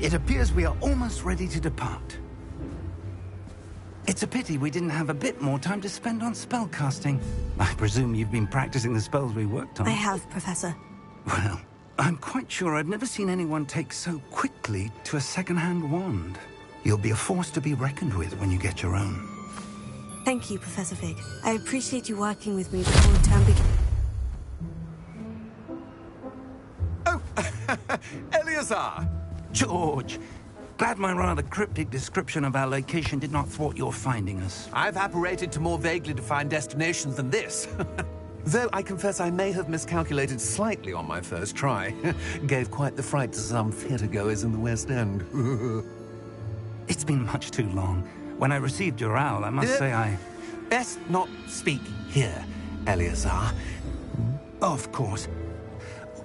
It appears we are almost ready to depart. It's a pity we didn't have a bit more time to spend on spellcasting. I presume you've been practicing the spells we worked on. I have, Professor. Well, I'm quite sure I've never seen anyone take so quickly to a second-hand wand. You'll be a force to be reckoned with when you get your own. Thank you, Professor Fig. I appreciate you working with me before the term begins. Oh, Eleazar! George! Glad my rather cryptic description of our location did not thwart your finding us. I've apparated to more vaguely defined destinations than this. Though I confess I may have miscalculated slightly on my first try. Gave quite the fright to some theatre-goers in the West End. It's been much too long. When I received your owl, I must say I... Best not speak here, Eleazar. Of course.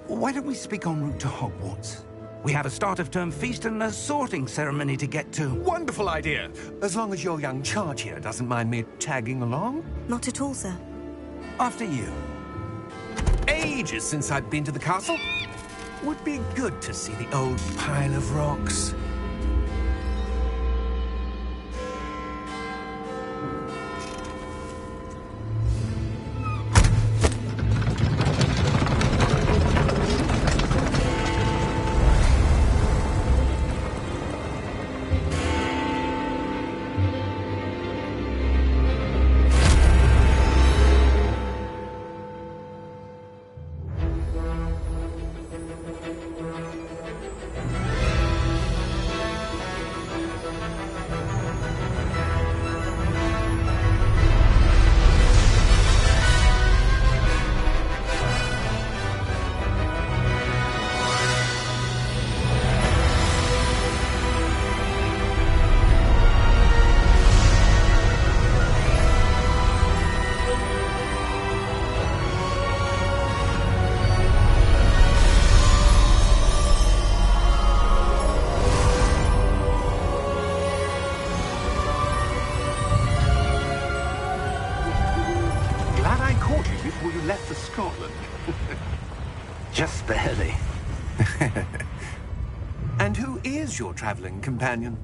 Why don't we speak en route to Hogwarts? We have a start-of-term feast and a sorting ceremony to get to. Wonderful idea! As long as your young charge here doesn't mind me tagging along. Not at all, sir. After you. Ages since I've been to the castle. Would be good to see the old pile of rocks. Just barely. And who is your traveling companion?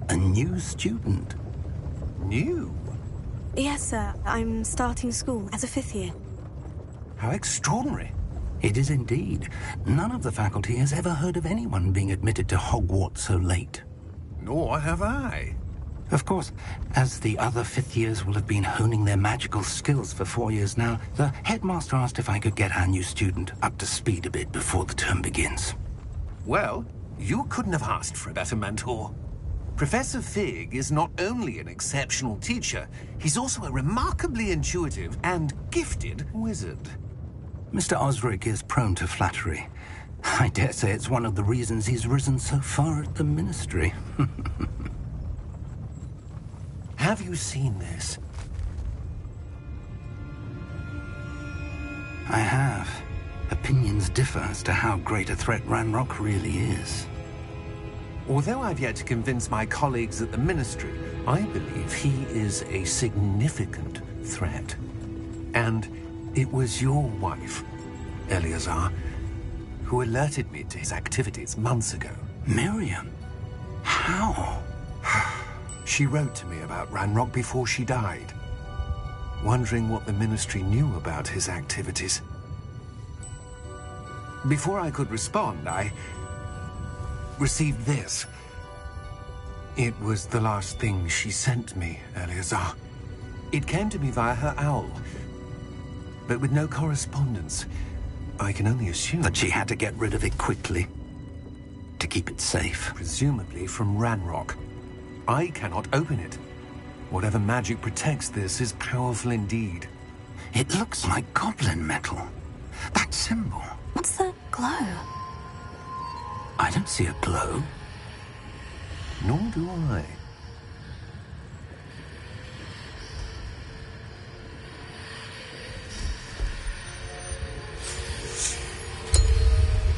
A new student. New? Yes, sir. I'm starting school as a 5th year. How extraordinary. It is indeed. None of the faculty has ever heard of anyone being admitted to Hogwarts so late. Nor have I. Of course, as the other 5th years will have been honing their magical skills for 4 years now, the headmaster asked if I could get our new student up to speed a bit before the term begins. Well, you couldn't have asked for a better mentor. Professor Fig is not only an exceptional teacher, he's also a remarkably intuitive and gifted wizard. Mr. Osric is prone to flattery. I dare say it's one of the reasons he's risen so far at the Ministry. Have you seen this? I have. Opinions differ as to how great a threat Ranrock really is. Although I've yet to convince my colleagues at the Ministry, I believe he is a significant threat. And it was your wife, Eleazar, who alerted me to his activities months ago. Miriam? How? She wrote to me about Ranrock before she died, wondering what the Ministry knew about his activities. Before I could respond, I received this. It was the last thing she sent me, Eleazar. It came to me via her owl, but with no correspondence. I can only assume that she had to get rid of it quickly, to keep it safe. Presumably from Ranrock. I cannot open it. Whatever magic protects this is powerful indeed. It looks like goblin metal. That symbol. What's the glow? I don't see a glow. Nor do I.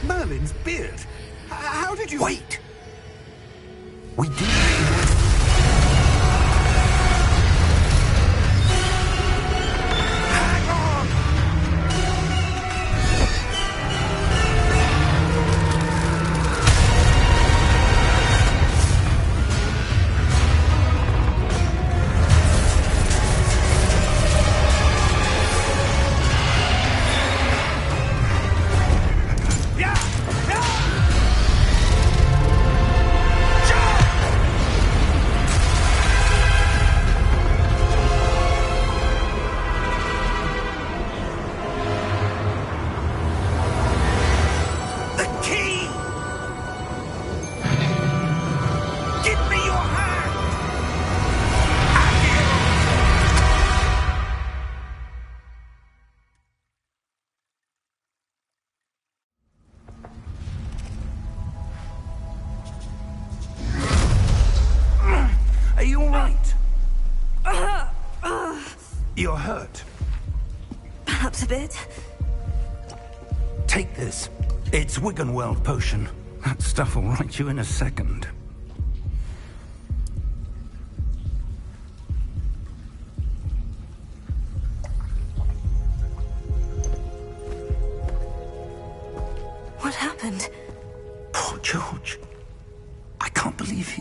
Merlin's beard. How did you... Wait! We did... You're hurt. Perhaps a bit. Take this. It's Wiggenweld potion. That stuff will right you in a second. What happened? Poor George. I can't believe he...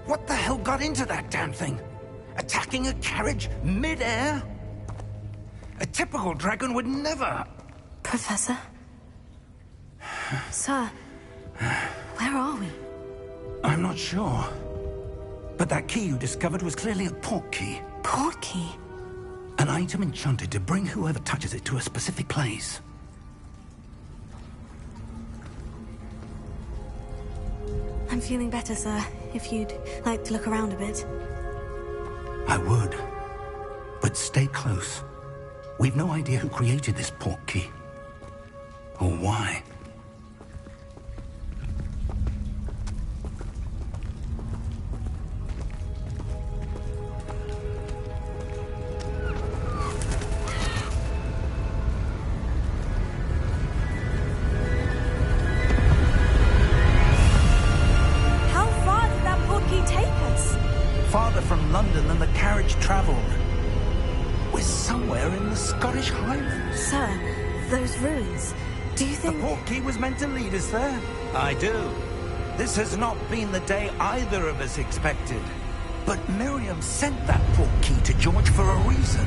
What the hell got into that damn thing? Attacking a carriage mid-air? A typical dragon would never... Professor? Sir, where are we? I'm not sure. But that key you discovered was clearly a port key. Port key? An item enchanted to bring whoever touches it to a specific place. I'm feeling better, sir. If you'd like to look around a bit. I would. But stay close. We've no idea who created this port key. Or why. How far did that port key take us? Farther from London than the carriage travelled. We're somewhere in the Scottish Highlands. Sir, those ruins. Do you The think... port key was meant to lead us there? I do. This has not been the day either of us expected. But Miriam sent that port key to George for a reason.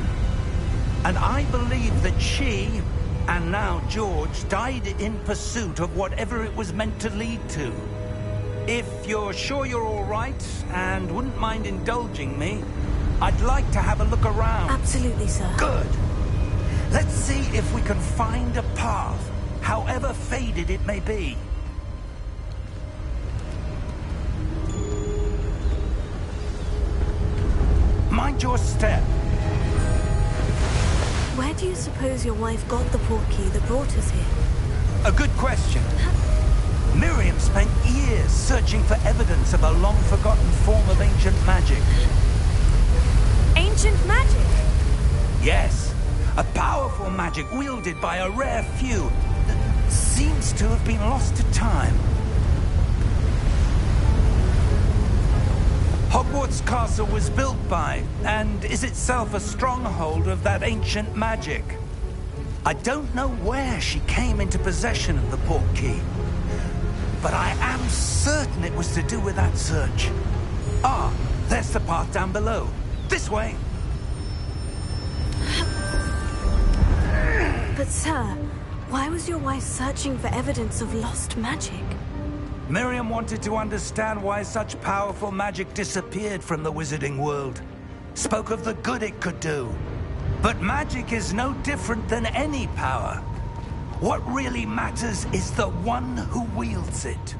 And I believe that she, and now George, died in pursuit of whatever it was meant to lead to. If you're sure you're all right, and wouldn't mind indulging me, I'd like to have a look around. Absolutely, sir. Good. Let's see if we can find a path, however faded it may be. Mind your step. Where do you suppose your wife got the port key that brought us here? A good question. Miriam spent years searching for evidence of a long-forgotten form of ancient magic. Ancient magic? Yes, a powerful magic wielded by a rare few that seems to have been lost to time. Hogwarts Castle was built by, and is itself a stronghold of that ancient magic. I don't know where she came into possession of the port key, but I am certain it was to do with that search. Ah, there's the path down below. This way. But sir, why was your wife searching for evidence of lost magic? Miriam wanted to understand why such powerful magic disappeared from the wizarding world. Spoke of the good it could do. But magic is no different than any power. What really matters is the one who wields it.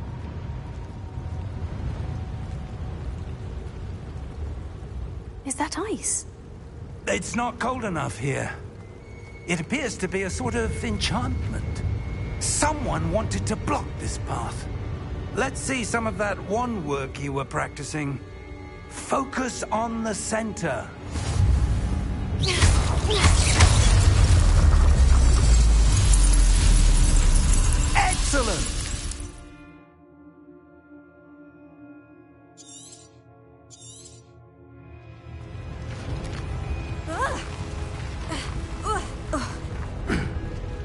Is that ice? It's not cold enough here. It appears to be a sort of enchantment. Someone wanted to block this path. Let's see some of that wand work you were practicing. Focus on the center. Excellent!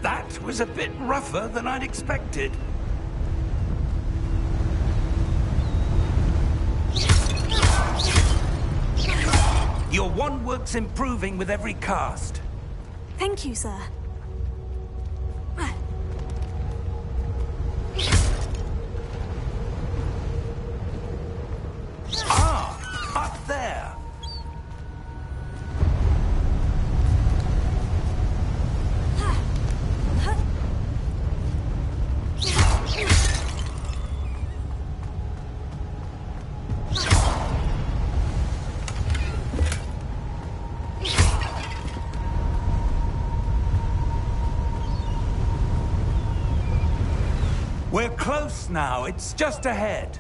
That was a bit rougher than I'd expected. Your wand work's improving with every cast. Thank you, sir. Ah, up there. We're close now. It's just ahead.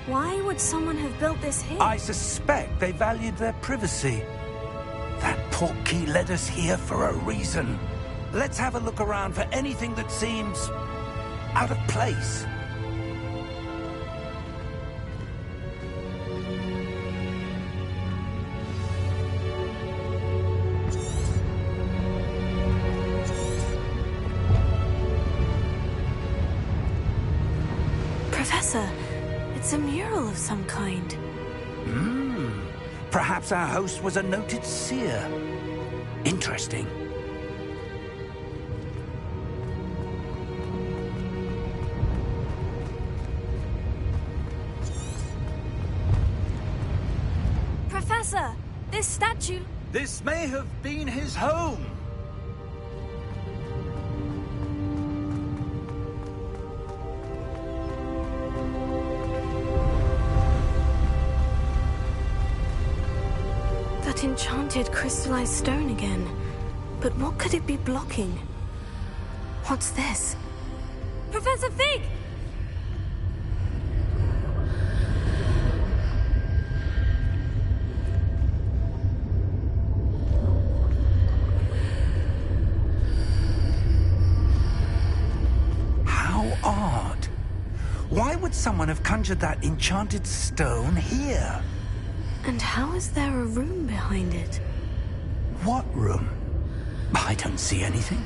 Why would someone have built this here? I suspect they valued their privacy. That portkey led us here for a reason. Let's have a look around for anything that seems out of place. Professor, it's a mural of some kind. Perhaps our host was a noted seer. Interesting. Professor, this statue... This may have been his home. That enchanted crystallized stone again. But what could it be blocking? What's this? Professor Fig! How odd. Why would someone have conjured that enchanted stone here? And how is there a room behind it? What room? I don't see anything.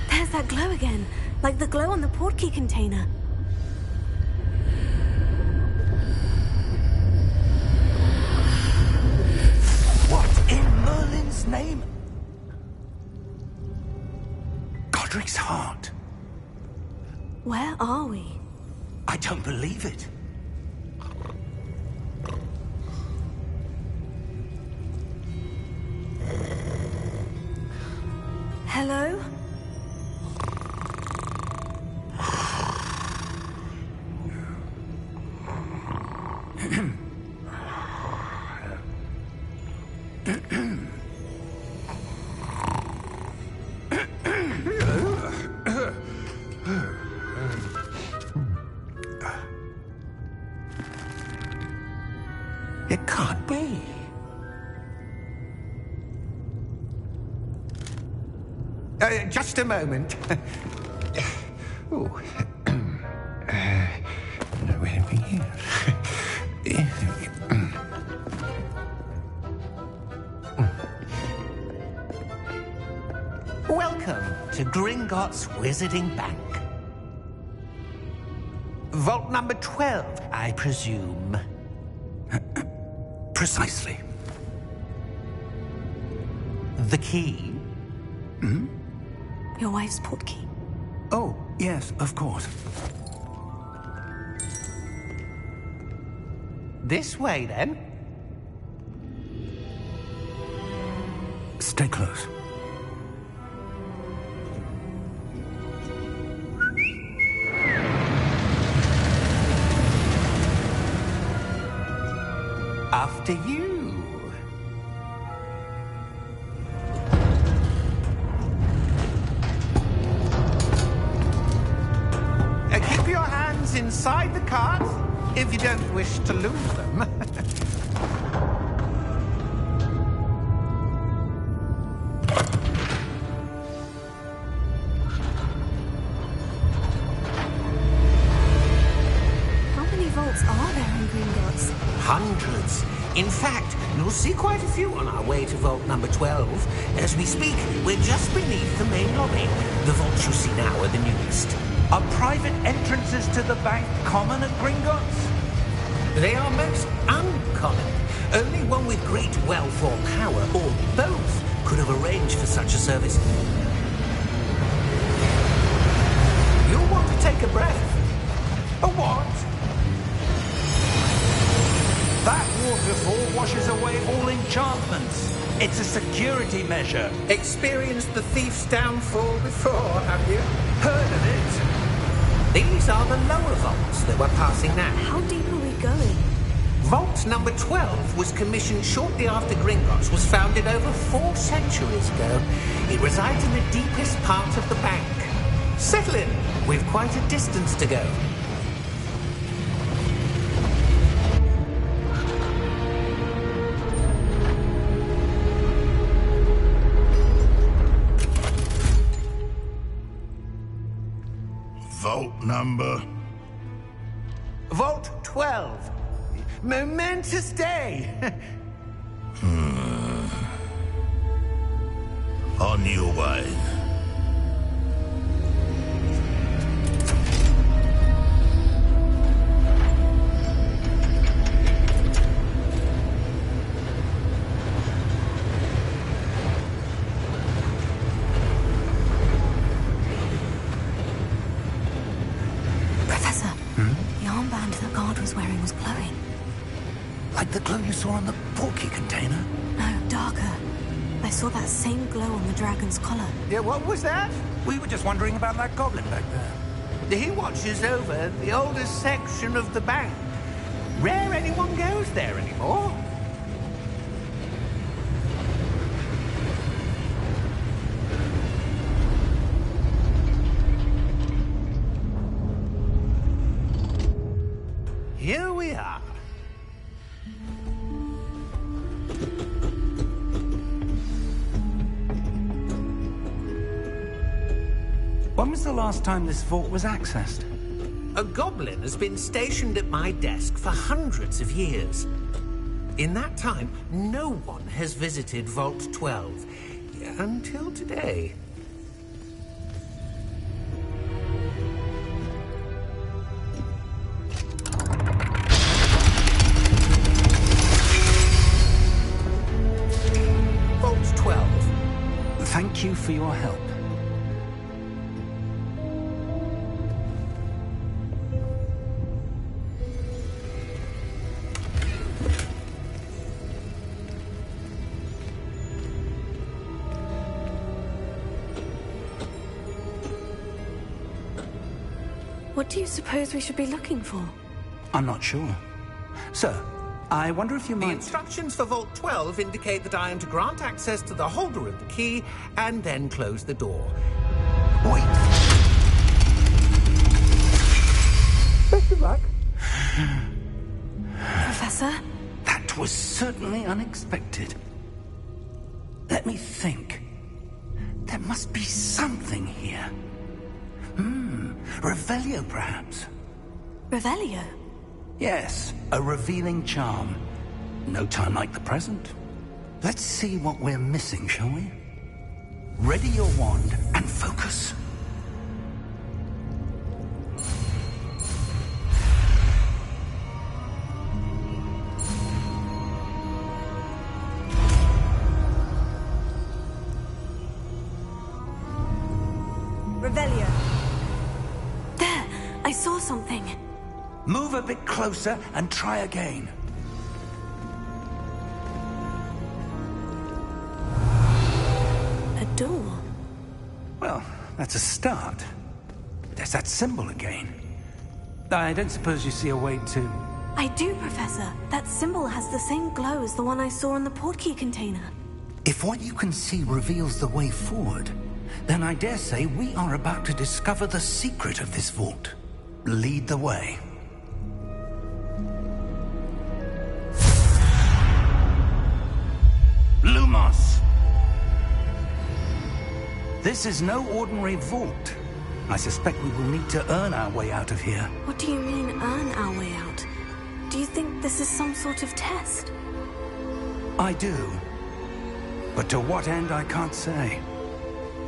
There's that glow again, like the glow on the portkey container. What in Merlin's name? Godric's heart. Where are we? I don't believe it. Hello? It can't be. Just a moment. Oh. Wait a minute. Welcome to Gringotts Wizarding Bank. Vault number 12, I presume. Precisely. The key? Your wife's portkey. Oh, yes, of course. This way, then. Stay close. After you. Keep your hands inside the cart if you don't wish to lose them. How many vaults are there in Gringotts? Hundreds. In fact, you'll see quite a few on our way to vault number 12. As we speak, we're just beneath the main lobby. The vaults you see now are the newest. Are private entrances to the bank common at Gringotts? They are most uncommon. Only one with great wealth or power, or both, could have arranged for such a service. You'll want to take a breath. A what? That waterfall washes away all enchantments. It's a security measure. Experienced the thief's downfall before, have you? Heard of it? These are the lower vaults that we're passing now. How deep are we going? Vault number 12 was commissioned shortly after Gringotts was founded over 4 centuries ago. It resides in the deepest part of the bank. Settle in. We've quite a distance to go. vault number? Vault 12. Momentous day. On your way. Professor, the armband that guard was wearing was glowing. Like the glow you saw on the portkey container? No, darker. I saw that same glow on the dragon's collar. Yeah, what was that? We were just wondering about that goblin back there. He watches over the oldest section of the bank. Rare anyone goes there anymore. Here we are. When was the last time this vault was accessed? A goblin has been stationed at my desk for hundreds of years. In that time, no one has visited Vault 12. Until today. Vault 12. Thank you for your help. What do you suppose we should be looking for? I'm not sure. Sir, I wonder if you The might... instructions for Vault 12 indicate that I am to grant access to the holder of the key and then close the door. Wait. Best of luck. Professor? That was certainly unexpected. Let me think. There must be something here. Revelio, perhaps? Revelio? Yes, a revealing charm. No time like the present. Let's see what we're missing, shall we? Ready your wand and focus. Revelio. There! I saw something. Move a bit closer and try again. A door. Well, that's a start. There's that symbol again. I don't suppose you see a way to... I do, Professor. That symbol has the same glow as the one I saw on the portkey container. If what you can see reveals the way forward, then I dare say we are about to discover the secret of this vault. Lead the way. Lumos! This is no ordinary vault. I suspect we will need to earn our way out of here. What do you mean, earn our way out? Do you think this is some sort of test? I do. But to what end, I can't say.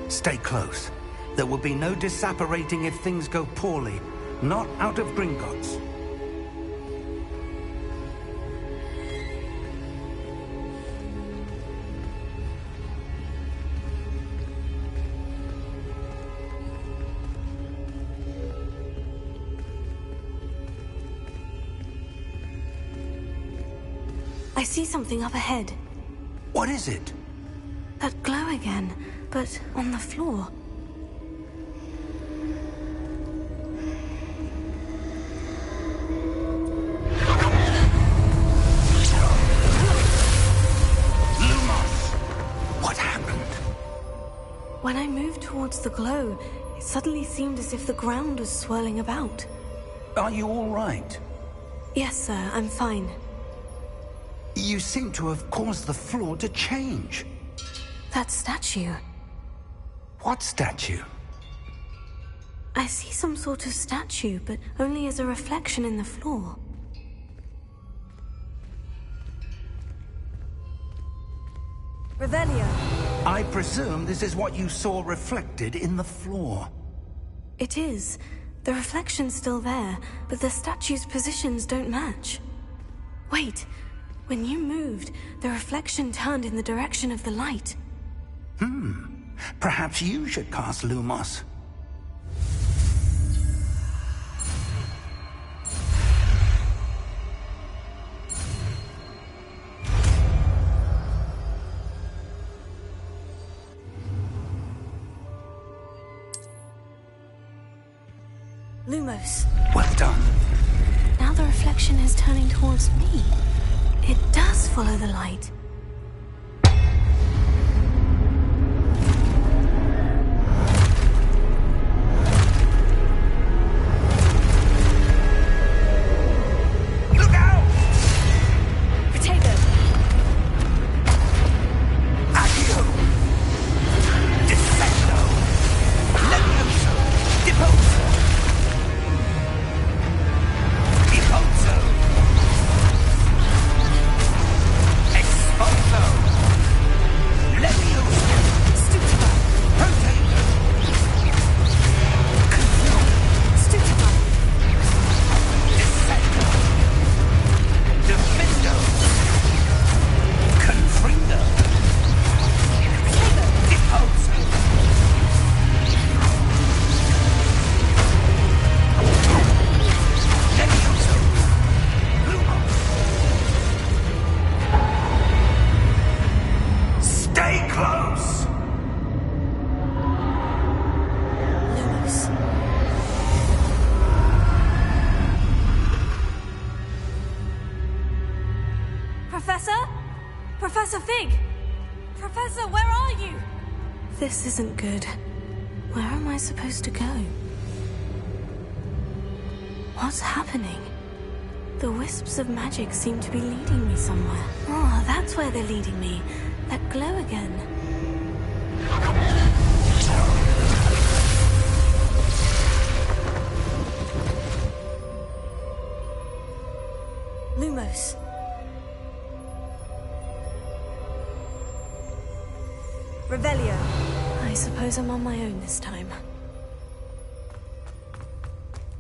Stay close. There will be no disapparating if things go poorly. Not out of Gringotts. I see something up ahead. What is it? That glow again, but on the floor. What happened? When I moved towards the glow, it suddenly seemed as if the ground was swirling about. Are you all right? Yes, sir, I'm fine. You seem to have caused the floor to change. That statue. What statue? I I see some sort of statue, but only as a reflection in the floor. Revelio. I presume this is what you saw reflected in the floor. It is. The reflection's still there, but the statue's positions don't match. Wait. When you moved, the reflection turned in the direction of the light. Perhaps you should cast Lumos. Lumos. Well done. Now the reflection is turning towards me. It does follow the light. Look out! Potato! Accio! Dissecto! Levioso! Deposo! Deposo! Exposo! Levioso! Stupefy! Potato! Stupefy! Dissecto! Defendo! Confrindo! Deposo! Levioso! Lumos! Stay close! Lumos. Professor? Professor Fig! Professor, where are you? This isn't good. Where am I supposed to go? What's happening? The wisps of magic seem to be leading me somewhere. Oh, that's where they're leading me. That glow again. Lumos. Revelio. I suppose I'm on my own this time.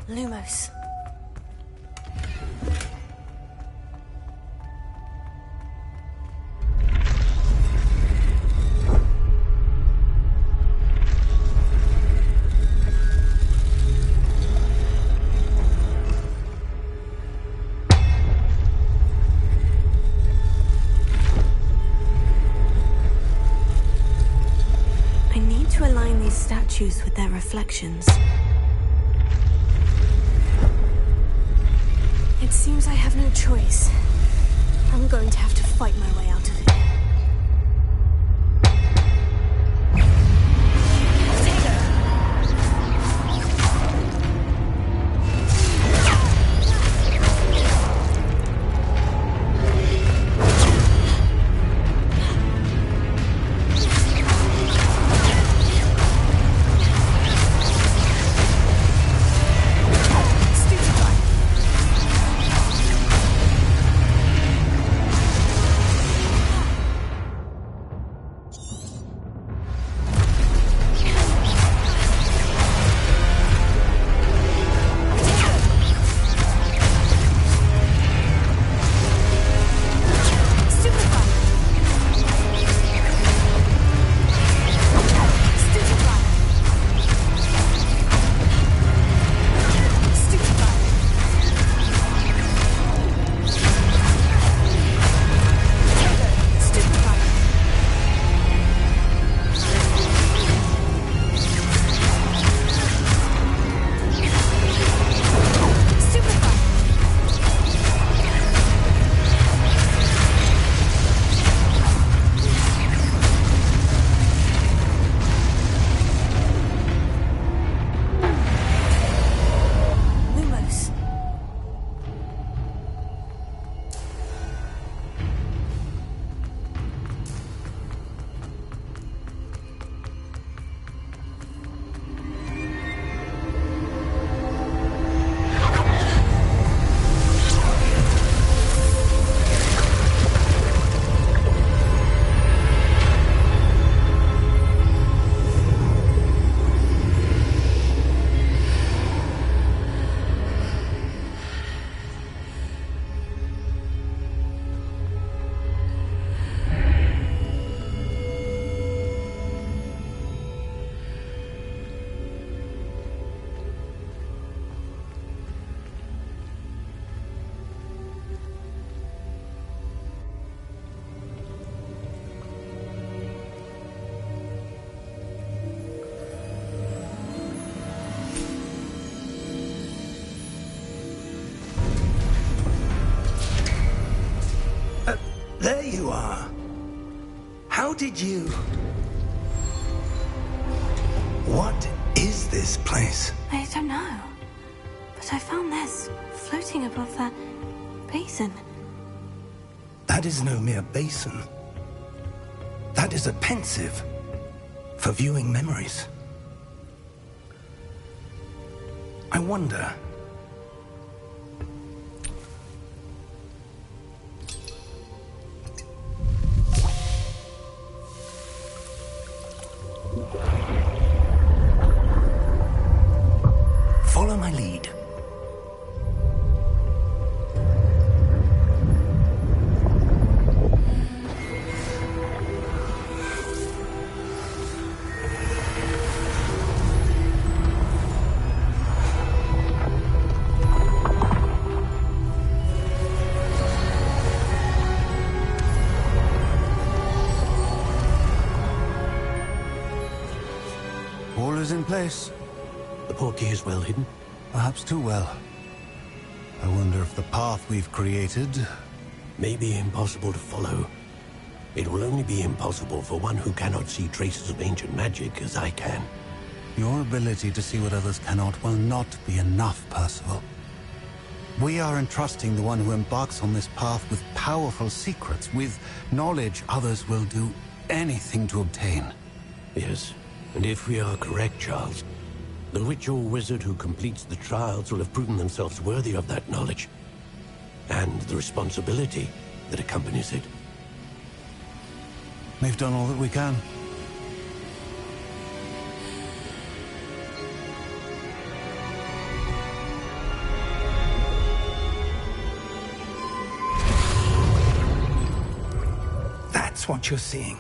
Lumos. I need to align these statues with their reflections. It seems I have no choice. I'm going to have to fight my way out of here. you are. How did you... What is this place? I don't know. But I found this floating above that basin. That is no mere basin. That is a pensive for viewing memories. I wonder... Follow my lead. All is in place. The portkey is well hidden. Perhaps too well. I wonder if the path we've created... May be impossible to follow. It will only be impossible for one who cannot see traces of ancient magic as I can. Your ability to see what others cannot will not be enough, Percival. We are entrusting the one who embarks on this path with powerful secrets, with knowledge others will do anything to obtain. Yes, and if we are correct, Charles, the witch or wizard who completes the trials will have proven themselves worthy of that knowledge, and the responsibility that accompanies it. We've done all that we can. That's what you're seeing.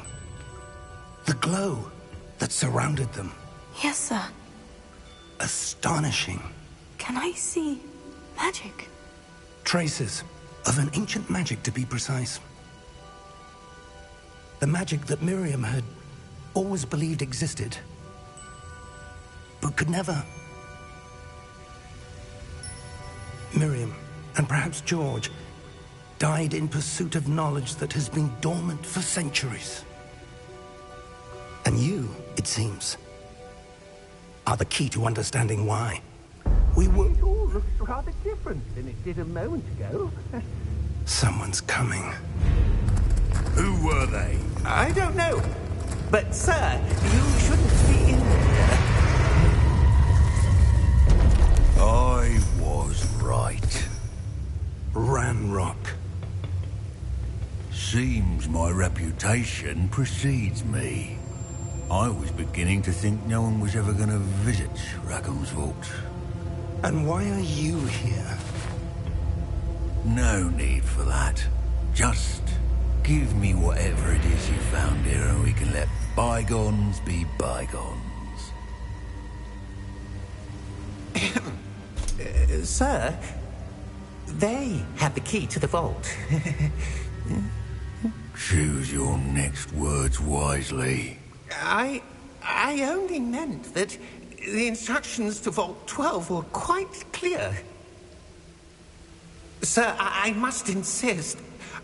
The glow that surrounded them. Yes, sir. Astonishing. Can I see magic? Traces of an ancient magic, to be precise. The magic that Miriam had always believed existed, but could never. Miriam, and perhaps George, died in pursuit of knowledge that has been dormant for centuries. And you, it seems, are the key to understanding why. We were... It all looks rather different than it did a moment ago. Someone's coming. Who were they? I don't know. But, sir, you shouldn't be in there. I was right. Ranrock. Seems my reputation precedes me. I was beginning to think no one was ever going to visit Rackham's vault. And why are you here? No need for that. Just give me whatever it is you found here and we can let bygones be bygones. Sir, they had the key to the vault. Choose your next words wisely. I only meant that the instructions to Vault 12 were quite clear. Sir, I must insist.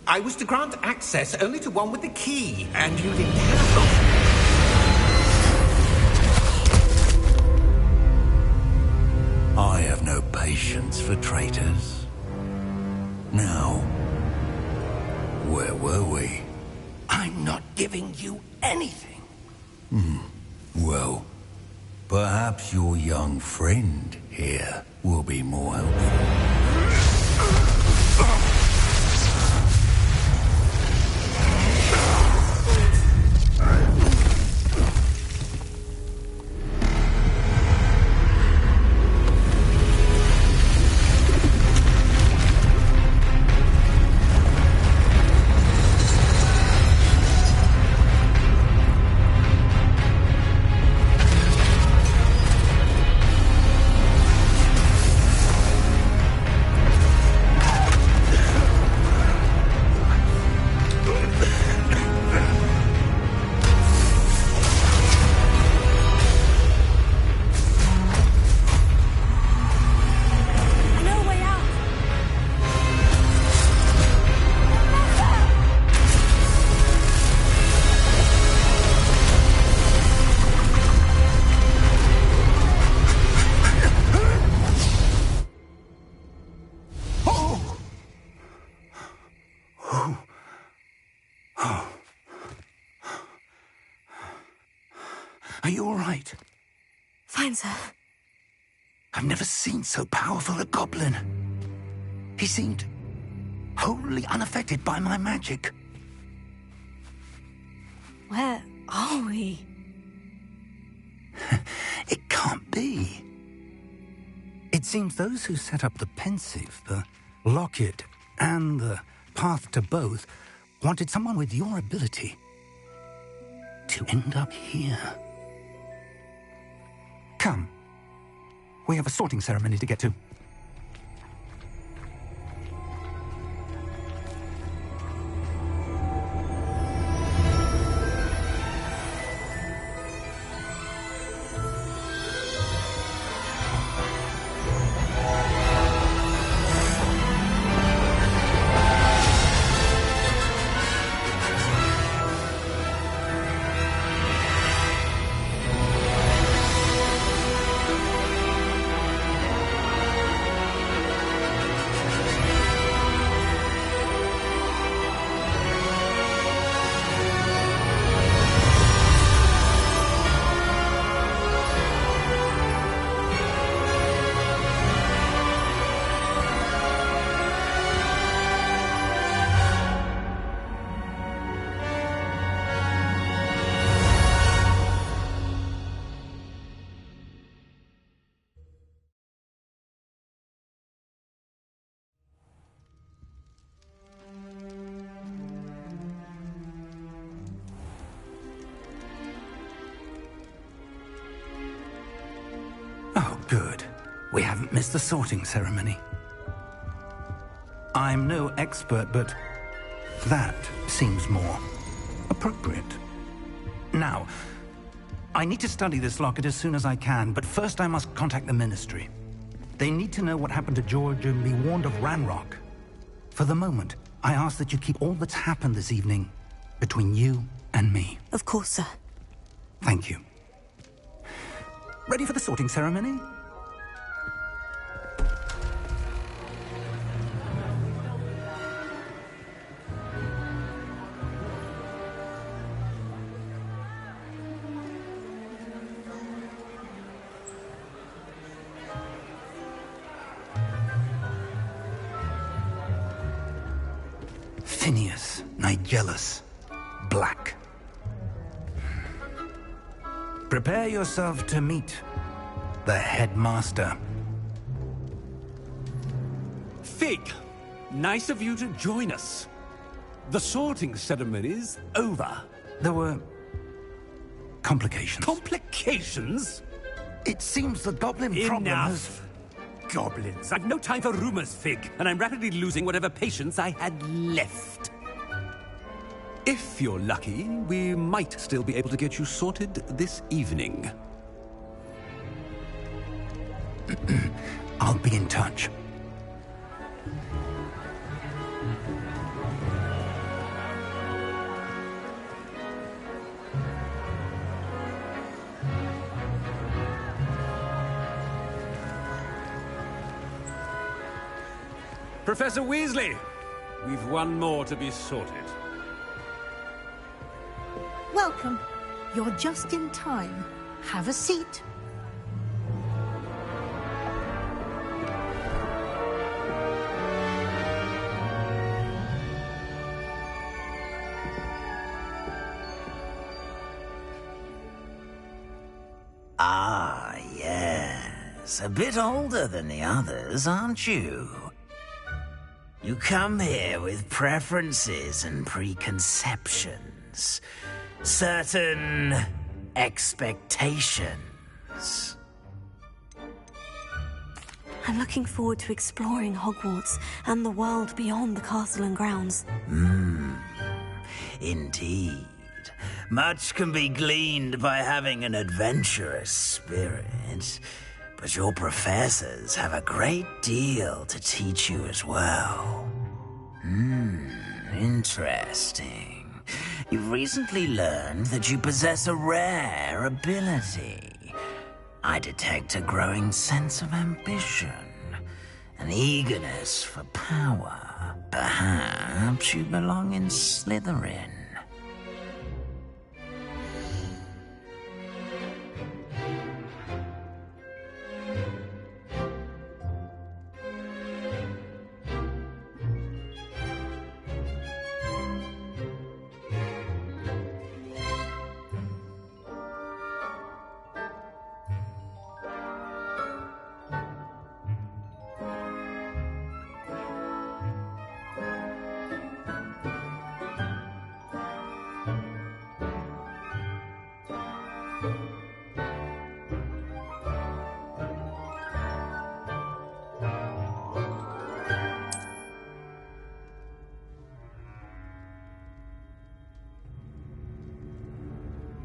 I was to grant access only to one with the key, and you didn't have I have no patience for traitors. Now, where were we? I'm not giving you anything. Well, perhaps your young friend here will be more helpful. Are you all right? Fine, sir. I've never seen so powerful a goblin. He seemed wholly unaffected by my magic. Where are we? It can't be. It seems those who set up the pensive, the locket, and the path to both wanted someone with your ability to end up here. Come. We have a sorting ceremony to get to. Oh, good. We haven't missed the sorting ceremony. I'm no expert, but that seems more appropriate. Now, I need to study this locket as soon as I can, but first I must contact the Ministry. They need to know what happened to George and be warned of Ranrock. For the moment, I ask that you keep all that's happened this evening between you and me. Of course, sir. Thank you. Ready for the sorting ceremony? Phineas, Nigellus, Black. Prepare yourself to meet the headmaster. Fig, nice of you to join us. The sorting ceremony's over. There were complications. Complications? It seems the goblin problem has... Enough! Goblins. I've no time for rumors, Fig, and I'm rapidly losing whatever patience I had left. If you're lucky, we might still be able to get you sorted this evening. I'll be in touch. Professor Weasley, we've one more to be sorted. Welcome. You're just in time. Have a seat. Ah, yes. A bit older than the others, aren't you? You come here with preferences and preconceptions. Certain expectations. I'm looking forward to exploring Hogwarts and the world beyond the castle and grounds. Indeed. Much can be gleaned by having an adventurous spirit, but your professors have a great deal to teach you as well. Interesting. You've recently learned that you possess a rare ability. I detect a growing sense of ambition, an eagerness for power. Perhaps you belong in Slytherin.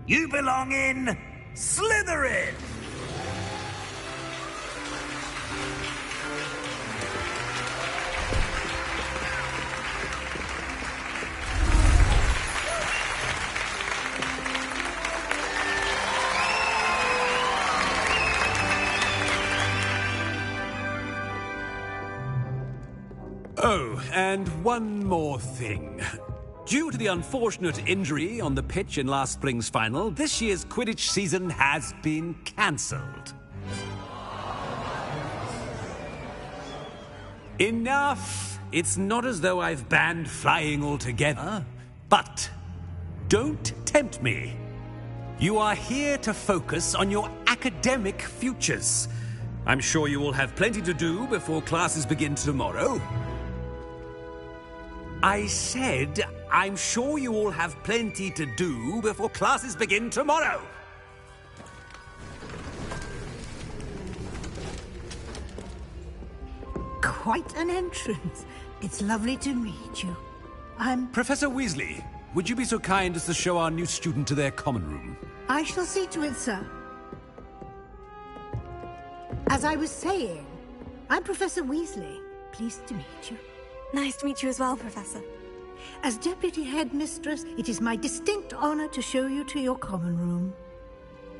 You belong in Slytherin! Oh, and one more thing. Due to the unfortunate injury on the pitch in last spring's final, this year's Quidditch season has been cancelled. Enough! It's not as though I've banned flying altogether. But don't tempt me. You are here to focus on your academic futures. I'm sure you will have plenty to do before classes begin tomorrow. I said, I'm sure you all have plenty to do before classes begin tomorrow. Quite an entrance. It's lovely to meet you. I'm... Professor Weasley, would you be so kind as to show our new student to their common room? I shall see to it, sir. As I was saying, I'm Professor Weasley. Pleased to meet you. Nice to meet you as well, Professor. As Deputy Headmistress, it is my distinct honor to show you to your common room.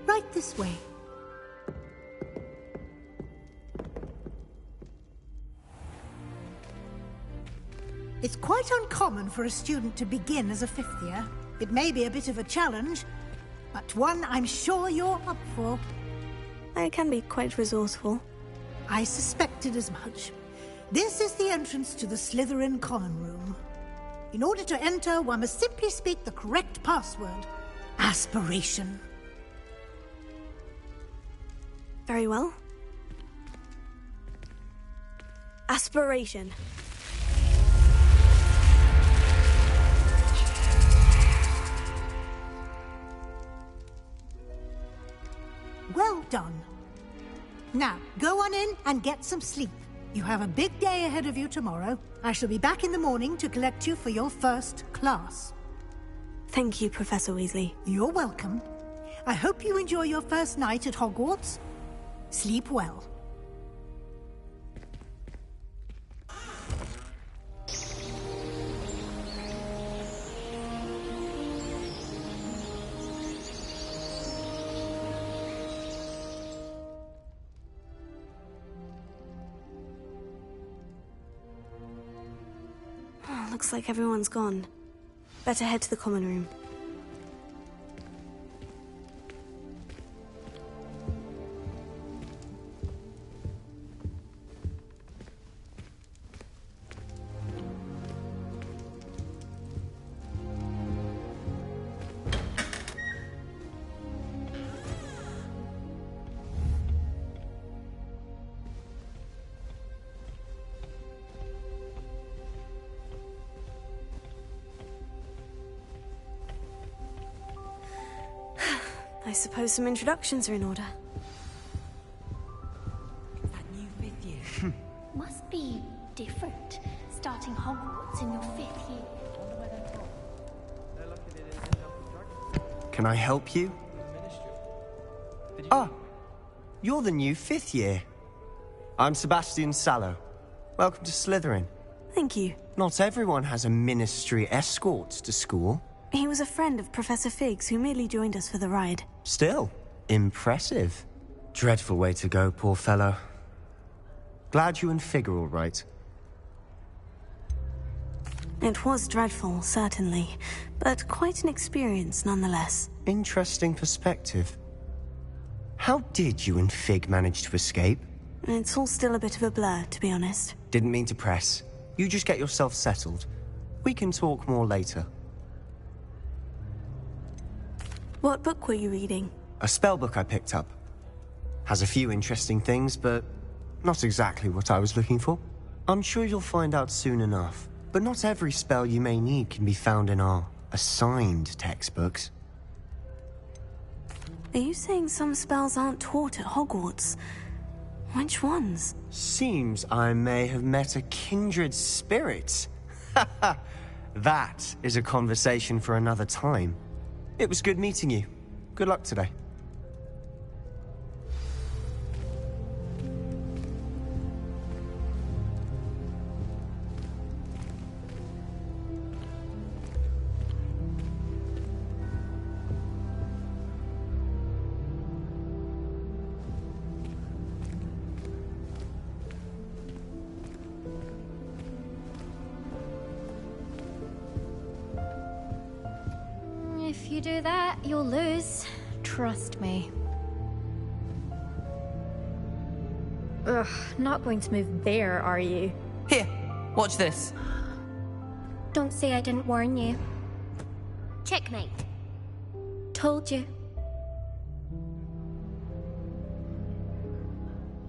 Right this way. It's quite uncommon for a student to begin as a fifth year. It may be a bit of a challenge, but one I'm sure you're up for. I can be quite resourceful. I suspected as much. This is the entrance to the Slytherin common room. In order to enter, one must simply speak the correct password. Aspiration. Very well. Aspiration. Well done. Now, go on in and get some sleep. You have a big day ahead of you tomorrow. I shall be back in the morning to collect you for your first class. Thank you, Professor Weasley. You're welcome. I hope you enjoy your first night at Hogwarts. Sleep well. Looks like everyone's gone. Better head to the common room. I suppose some introductions are in order. That new fifth year must be different, starting Hogwarts in your 5th year. Can I help you? Ah, you're the new 5th year. I'm Sebastian Sallow. Welcome to Slytherin. Thank you. Not everyone has a ministry escort to school. He was a friend of Professor Fig's who merely joined us for the ride. Still, impressive. Dreadful way to go, poor fellow. Glad you and Fig are all right. It was dreadful, certainly, but quite an experience nonetheless. Interesting perspective. How did you and Fig manage to escape? It's all still a bit of a blur, to be honest. Didn't mean to press. You just get yourself settled. We can talk more later. What book were you reading? A spell book I picked up. Has a few interesting things, but not exactly what I was looking for. I'm sure you'll find out soon enough. But not every spell you may need can be found in our assigned textbooks. Are you saying some spells aren't taught at Hogwarts? Which ones? Seems I may have met a kindred spirit. That is a conversation for another time. It was good meeting you. Good luck today. If you do that, you'll lose. Trust me. Ugh, not going to move there, are you? Here, watch this. Don't say I didn't warn you. Checkmate. Told you.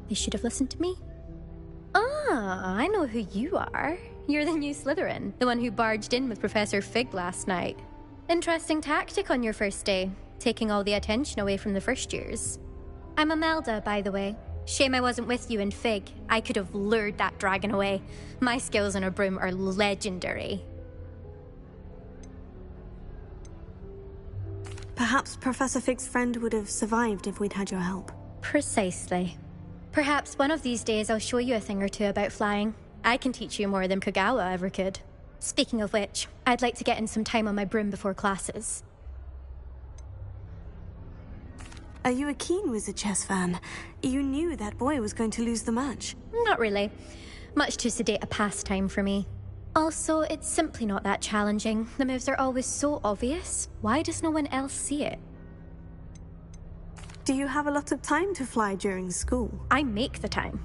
You should have listened to me. Ah, I know who you are. You're the new Slytherin, the one who barged in with Professor Fig last night. Interesting tactic on your first day, taking all the attention away from the first years. I'm Imelda, by the way. Shame I wasn't with you in Fig. I could have lured that dragon away. My skills on a broom are legendary. Perhaps Professor Fig's friend would have survived if we'd had your help. Precisely. Perhaps one of these days I'll show you a thing or two about flying. I can teach you more than Kagawa ever could. Speaking of which, I'd like to get in some time on my broom before classes. Are you a keen Wizard Chess fan? You knew that boy was going to lose the match. Not really. Much too sedate a pastime for me. Also, it's simply not that challenging. The moves are always so obvious. Why does no one else see it? Do you have a lot of time to fly during school? I make the time.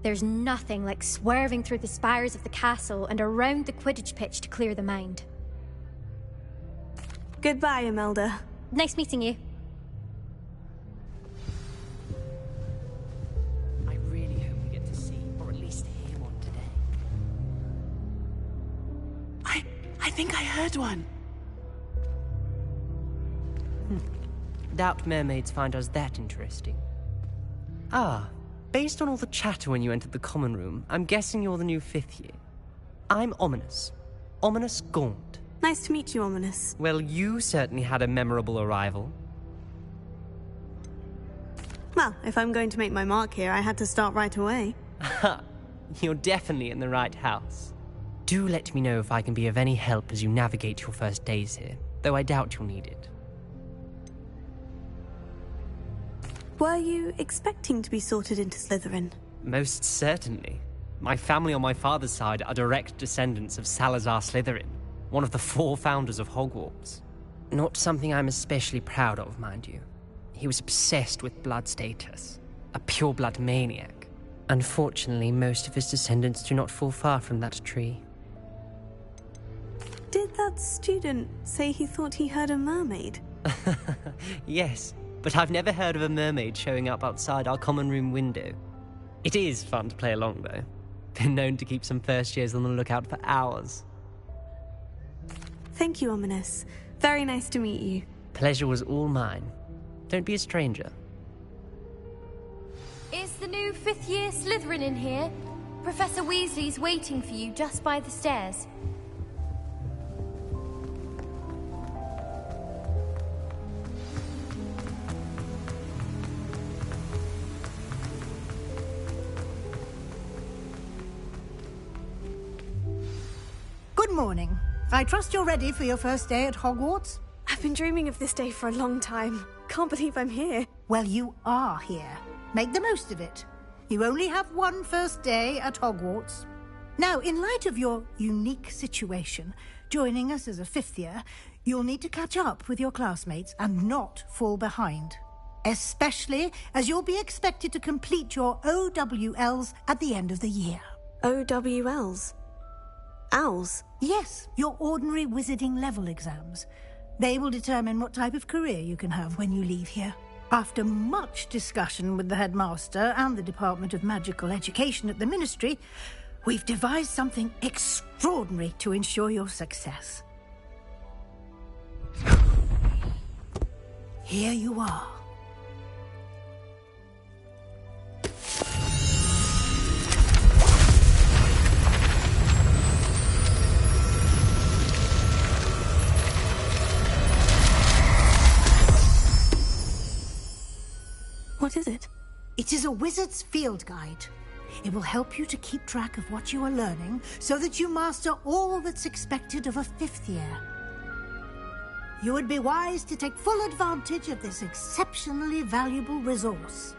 There's nothing like swerving through the spires of the castle and around the Quidditch pitch to clear the mind. Goodbye, Imelda. Nice meeting you. I really hope we get to see, or at least hear one today. I think I heard one. Doubt mermaids find us that interesting. Ah, based on all the chatter when you entered the common room, I'm guessing you're the new 5th year. I'm Ominous. Ominous Gaunt. Nice to meet you, Ominous. Well, you certainly had a memorable arrival. Well, if I'm going to make my mark here, I had to start right away. Ha! You're definitely in the right house. Do let me know if I can be of any help as you navigate your first days here, though I doubt you'll need it. Were you expecting to be sorted into Slytherin? Most certainly. My family on my father's side are direct descendants of Salazar Slytherin, one of the 4 founders of Hogwarts. Not something I'm especially proud of, mind you. He was obsessed with blood status, a pure-blood maniac. Unfortunately, most of his descendants do not fall far from that tree. Did that student say he thought he heard a mermaid? Yes, but I've never heard of a mermaid showing up outside our common room window. It is fun to play along, though. Been known to keep some first years on the lookout for hours. Thank you, Ominous. Very nice to meet you. Pleasure was all mine. Don't be a stranger. Is the new 5th year Slytherin in here? Professor Weasley's waiting for you just by the stairs. Good morning. I trust you're ready for your first day at Hogwarts? I've been dreaming of this day for a long time. Can't believe I'm here. Well, you are here. Make the most of it. You only have one first day at Hogwarts. Now, in light of your unique situation, joining us as a 5th year, you'll need to catch up with your classmates and not fall behind. Especially as you'll be expected to complete your OWLs at the end of the year. OWLs? Owls? Yes, your ordinary wizarding level exams. They will determine what type of career you can have when you leave here. After much discussion with the headmaster and the Department of Magical Education at the Ministry, we've devised something extraordinary to ensure your success. Here you are. What is it? It is a wizard's field guide. It will help you to keep track of what you are learning so that you master all that's expected of a 5th year. You would be wise to take full advantage of this exceptionally valuable resource.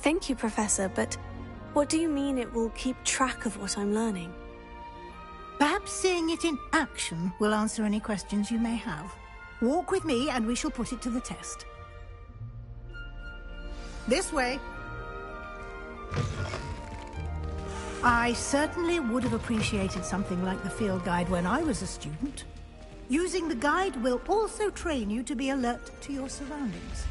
Thank you, Professor, but what do you mean it will keep track of what I'm learning? Perhaps seeing it in action will answer any questions you may have. Walk with me and we shall put it to the test. This way. I certainly would have appreciated something like the field guide when I was a student. Using the guide will also train you to be alert to your surroundings.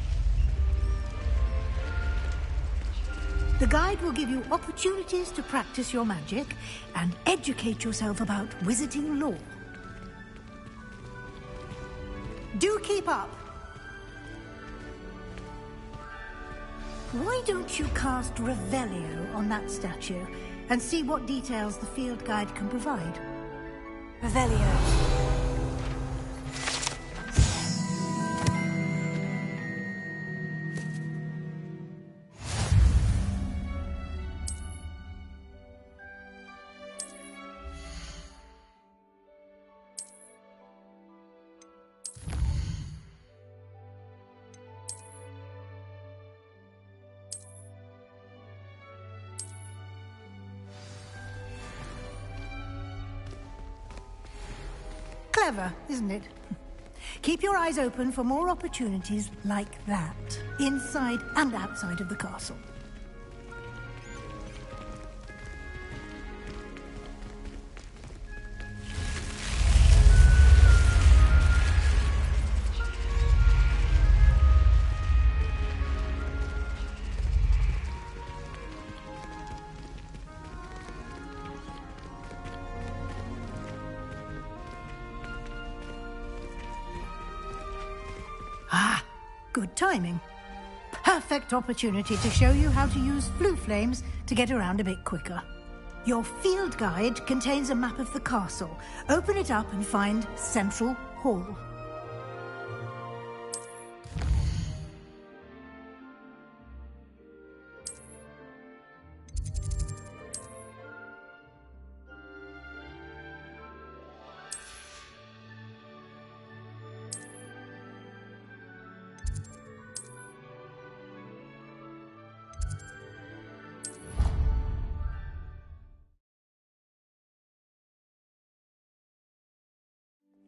The guide will give you opportunities to practice your magic and educate yourself about wizarding lore. Do keep up! Why don't you cast Revelio on that statue and see what details the field guide can provide? Revelio. Clever, isn't it? Keep your eyes open for more opportunities like that, inside and outside of the castle. Good timing. Perfect opportunity to show you how to use flue flames to get around a bit quicker. Your field guide contains a map of the castle. Open it up and find Central Hall.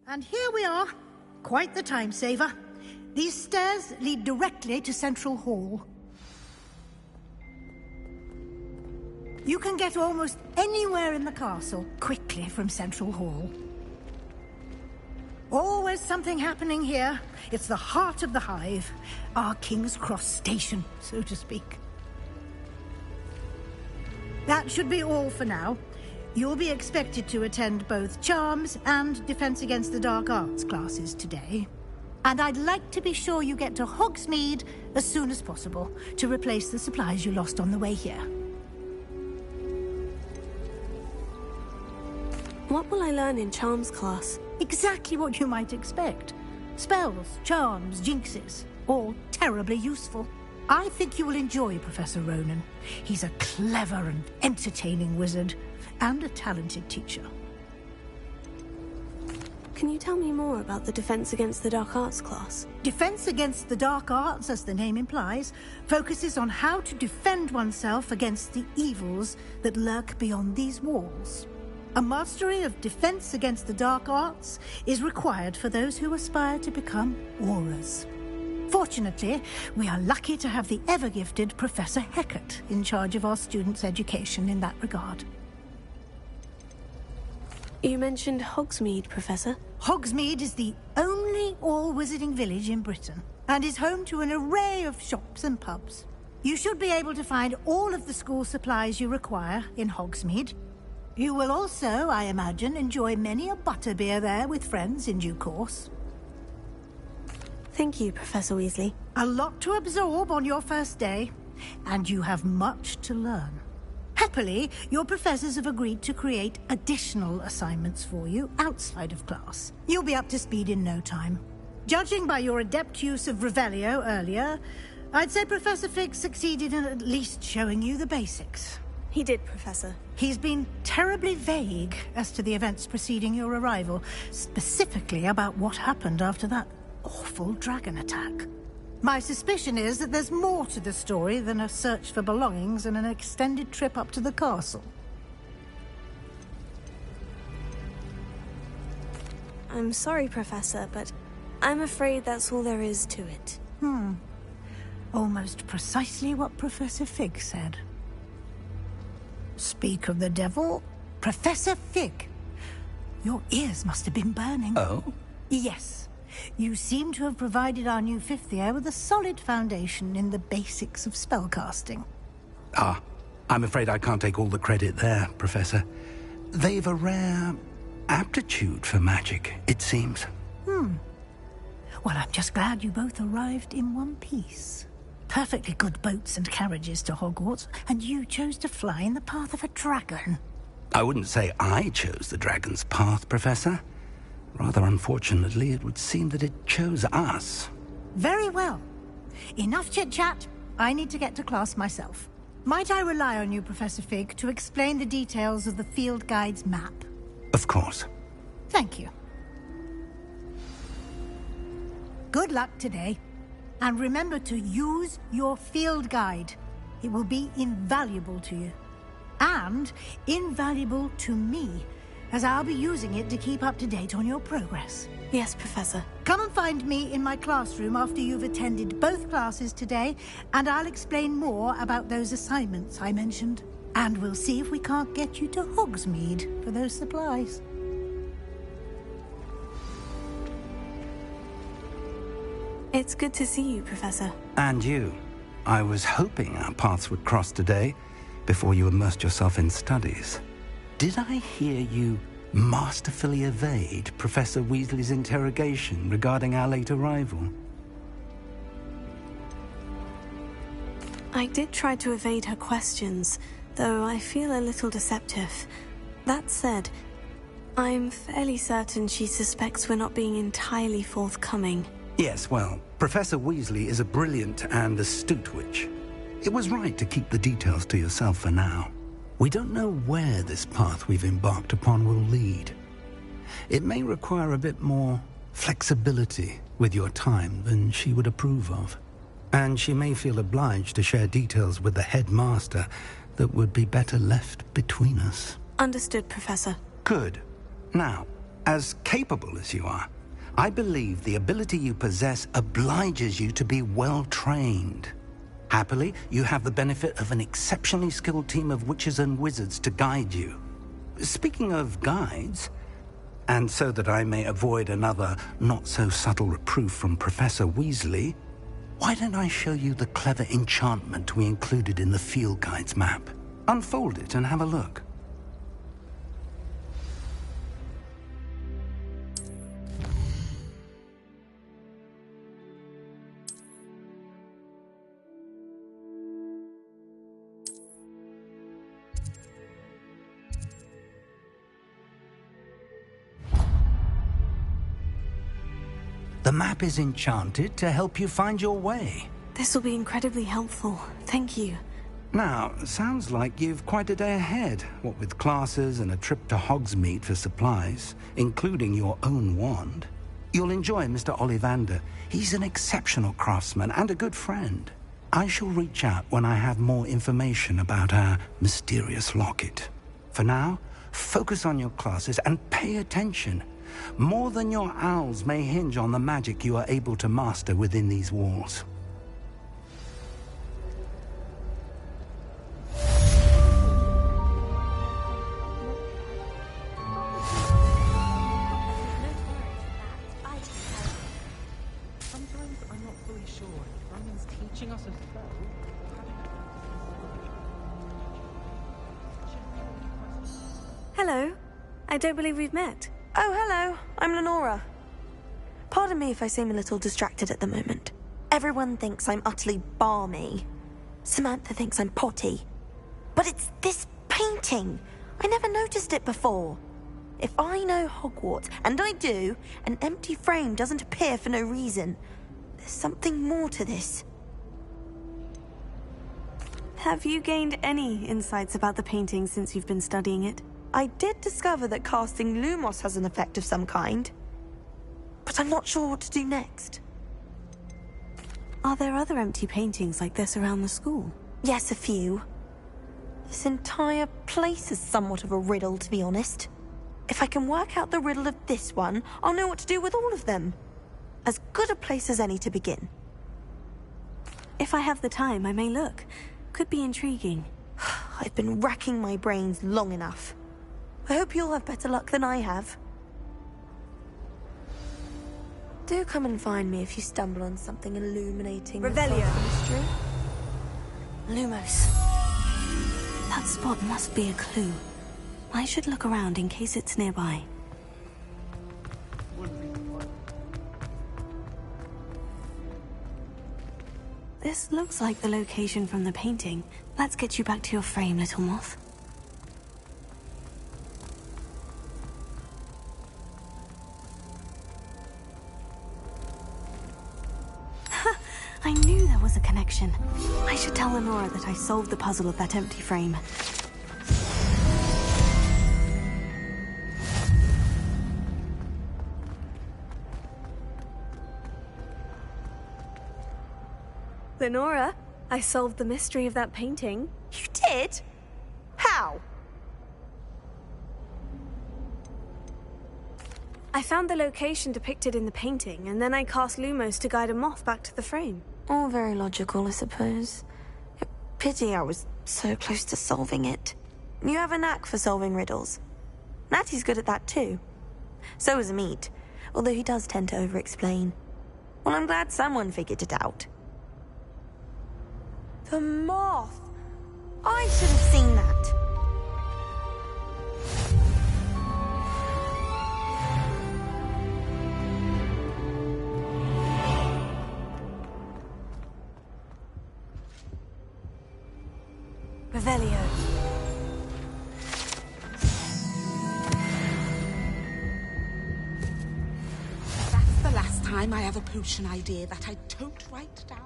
And here we are. Quite the time saver. These stairs lead directly to Central Hall. You can get almost anywhere in the castle quickly from Central Hall. Always something happening here. It's the heart of the hive. Our King's Cross station, so to speak. That should be all for now. You'll be expected to attend both Charms and Defense Against the Dark Arts classes today. And I'd like to be sure you get to Hogsmeade as soon as possible to replace the supplies you lost on the way here. What will I learn in Charms class? Exactly what you might expect. Spells, charms, jinxes, all terribly useful. I think you will enjoy Professor Ronan. He's a clever and entertaining wizard, and a talented teacher. Can you tell me more about the Defense Against the Dark Arts class? Defense Against the Dark Arts, as the name implies, focuses on how to defend oneself against the evils that lurk beyond these walls. A mastery of Defense Against the Dark Arts is required for those who aspire to become Aurors. Fortunately, we are lucky to have the ever-gifted Professor Hecat in charge of our students' education in that regard. You mentioned Hogsmeade, Professor. Hogsmeade is the only all-wizarding village in Britain, and is home to an array of shops and pubs. You should be able to find all of the school supplies you require in Hogsmeade. You will also, I imagine, enjoy many a butterbeer there with friends in due course. Thank you, Professor Weasley. A lot to absorb on your first day, and you have much to learn. Happily, your professors have agreed to create additional assignments for you outside of class. You'll be up to speed in no time. Judging by your adept use of Revelio earlier, I'd say Professor Fig succeeded in at least showing you the basics. He did, Professor. He's been terribly vague as to the events preceding your arrival, specifically about what happened after that awful dragon attack. My suspicion is that there's more to the story than a search for belongings and an extended trip up to the castle. I'm sorry, Professor, but I'm afraid that's all there is to it. Almost precisely what Professor Fig said. Speak of the devil, Professor Fig. Your ears must have been burning. Oh? Yes. You seem to have provided our new fifth year with a solid foundation in the basics of spellcasting. I'm afraid I can't take all the credit there, Professor. They've a rare aptitude for magic, it seems. Well, I'm just glad you both arrived in one piece. Perfectly good boats and carriages to Hogwarts, and you chose to fly in the path of a dragon. I wouldn't say I chose the dragon's path, Professor. Rather unfortunately, it would seem that it chose us. Very well. Enough chit-chat. I need to get to class myself. Might I rely on you, Professor Fig, to explain the details of the field guide's map? Of course. Thank you. Good luck today. And remember to use your field guide. It will be invaluable to you. And invaluable to me, as I'll be using it to keep up to date on your progress. Yes, Professor. Come and find me in my classroom after you've attended both classes today, and I'll explain more about those assignments I mentioned. And we'll see if we can't get you to Hogsmeade for those supplies. It's good to see you, Professor. And you. I was hoping our paths would cross today, before you immersed yourself in studies. Did I hear you masterfully evade Professor Weasley's interrogation regarding our late arrival? I did try to evade her questions, though I feel a little deceptive. That said, I'm fairly certain she suspects we're not being entirely forthcoming. Yes, well, Professor Weasley is a brilliant and astute witch. It was right to keep the details to yourself for now. We don't know where this path we've embarked upon will lead. It may require a bit more flexibility with your time than she would approve of. And she may feel obliged to share details with the headmaster that would be better left between us. Understood, Professor. Good. Now, as capable as you are, I believe the ability you possess obliges you to be well-trained. Happily, you have the benefit of an exceptionally skilled team of witches and wizards to guide you. Speaking of guides, and so that I may avoid another not-so-subtle reproof from Professor Weasley, why don't I show you the clever enchantment we included in the field guide's map? Unfold it and have a look. The map is enchanted to help you find your way. This will be incredibly helpful. Thank you. Now, sounds like you've quite a day ahead, what with classes and a trip to Hogsmeade for supplies, including your own wand. You'll enjoy Mr. Ollivander. He's an exceptional craftsman and a good friend. I shall reach out when I have more information about our mysterious locket. For now, focus on your classes and pay attention. More than your owls may hinge on the magic you are able to master within these walls. Sometimes I'm not fully sure if Roman's teaching us a spell. Hello. I don't believe we've met. Oh, hello. I'm Lenora. Pardon me if I seem a little distracted at the moment. Everyone thinks I'm utterly balmy. Samantha thinks I'm potty. But it's this painting. I never noticed it before. If I know Hogwarts, and I do, an empty frame doesn't appear for no reason. There's something more to this. Have you gained any insights about the painting since you've been studying it? I did discover that casting Lumos has an effect of some kind, but I'm not sure what to do next. Are there other empty paintings like this around the school? Yes, a few. This entire place is somewhat of a riddle, to be honest. If I can work out the riddle of this one, I'll know what to do with all of them. As good a place as any to begin. If I have the time, I may look. Could be intriguing. I've been racking my brains long enough. I hope you'll have better luck than I have. Do come and find me if you stumble on something illuminating. Revelio. Mystery. Lumos. That spot must be a clue. I should look around in case it's nearby. This looks like the location from the painting. Let's get you back to your frame, little moth. I knew there was a connection. I should tell Lenora that I solved the puzzle of that empty frame. Lenora, I solved the mystery of that painting. You did? How? I found the location depicted in the painting, and then I cast Lumos to guide a moth back to the frame. All very logical, I suppose. Pity I was so close to solving it. You have a knack for solving riddles. Natty's good at that too. So is Amit, although he does tend to over-explain. Well, I'm glad someone figured it out. The moth! I should have seen that. Revelio. That's the last time I have a potion idea that I don't write down.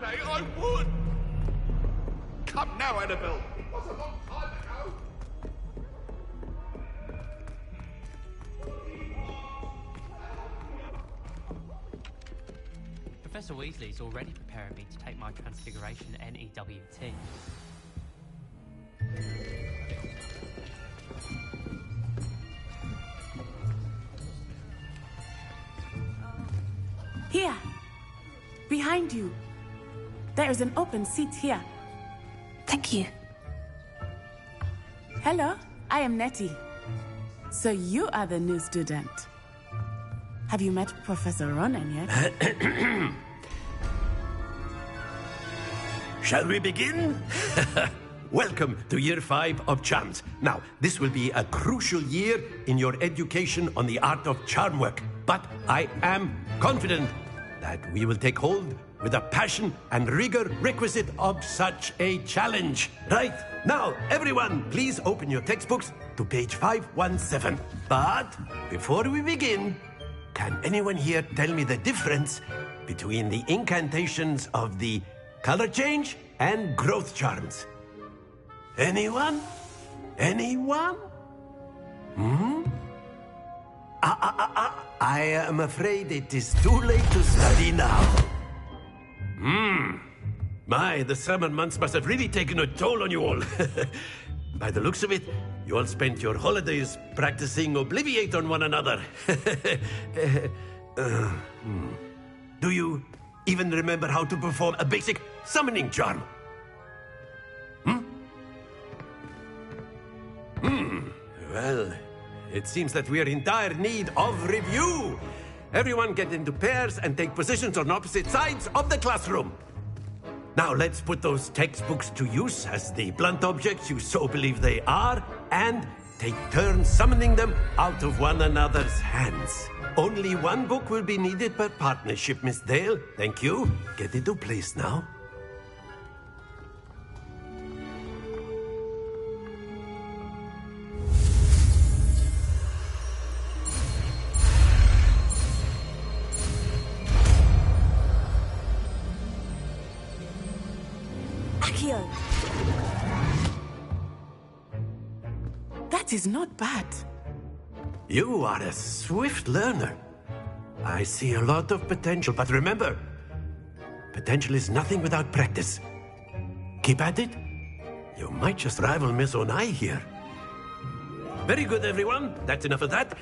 I would! Come now, Annabelle! It was a long time ago! Professor Weasley's already preparing me to take my Transfiguration NEWT. Here. Behind you. There is an open seat here. Thank you. Hello, I am Nettie. So you are the new student. Have you met Professor Ronan yet? Shall we begin? Welcome to Year 5 of Charms. Now, this will be a crucial year in your education on the art of charm work. But I am confident that we will take hold with the passion and rigor requisite of such a challenge. Right, now, everyone, please open your textbooks to page 517. But before we begin, can anyone here tell me the difference between the incantations of the color change and growth charms? Anyone? Anyone? I am afraid it is too late to study now. My, the summer months must have really taken a toll on you all. By the looks of it, you all spent your holidays practicing Obliviate on one another. Do you even remember how to perform a basic summoning charm? Well, it seems that we are in dire need of review. Everyone get into pairs and take positions on opposite sides of the classroom. Now let's put those textbooks to use as the blunt objects you so believe they are, and take turns summoning them out of one another's hands. Only one book will be needed per partnership, Miss Dale. Thank you. Get into place now. That is not bad. You are a swift learner. I see a lot of potential, but remember, potential is nothing without practice. Keep at it. You might just rival Miss Onai here. Very good, everyone. That's enough of that.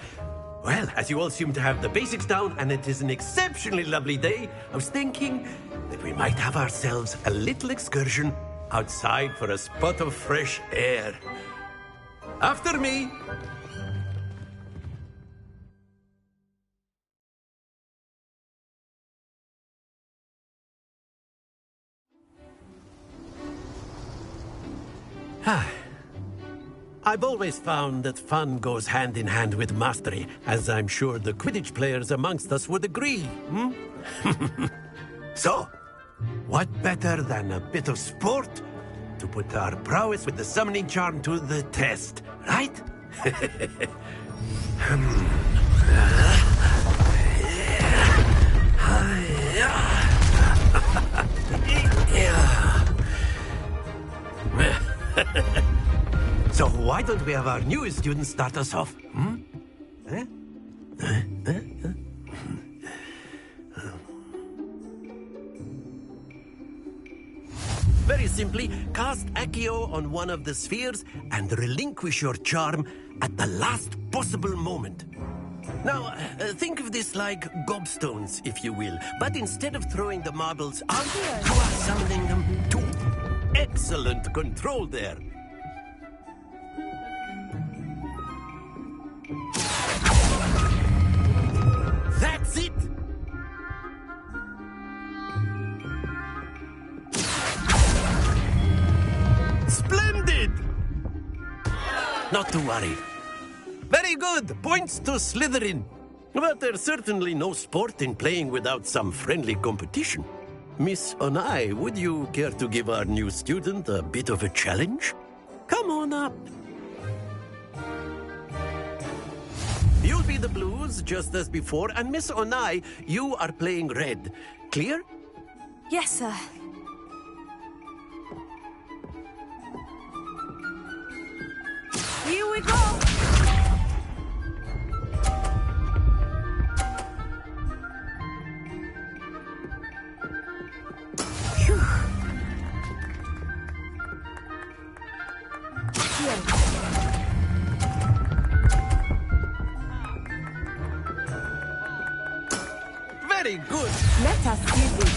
Well, as you all seem to have the basics down, and it is an exceptionally lovely day, I was thinking that we might have ourselves a little excursion outside for a spot of fresh air. After me. I've always found that fun goes hand in hand with mastery, as I'm sure the Quidditch players amongst us would agree. So, what better than a bit of sport to put our prowess with the summoning charm to the test, right? So why don't we have our newest student start us off? Very simply, cast Accio on one of the spheres and relinquish your charm at the last possible moment. Now, think of this like gobstones, if you will, but instead of throwing the marbles out, you are summoning them to excellent control there. That's it! Splendid! Not to worry. Very good. Points to Slytherin. But there's certainly no sport in playing without some friendly competition. Miss Onai, would you care to give our new student a bit of a challenge? Come on up. You'll be the blues, just as before, and Miss Onai, you are playing red. Clear? Yes, sir. Here we go! Very good. Let us see this.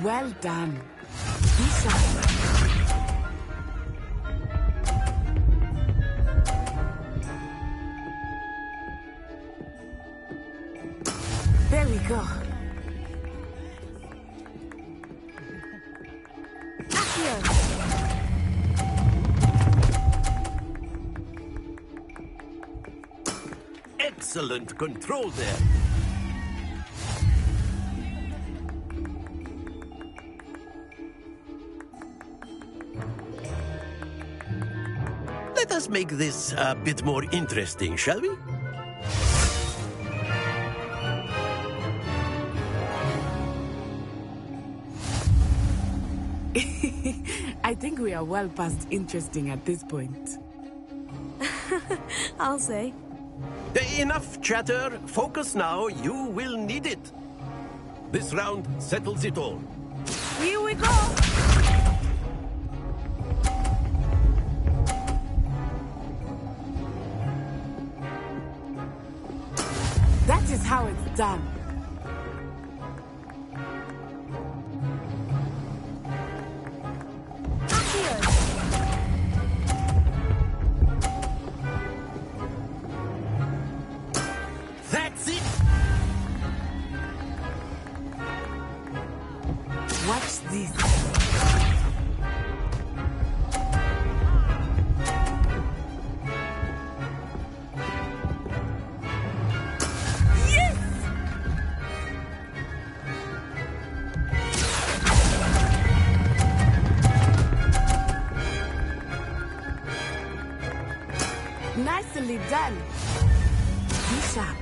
Well done. Isha. There we go. Excellent control there. Let us make this a bit more interesting, shall we? I think we are well past interesting at this point. I'll say. Enough chatter. Focus now. You will need it. This round settles it all. Here we go. That is how it's done. That's it. Watch this. Nicely done. Be sharp.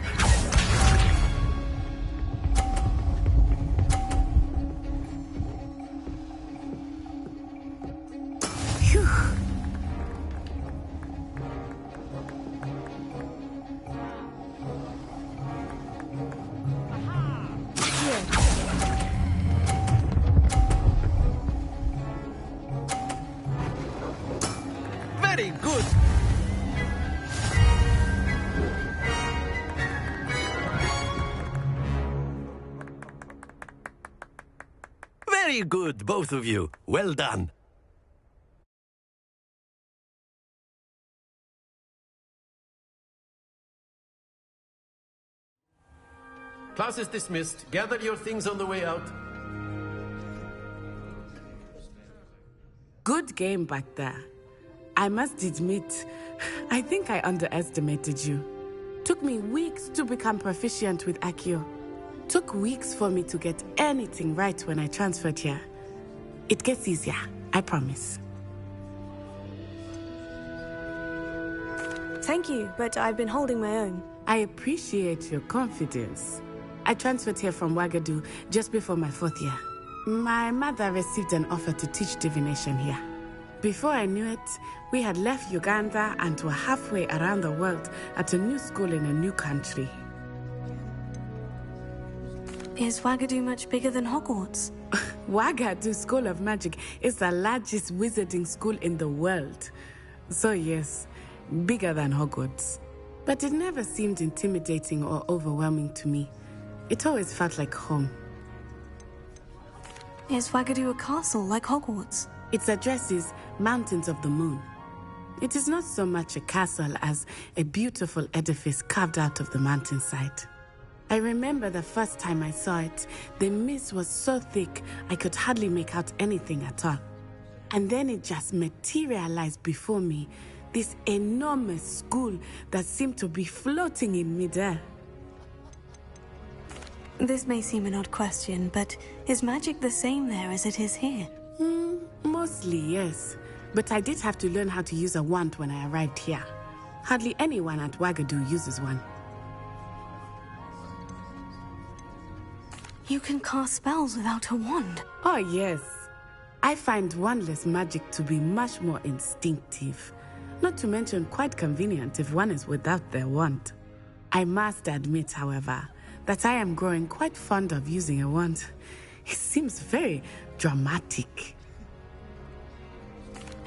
Phew. Very good. Very good, both of you. Well done. Class is dismissed. Gather your things on the way out. Good game back there. I must admit, I think I underestimated you. Took me weeks to become proficient with Accio. Took weeks for me to get anything right when I transferred here. It gets easier, I promise. Thank you, but I've been holding my own. I appreciate your confidence. I transferred here from Wagadu just before my 4th year. My mother received an offer to teach divination here. Before I knew it, we had left Uganda and were halfway around the world at a new school in a new country. Is Wagadu much bigger than Hogwarts? Wagadu School of Magic is the largest wizarding school in the world. So yes, bigger than Hogwarts. But it never seemed intimidating or overwhelming to me. It always felt like home. Is Wagadu a castle like Hogwarts? Its address is Mountains of the Moon. It is not so much a castle as a beautiful edifice carved out of the mountainside. I remember the first time I saw it, the mist was so thick I could hardly make out anything at all. And then it just materialized before me, this enormous school that seemed to be floating in midair. This may seem an odd question, but is magic the same there as it is here? Mostly, yes. But I did have to learn how to use a wand when I arrived here. Hardly anyone at Wagadu uses one. You can cast spells without a wand? Oh, yes. I find wandless magic to be much more instinctive. Not to mention quite convenient if one is without their wand. I must admit, however, that I am growing quite fond of using a wand. It seems very dramatic.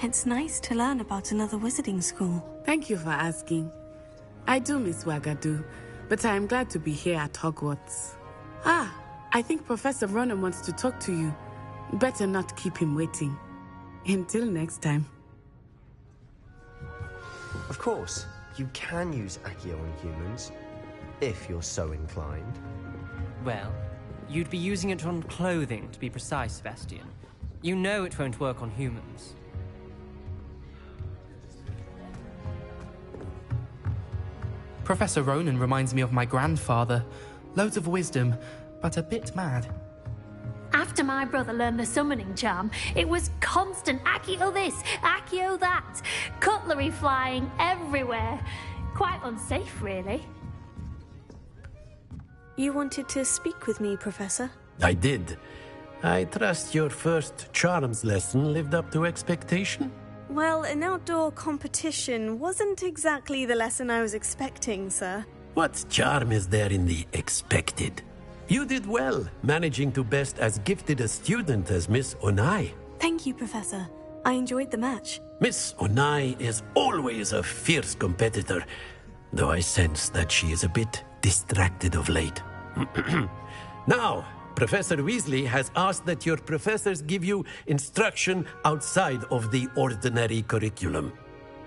It's nice to learn about another wizarding school. Thank you for asking. I do miss Wagadu, but I am glad to be here at Hogwarts. Ah, I think Professor Ronan wants to talk to you. Better not keep him waiting. Until next time. Of course, you can use Accio on humans, if you're so inclined. Well, you'd be using it on clothing, to be precise, Sebastian. You know it won't work on humans. Professor Ronan reminds me of my grandfather. Loads of wisdom, but a bit mad. After my brother learned the summoning charm, it was constant Accio this, Accio that. Cutlery flying everywhere. Quite unsafe, really. You wanted to speak with me, Professor? I did. I trust your first charms lesson lived up to expectation? Well, an outdoor competition wasn't exactly the lesson I was expecting, sir. What charm is there in the expected? You did well, managing to best as gifted a student as Miss Onai. Thank you, Professor. I enjoyed the match. Miss Onai is always a fierce competitor, though I sense that she is a bit distracted of late. Now, Professor Weasley has asked that your professors give you instruction outside of the ordinary curriculum.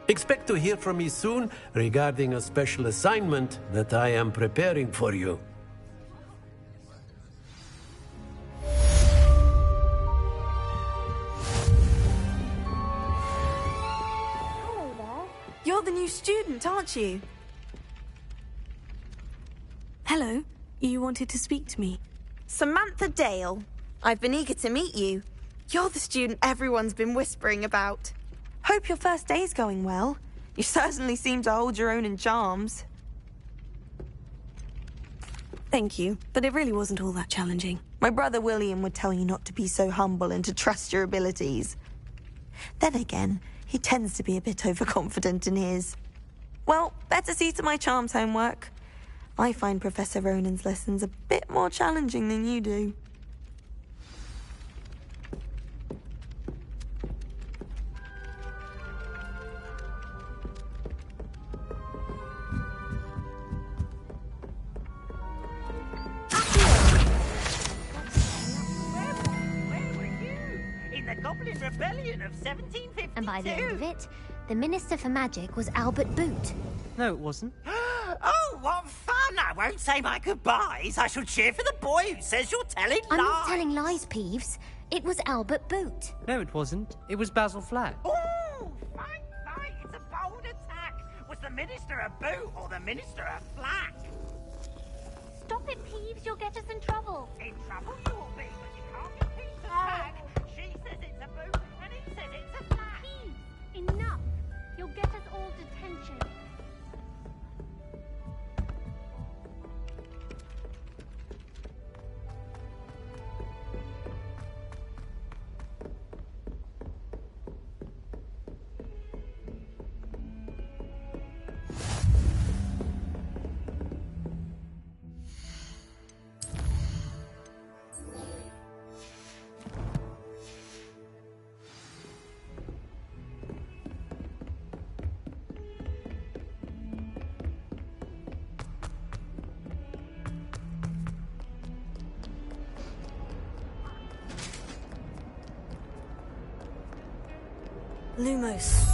Expect to hear from me soon regarding a special assignment that I am preparing for you. Hello there. You're the new student, aren't you? Hello. You wanted to speak to me. Samantha Dale. I've been eager to meet you. You're the student everyone's been whispering about. Hope your first day's going well. You certainly seem to hold your own in charms. Thank you, but it really wasn't all that challenging. My brother William would tell you not to be so humble and to trust your abilities. Then again, he tends to be a bit overconfident in his. Well, better see to my charms homework. I find Professor Ronan's lessons a bit more challenging than you do. In the Goblin Rebellion of 1752. And by the end of it, the Minister for Magic was Albert Boot. No, it wasn't. Oh, what fun! I won't say my goodbyes. I shall cheer for the boy who says you're telling lies. I'm not telling lies, Peeves. It was Albert Boot. No, it wasn't. It was Basil Flack. Oh, fight! It's a bold attack. Was the Minister a boot or the Minister a flack? Stop it, Peeves. You'll get us in trouble. In trouble you will be, but you can't get Peeves back. She says it's a boot and he says it's a flack. Peeves, enough. You'll get us all detention. Lumos.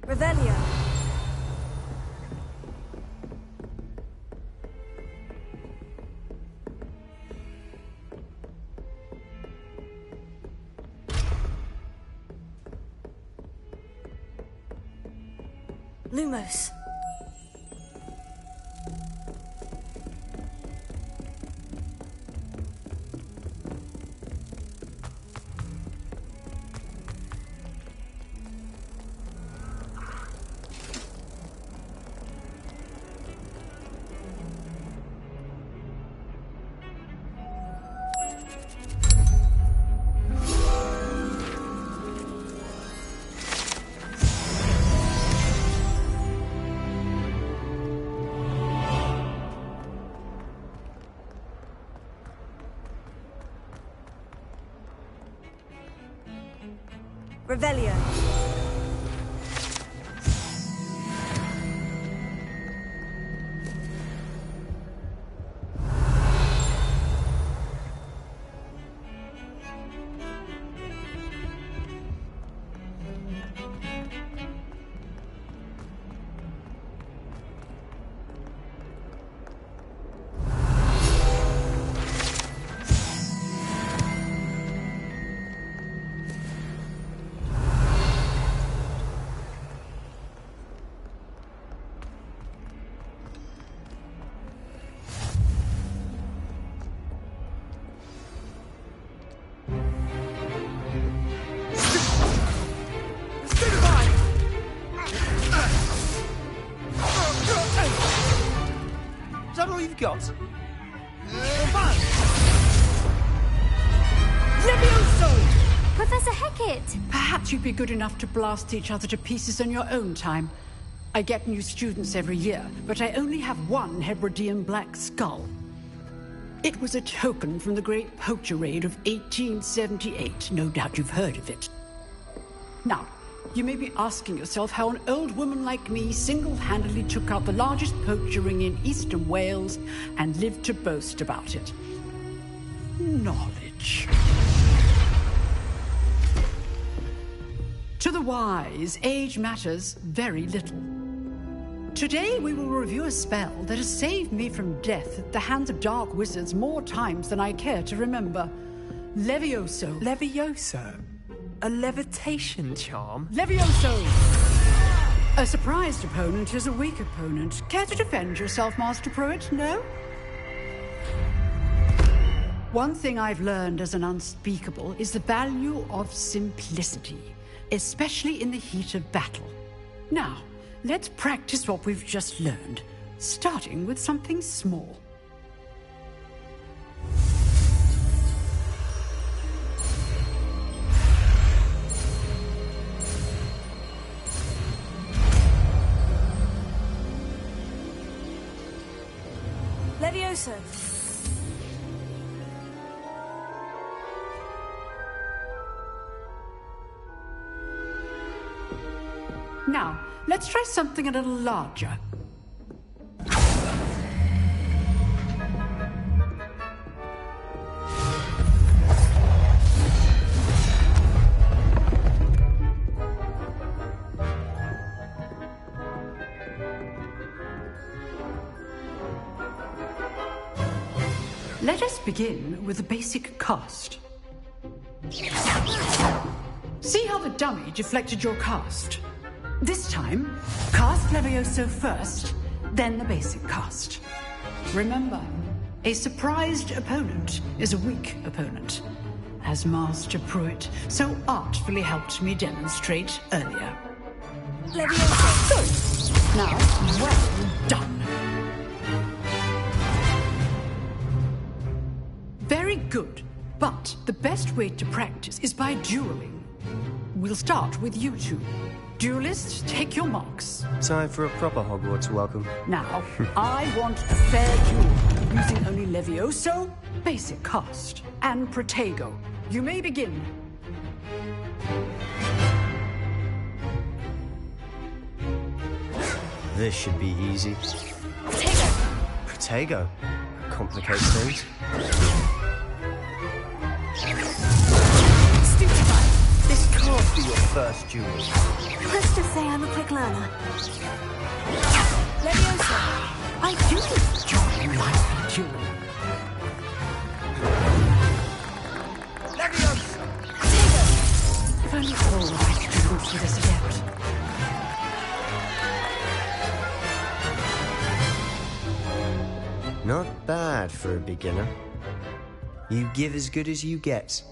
Revelio. Lumos. Revelio. Got? Levioso! Professor Hecat! Perhaps you'd be good enough to blast each other to pieces on your own time. I get new students every year, but I only have one Hebridean black skull. It was a token from the Great Poacher Raid of 1878. No doubt you've heard of it. Now, you may be asking yourself how an old woman like me single-handedly took out the largest poacher ring in eastern Wales and lived to boast about it. Knowledge. To the wise, age matters very little. Today we will review a spell that has saved me from death at the hands of dark wizards more times than I care to remember. Levioso. Levioso? A levitation charm? Levioso! A surprised opponent is a weak opponent. Care to defend yourself, Master Pruitt? No? One thing I've learned as an unspeakable is the value of simplicity, especially in the heat of battle. Now, let's practice what we've just learned, starting with something small. Levioso. Now, let's try something a little larger. Let us begin with the basic cast. See how the dummy deflected your cast? This time, cast Levioso first, then the basic cast. Remember, a surprised opponent is a weak opponent, as Master Pruitt so artfully helped me demonstrate earlier. Levioso. Good. Now, well done. Very good, but the best way to practice is by dueling. We'll start with you two. Duelists, take your marks. Time for a proper Hogwarts welcome. Now, I want a fair duel, using only Levioso, basic cast, and Protego. You may begin. This should be easy. Protego. Protego? Complicates things. Stupefy. This can't be your first duel. Let's just say I'm a quick learner. Levioso. I do enjoy life duel. Levioso. If only all my students were this adept. Not bad for a beginner. You give as good as you get.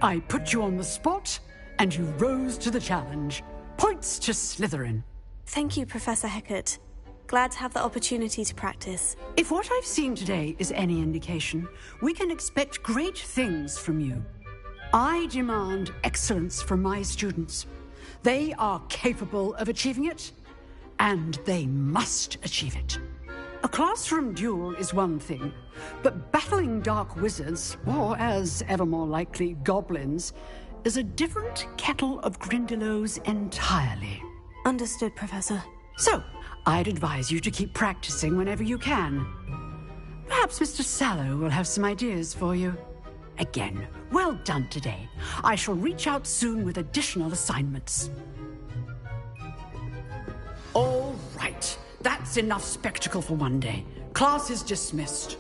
I put you on the spot, and you rose to the challenge. Points to Slytherin. Thank you, Professor Hecat. Glad to have the opportunity to practice. If what I've seen today is any indication, we can expect great things from you. I demand excellence from my students. They are capable of achieving it, and they must achieve it. A classroom duel is one thing, but battling dark wizards, or as ever more likely, goblins, is a different kettle of Grindylows entirely. Understood, Professor. So, I'd advise you to keep practicing whenever you can. Perhaps Mr. Sallow will have some ideas for you. Again, well done today. I shall reach out soon with additional assignments. All right. That's enough spectacle for one day. Class is dismissed.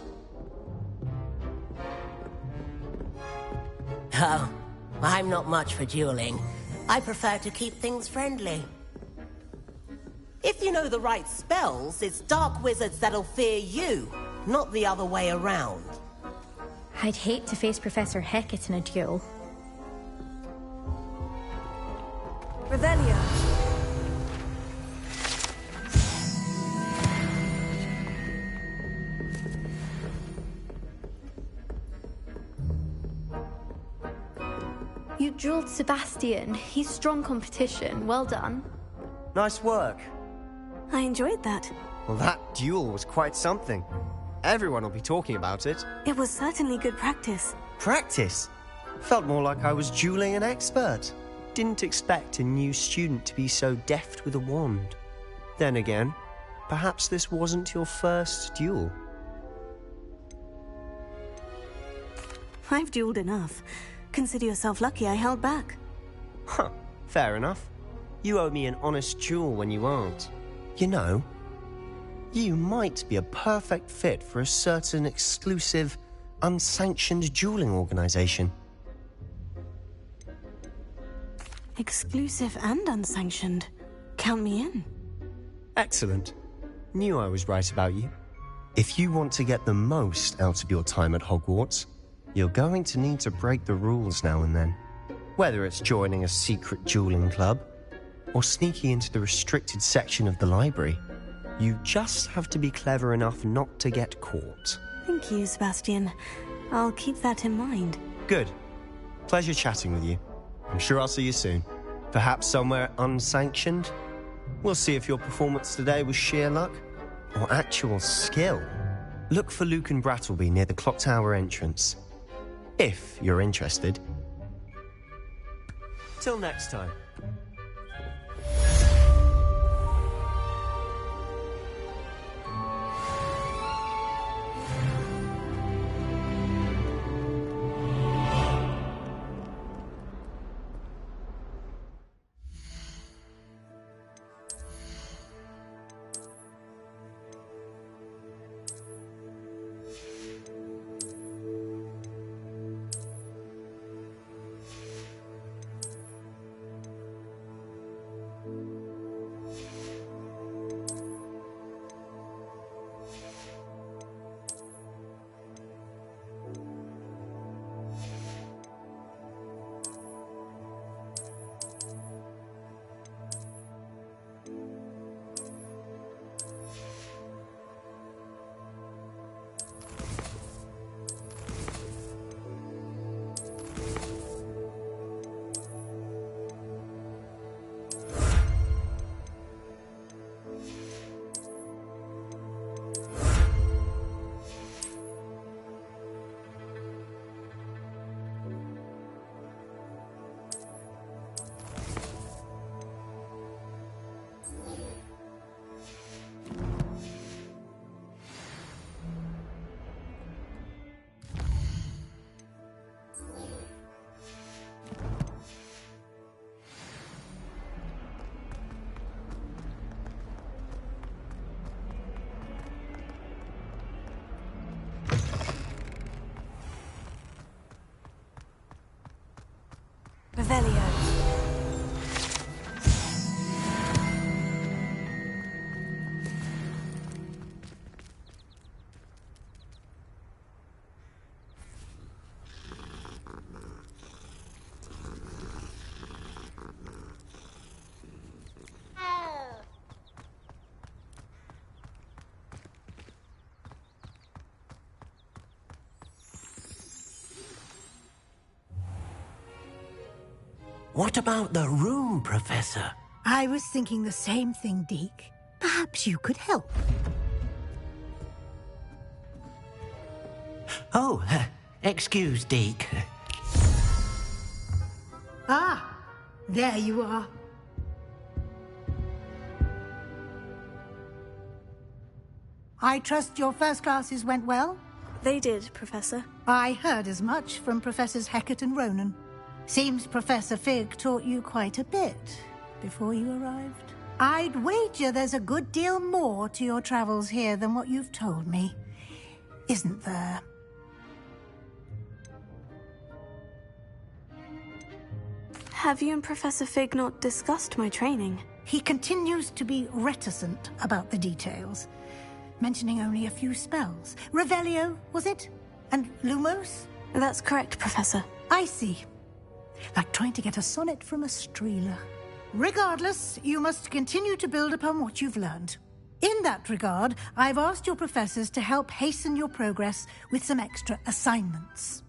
Oh, I'm not much for dueling. I prefer to keep things friendly. If you know the right spells, it's dark wizards that'll fear you, not the other way around. I'd hate to face Professor Hecat in a duel. Revelio. You dueled Sebastian. He's strong competition. Well done. Nice work. I enjoyed that. Well, that duel was quite something. Everyone will be talking about it. It was certainly good practice. Practice? Felt more like I was dueling an expert. Didn't expect a new student to be so deft with a wand. Then again, perhaps this wasn't your first duel. I've dueled enough. Consider yourself lucky I held back. Huh, fair enough. You owe me an honest duel when you aren't. You know, you might be a perfect fit for a certain exclusive, unsanctioned dueling organization. Exclusive and unsanctioned. Count me in. Excellent. Knew I was right about you. If you want to get the most out of your time at Hogwarts, you're going to need to break the rules now and then. Whether it's joining a secret dueling club, or sneaking into the restricted section of the library, you just have to be clever enough not to get caught. Thank you, Sebastian. I'll keep that in mind. Good. Pleasure chatting with you. I'm sure I'll see you soon. Perhaps somewhere unsanctioned? We'll see if your performance today was sheer luck, or actual skill. Look for Luke and Brattleby near the clock tower entrance. If you're interested. Till next time. Revelio. What about the room, Professor? I was thinking the same thing, Deke. Perhaps you could help. Oh, excuse, Deke. Ah, there you are. I trust your first classes went well? They did, Professor. I heard as much from Professors Hecat and Ronan. Seems Professor Fig taught you quite a bit before you arrived. I'd wager there's a good deal more to your travels here than what you've told me. Isn't there? Have you and Professor Fig not discussed my training? He continues to be reticent about the details, mentioning only a few spells. Revelio, was it? And Lumos? That's correct, Professor. I see. Like trying to get a sonnet from a streeler. Regardless, you must continue to build upon what you've learned. In that regard, I've asked your professors to help hasten your progress with some extra assignments.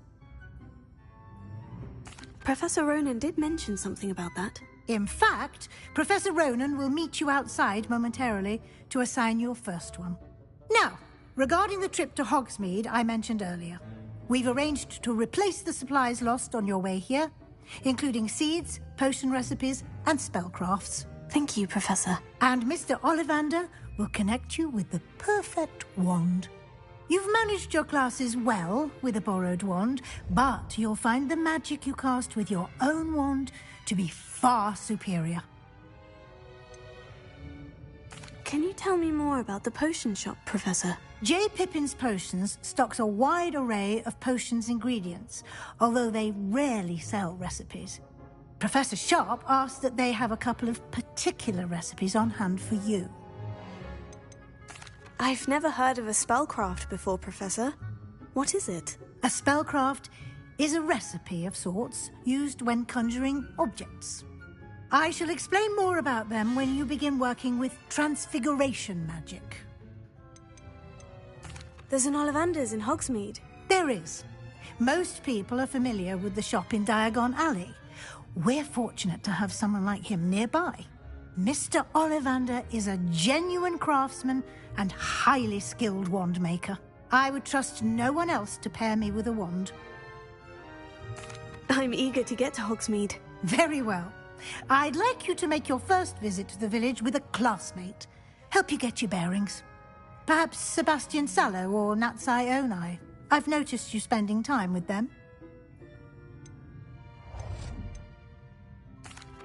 Professor Ronan did mention something about that. In fact, Professor Ronan will meet you outside momentarily to assign your first one. Now, regarding the trip to Hogsmeade I mentioned earlier, we've arranged to replace the supplies lost on your way here, including seeds, potion recipes, and spellcrafts. Thank you, Professor. And Mr. Ollivander will connect you with the perfect wand. You've managed your classes well with a borrowed wand, but you'll find the magic you cast with your own wand to be far superior. Can you tell me more about the potion shop, Professor? J. Pippin's Potions stocks a wide array of potions ingredients, although they rarely sell recipes. Professor Sharp asked that they have a couple of particular recipes on hand for you. I've never heard of a spellcraft before, Professor. What is it? A spellcraft is a recipe of sorts used when conjuring objects. I shall explain more about them when you begin working with transfiguration magic. There's an Ollivander's in Hogsmeade. There is. Most people are familiar with the shop in Diagon Alley. We're fortunate to have someone like him nearby. Mr. Ollivander is a genuine craftsman and highly skilled wand maker. I would trust no one else to pair me with a wand. I'm eager to get to Hogsmeade. Very well. I'd like you to make your first visit to the village with a classmate. Help you get your bearings. Perhaps Sebastian Sallow or Natsai Onai. I've noticed you spending time with them.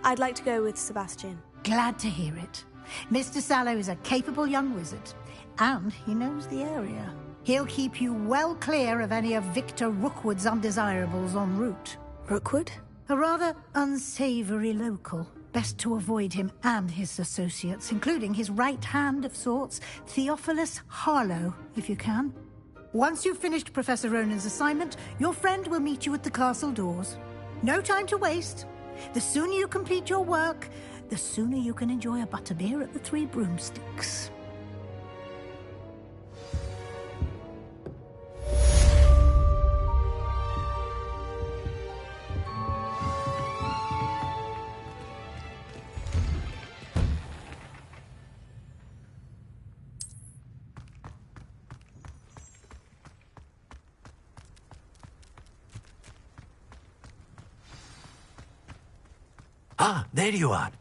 I'd like to go with Sebastian. Glad to hear it. Mr. Sallow is a capable young wizard, and he knows the area. He'll keep you well clear of any of Victor Rookwood's undesirables en route. Rookwood? A rather unsavory local. Best to avoid him and his associates, including his right hand of sorts, Theophilus Harlow, if you can. Once you've finished Professor Ronan's assignment, your friend will meet you at the castle doors. No time to waste. The sooner you complete your work, the sooner you can enjoy a butterbeer at the Three Broomsticks. Ah, there you are.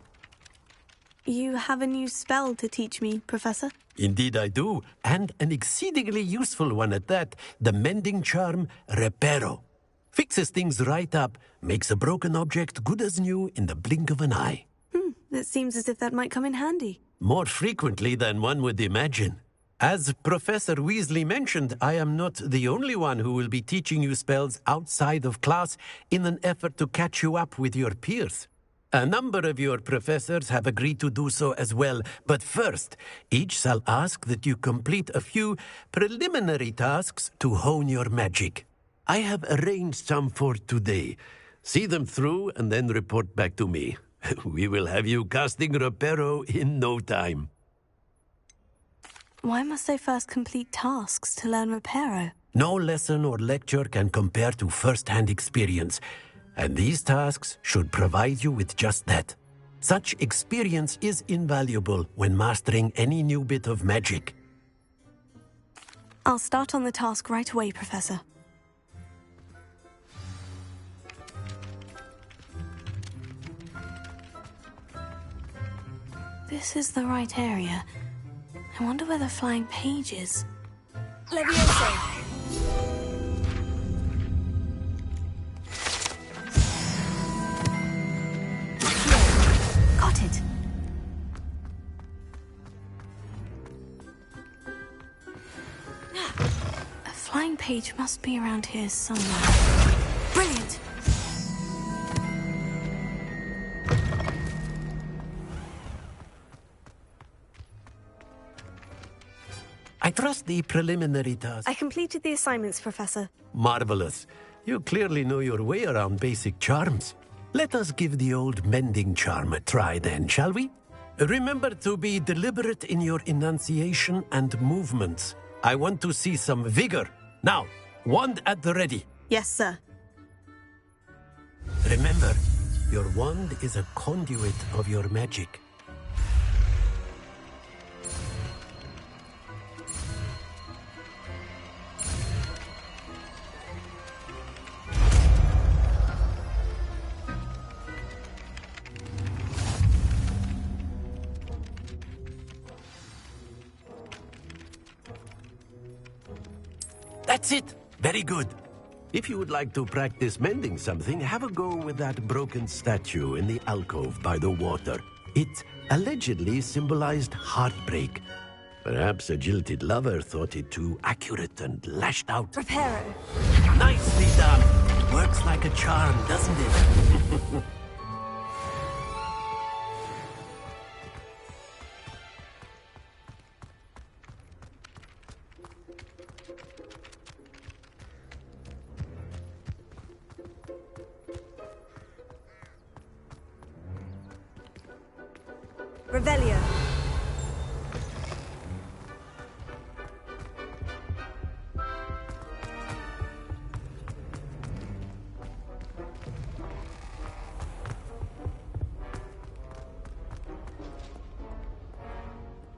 You have a new spell to teach me, Professor? Indeed I do, and an exceedingly useful one at that. The mending charm, Reparo. Fixes things right up, makes a broken object good as new in the blink of an eye. It seems as if that might come in handy. More frequently than one would imagine. As Professor Weasley mentioned, I am not the only one who will be teaching you spells outside of class in an effort to catch you up with your peers. A number of your professors have agreed to do so as well, but first, each shall ask that you complete a few preliminary tasks to hone your magic. I have arranged some for today. See them through and then report back to me. We will have you casting Reparo in no time. Why must I first complete tasks to learn Reparo? No lesson or lecture can compare to first-hand experience. And these tasks should provide you with just that. Such experience is invaluable when mastering any new bit of magic. I'll start on the task right away, Professor. This is the right area. I wonder where the flying page is. Leviosa! Got it. A flying page must be around here somewhere. Brilliant! I trust the preliminary task. I completed the assignments, Professor. Marvelous. You clearly know your way around basic charms. Let us give the old mending charm a try then, shall we? Remember to be deliberate in your enunciation and movements. I want to see some vigor. Now, wand at the ready. Yes, sir. Remember, your wand is a conduit of your magic. That's it. Very good. If you would like to practice mending something, have a go with that broken statue in the alcove by the water. It allegedly symbolized heartbreak. Perhaps a jilted lover thought it too accurate and lashed out. Reparo. Nicely done. Works like a charm, doesn't it? Revelio.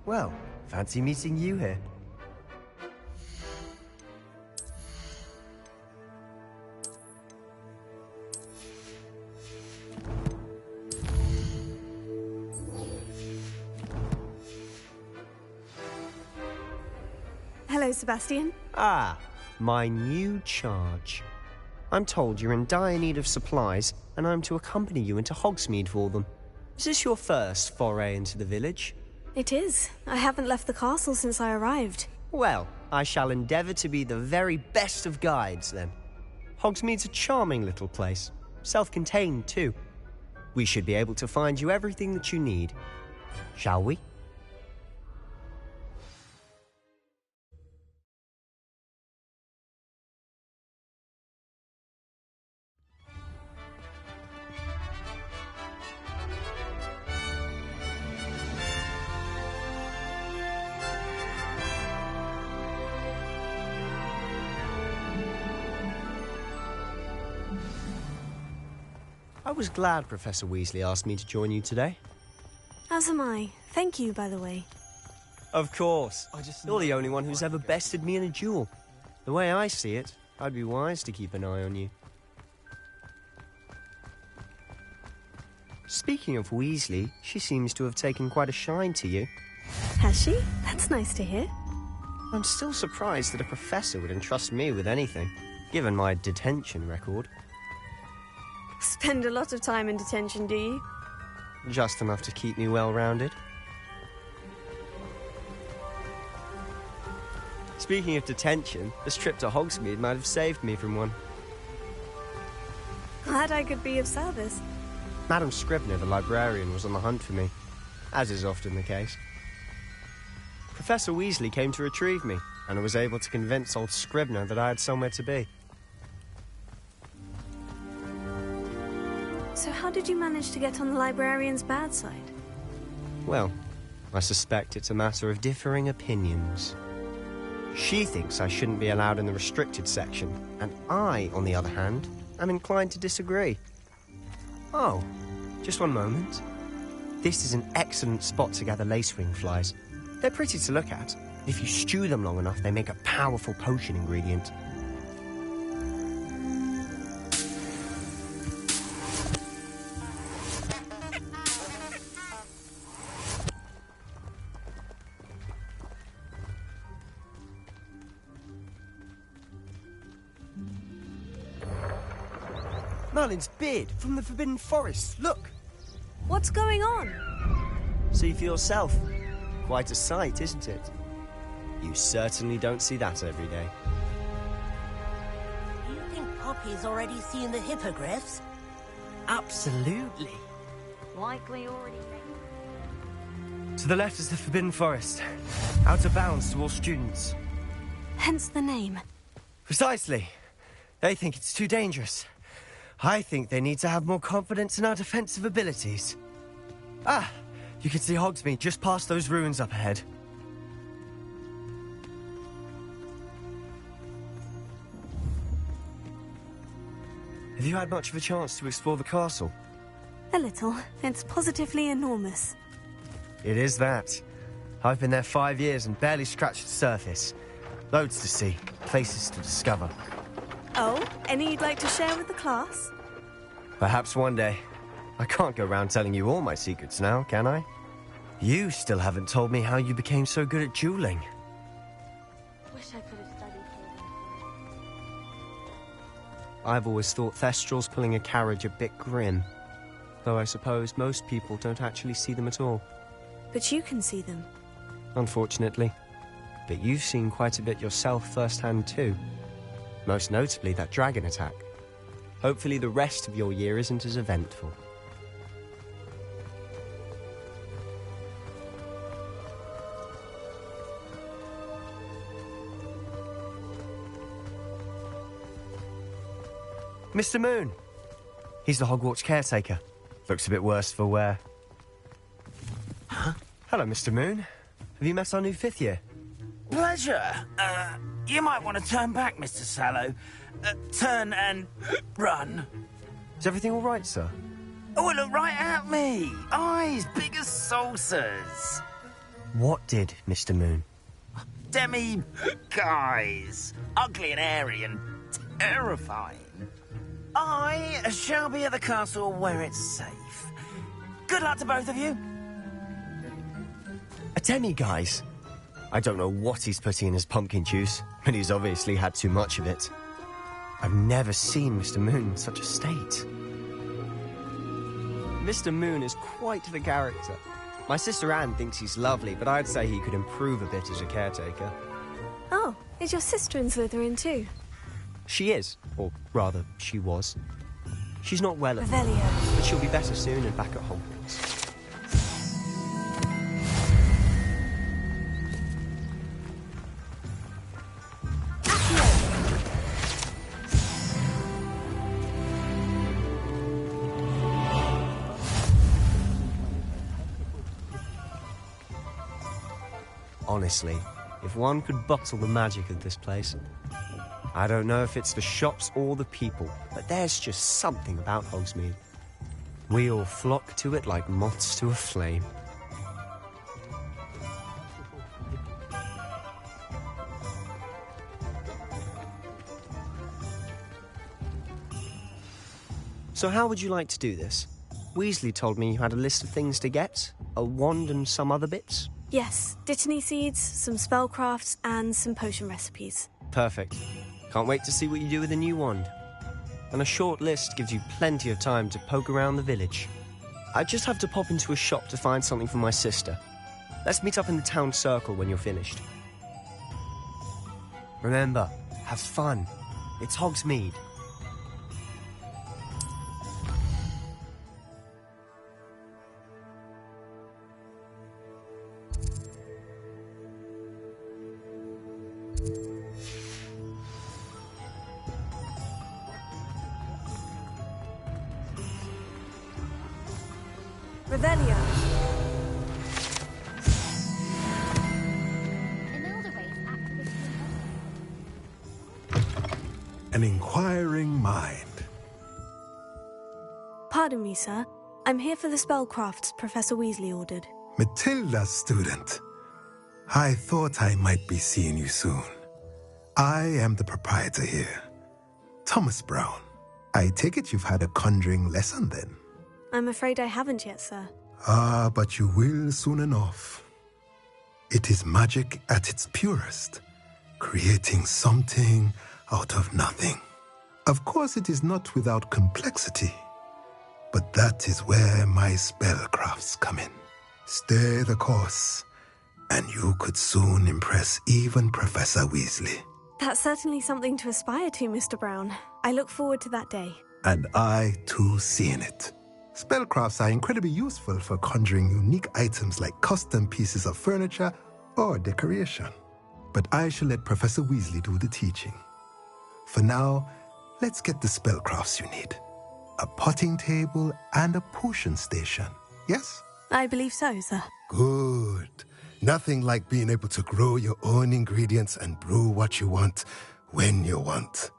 Well, fancy meeting you here. Hello, Sebastian. Ah, my new charge. I'm told you're in dire need of supplies, and I'm to accompany you into Hogsmeade for them. Is this your first foray into the village? It is. I haven't left the castle since I arrived. Well, I shall endeavour to be the very best of guides, then. Hogsmeade's a charming little place. Self-contained, too. We should be able to find you everything that you need. Shall we? I was glad Professor Weasley asked me to join you today. As am I. Thank you, by the way. Of course. You're the only one who's ever bested me in a duel. The way I see it, I'd be wise to keep an eye on you. Speaking of Weasley, she seems to have taken quite a shine to you. Has she? That's nice to hear. I'm still surprised that a professor would entrust me with anything, given my detention record. Spend a lot of time in detention, do you? Just enough to keep me well-rounded. Speaking of detention, this trip to Hogsmeade might have saved me from one. Glad I could be of service. Madam Scribner, the librarian, was on the hunt for me, as is often the case. Professor Weasley came to retrieve me, and I was able to convince old Scribner that I had somewhere to be. So how did you manage to get on the librarian's bad side? Well, I suspect it's a matter of differing opinions. She thinks I shouldn't be allowed in the restricted section, and I, on the other hand, am inclined to disagree. Oh, just one moment. This is an excellent spot to gather lacewing flies. They're pretty to look at. If you stew them long enough, they make a powerful potion ingredient. Merlin's beard from the Forbidden Forest, look! What's going on? See for yourself. Quite a sight, isn't it? You certainly don't see that every day. Do you think Poppy's already seen the hippogriffs? Absolutely. Likely already. To the left is the Forbidden Forest. Out of bounds to all students. Hence the name. Precisely. They think it's too dangerous. I think they need to have more confidence in our defensive abilities. Ah, you can see Hogsmeade just past those ruins up ahead. Have you had much of a chance to explore the castle? A little. It's positively enormous. It is that. I've been there 5 years and barely scratched the surface. Loads to see, places to discover. Oh, any you'd like to share with the class? Perhaps one day. I can't go around telling you all my secrets now, can I? You still haven't told me how you became so good at dueling. Wish I could have studied here. I've always thought Thestrals pulling a carriage a bit grim. Though I suppose most people don't actually see them at all. But you can see them. Unfortunately. But you've seen quite a bit yourself firsthand too. Most notably that dragon attack. Hopefully the rest of your year isn't as eventful. Mr. Moon. He's the Hogwarts caretaker. Looks a bit worse for wear. Huh? Hello, Mr. Moon. Have you met our new 5th year? Pleasure. You might want to turn back, Mr. Sallow. Turn and run. Is everything all right, sir? Oh, look right at me. Eyes big as saucers. What did, Mr. Moon? Guys. Ugly and hairy and terrifying. I shall be at the castle where it's safe. Good luck to both of you. A demi-guise? I don't know what he's putting in his pumpkin juice, but he's obviously had too much of it. I've never seen Mr. Moon in such a state. Mr. Moon is quite the character. My sister Anne thinks he's lovely, but I'd say he could improve a bit as a caretaker. Oh, is your sister in Slytherin too? She is, or rather, she was. She's not well at the moment, Revelio. but she'll be better soon and back at Hogwarts. Honestly, if one could bottle the magic of this place, I don't know if it's the shops or the people, but there's just something about Hogsmeade. We all flock to it like moths to a flame. So how would you like to do this? Weasley told me you had a list of things to get, a wand and some other bits. Yes, Dittany seeds, some spellcrafts, and some potion recipes. Perfect. Can't wait to see what you do with the new wand. And a short list gives you plenty of time to poke around the village. I just have to pop into a shop to find something for my sister. Let's meet up in the town circle when you're finished. Remember, have fun. It's Hogsmeade. Revelio. An inquiring mind. Pardon me, sir. I'm here for the spellcrafts Professor Weasley ordered. Matilda's student. I thought I might be seeing you soon. I am the proprietor here, Thomas Brown. I take it you've had a conjuring lesson then? I'm afraid I haven't yet, sir. Ah, but you will soon enough. It is magic at its purest, creating something out of nothing. Of course, it is not without complexity, but that is where my spellcrafts come in. Stay the course, and you could soon impress even Professor Weasley. That's certainly something to aspire to, Mr. Brown. I look forward to that day. And I, too, see in it. Spellcrafts are incredibly useful for conjuring unique items like custom pieces of furniture or decoration. But I shall let Professor Weasley do the teaching. For now, let's get the spellcrafts you need. A potting table and a potion station, yes? I believe so, sir. Good. Nothing like being able to grow your own ingredients and brew what you want when you want.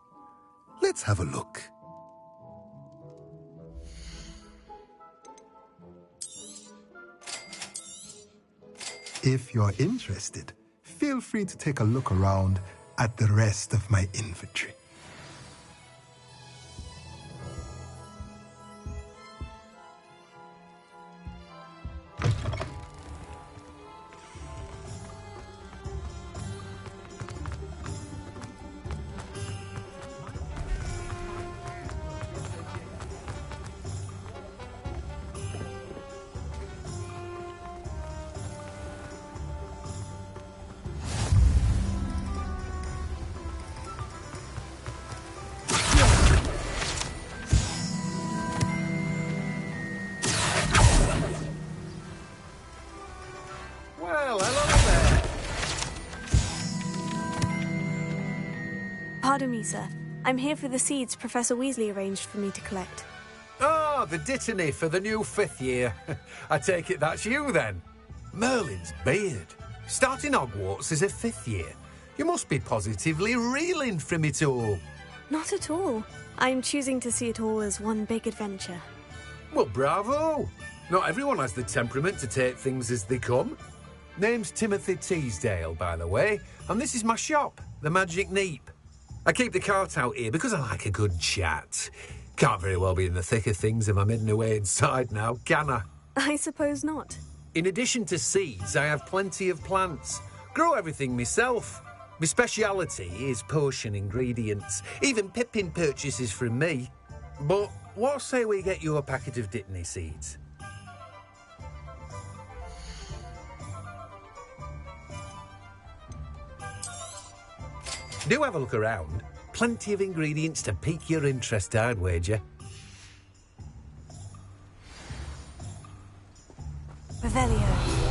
Let's have a look. If you're interested, feel free to take a look around at the rest of my inventory. Pardon me, sir. I'm here for the seeds Professor Weasley arranged for me to collect. Oh, the dittany for the new 5th year. I take it that's you, then. Merlin's beard. Starting Hogwarts as a 5th year. You must be positively reeling from it all. Not at all. I'm choosing to see it all as one big adventure. Well, bravo. Not everyone has the temperament to take things as they come. Name's Timothy Teasdale, by the way, and this is my shop, the Magic Neep. I keep the cart out here because I like a good chat. Can't very well be in the thick of things if I'm hidden away inside now, can I? I suppose not. In addition to seeds, I have plenty of plants. Grow everything myself. My speciality is potion ingredients. Even Pippin purchases from me. But what say we get you a packet of dittany seeds? Do have a look around. Plenty of ingredients to pique your interest, I'd wager. Revelio.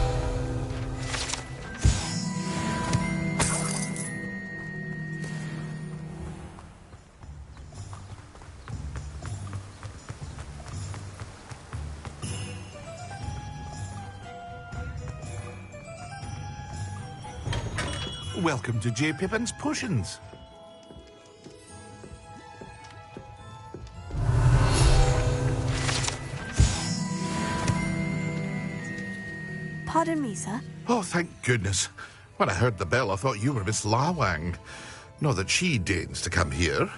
Welcome to J. Pippin's Potions. Pardon me, sir. Oh, thank goodness. When I heard the bell, I thought you were Miss Lawang. Not that she deigns to come here.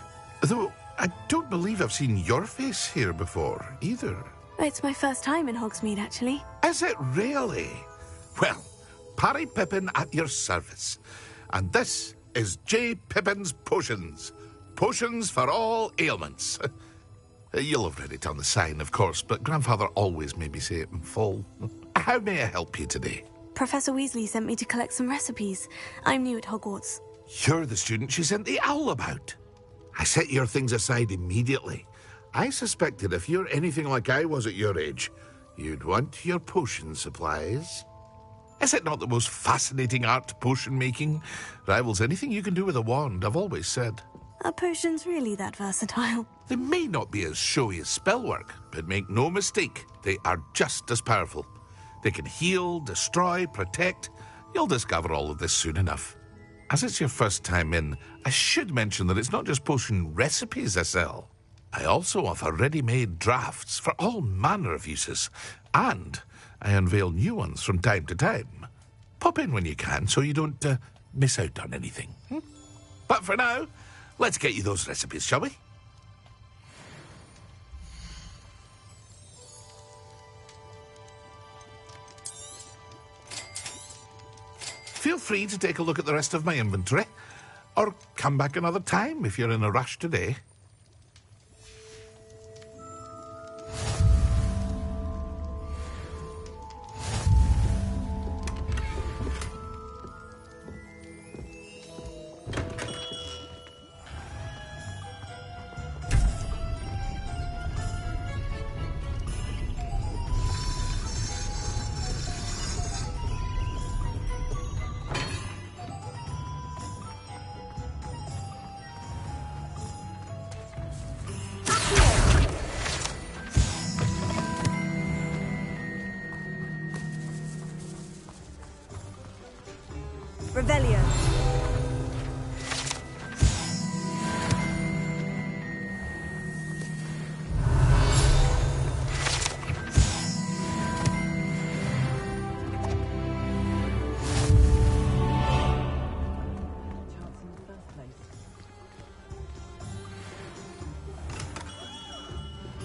Though I don't believe I've seen your face here before, either. It's my first time in Hogsmeade, actually. Is it really? Well, Parry Pippin at your service. And this is J. Pippin's Potions. Potions for all ailments. You'll have read it on the sign, of course, but Grandfather always made me say it in full. How may I help you today? Professor Weasley sent me to collect some recipes. I'm new at Hogwarts. You're the student she sent the owl about. I set your things aside immediately. I suspected if you're anything like I was at your age, you'd want your potion supplies. Is it not the most fascinating art, potion making? Rivals anything you can do with a wand, I've always said. Are potions really that versatile? They may not be as showy as spellwork, but make no mistake, they are just as powerful. They can heal, destroy, protect. You'll discover all of this soon enough. As it's your first time in, I should mention that it's not just potion recipes I sell. I also offer ready-made drafts for all manner of uses, and I unveil new ones from time to time. Pop in when you can so you don't miss out on anything. But for now, let's get you those recipes, shall we? Feel free to take a look at the rest of my inventory, or come back another time if you're in a rush today. Revelio.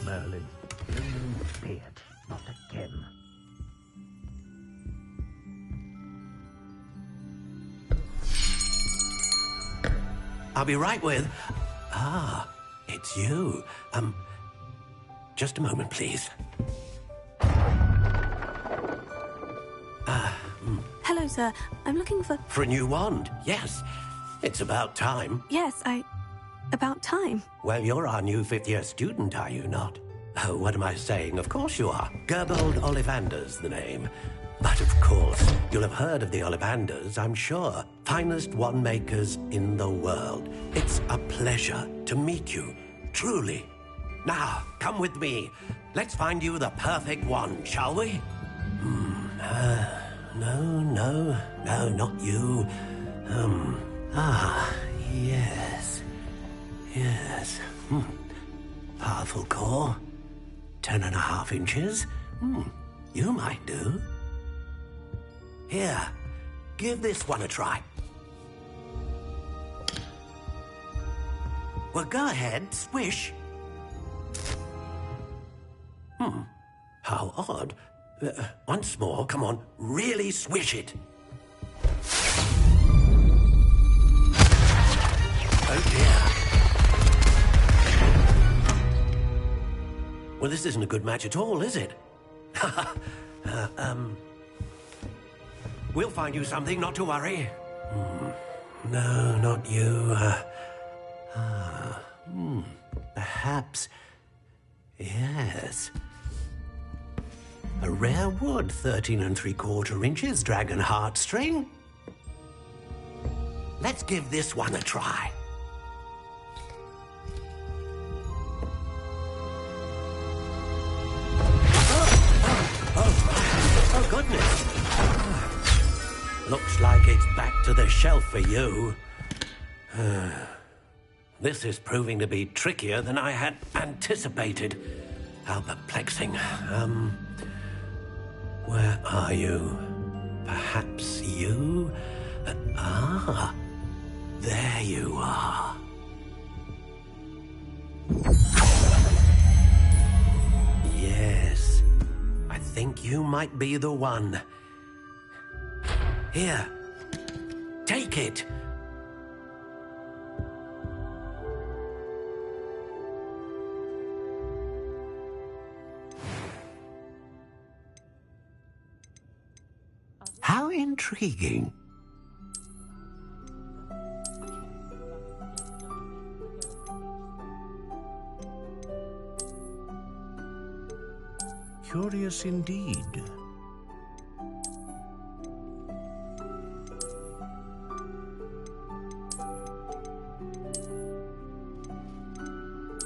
Merlin's blooming beard. Not again. I'll be right with... Ah, it's you. Just a moment, please. Hello, sir. I'm looking for... For a new wand, yes. It's about time. Yes, about time. Well, you're our new fifth-year student, are you not? Oh, what am I saying? Of course you are. Gerbold Ollivander's the name. But of course, you'll have heard of the Ollivanders, I'm sure. Finest wand makers in the world. It's a pleasure to meet you, truly. Now, come with me. Let's find you the perfect wand, shall we? No, not you. Yes. Powerful core. 10.5 inches. You might do. Here, give this one a try. Well, go ahead, swish. How odd. Once more, come on, really swish it. Oh dear. Well, this isn't a good match at all, is it? We'll find you something, not to worry. No, not you. Perhaps. Yes. A rare wood, 13 3/4 inches, dragon heartstring. Let's give this one a try. Oh, goodness. Looks like it's back to the shelf for you. This is proving to be trickier than I had anticipated. How perplexing. Where are you? Perhaps you? There you are. Yes, I think you might be the one. Here, take it. How intriguing. Curious indeed.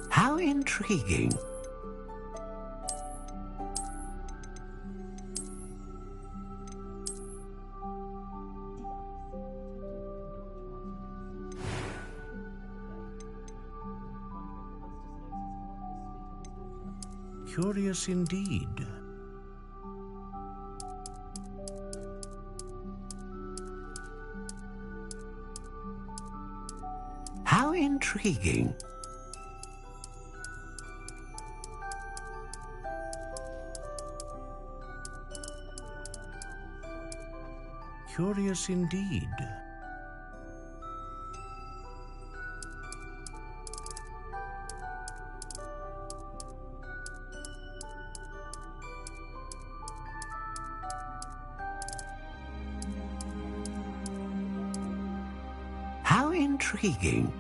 How intriguing. Curious indeed. How intriguing. Curious indeed. How intriguing.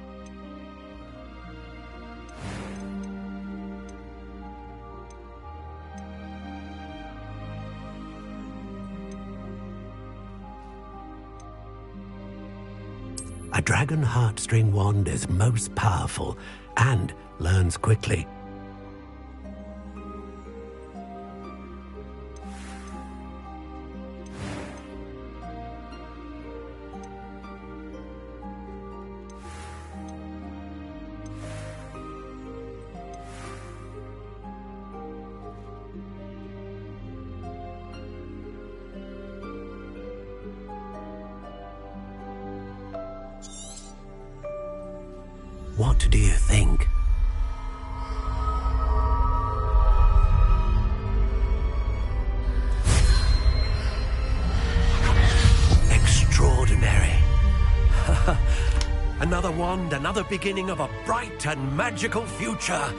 A dragon heartstring wand is most powerful and learns quickly. What do you think? Extraordinary. Another wand, another beginning of a bright and magical future.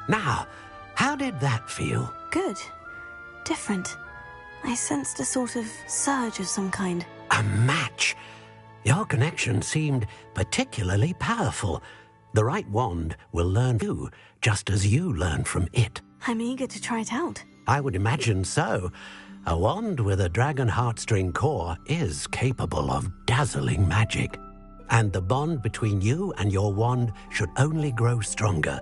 Now, how did that feel? Good. Different. I sensed a sort of surge of some kind. A match. Your connection seemed particularly powerful. The right wand will learn you, just as you learn from it. I'm eager to try it out. I would imagine so. A wand with a dragon heartstring core is capable of dazzling magic. And the bond between you and your wand should only grow stronger.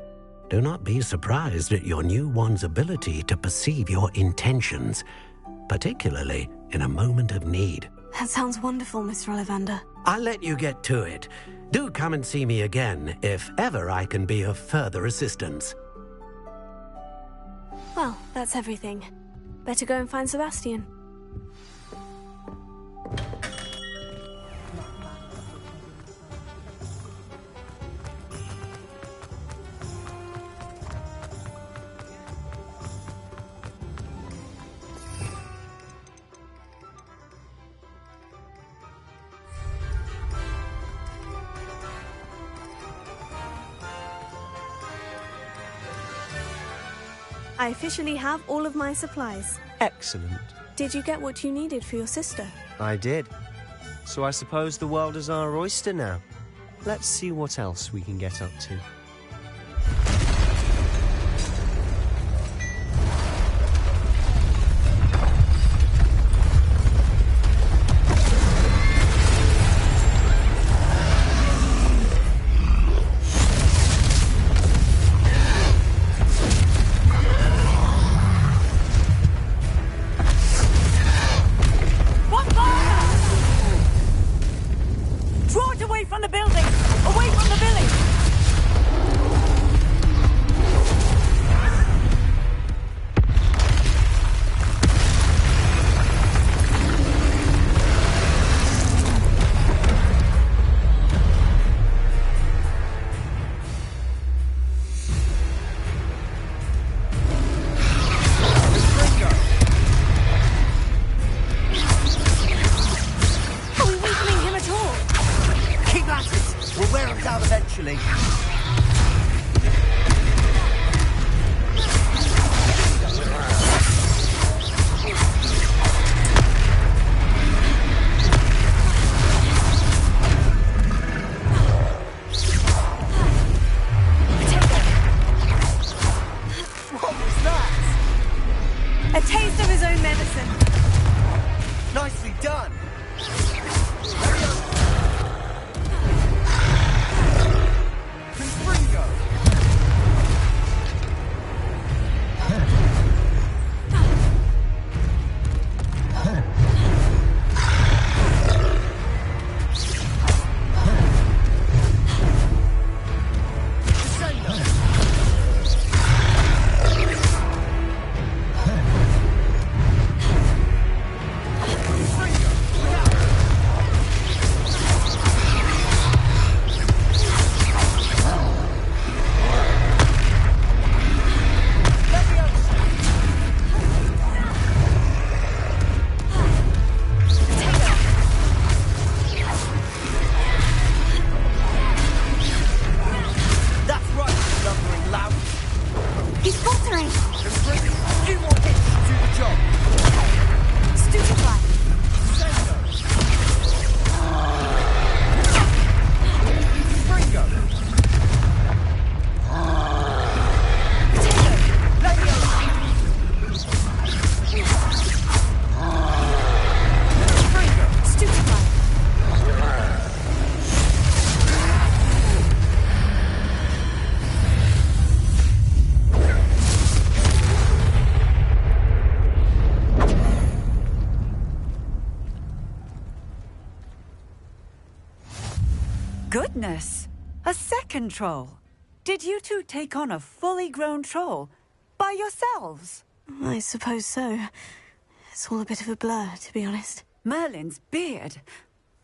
Do not be surprised at your new wand's ability to perceive your intentions, particularly in a moment of need. That sounds wonderful, Mr. Ollivander. I'll let you get to it. Do come and see me again if ever I can be of further assistance. Well, that's everything. Better go and find Sebastian. I officially have all of my supplies. Excellent. Did you get what you needed for your sister? I did. So I suppose the world is our oyster now. Let's see what else we can get up to. Goodness! A second troll! Did you two take on a fully grown troll by yourselves? I suppose so. It's all a bit of a blur, to be honest. Merlin's beard.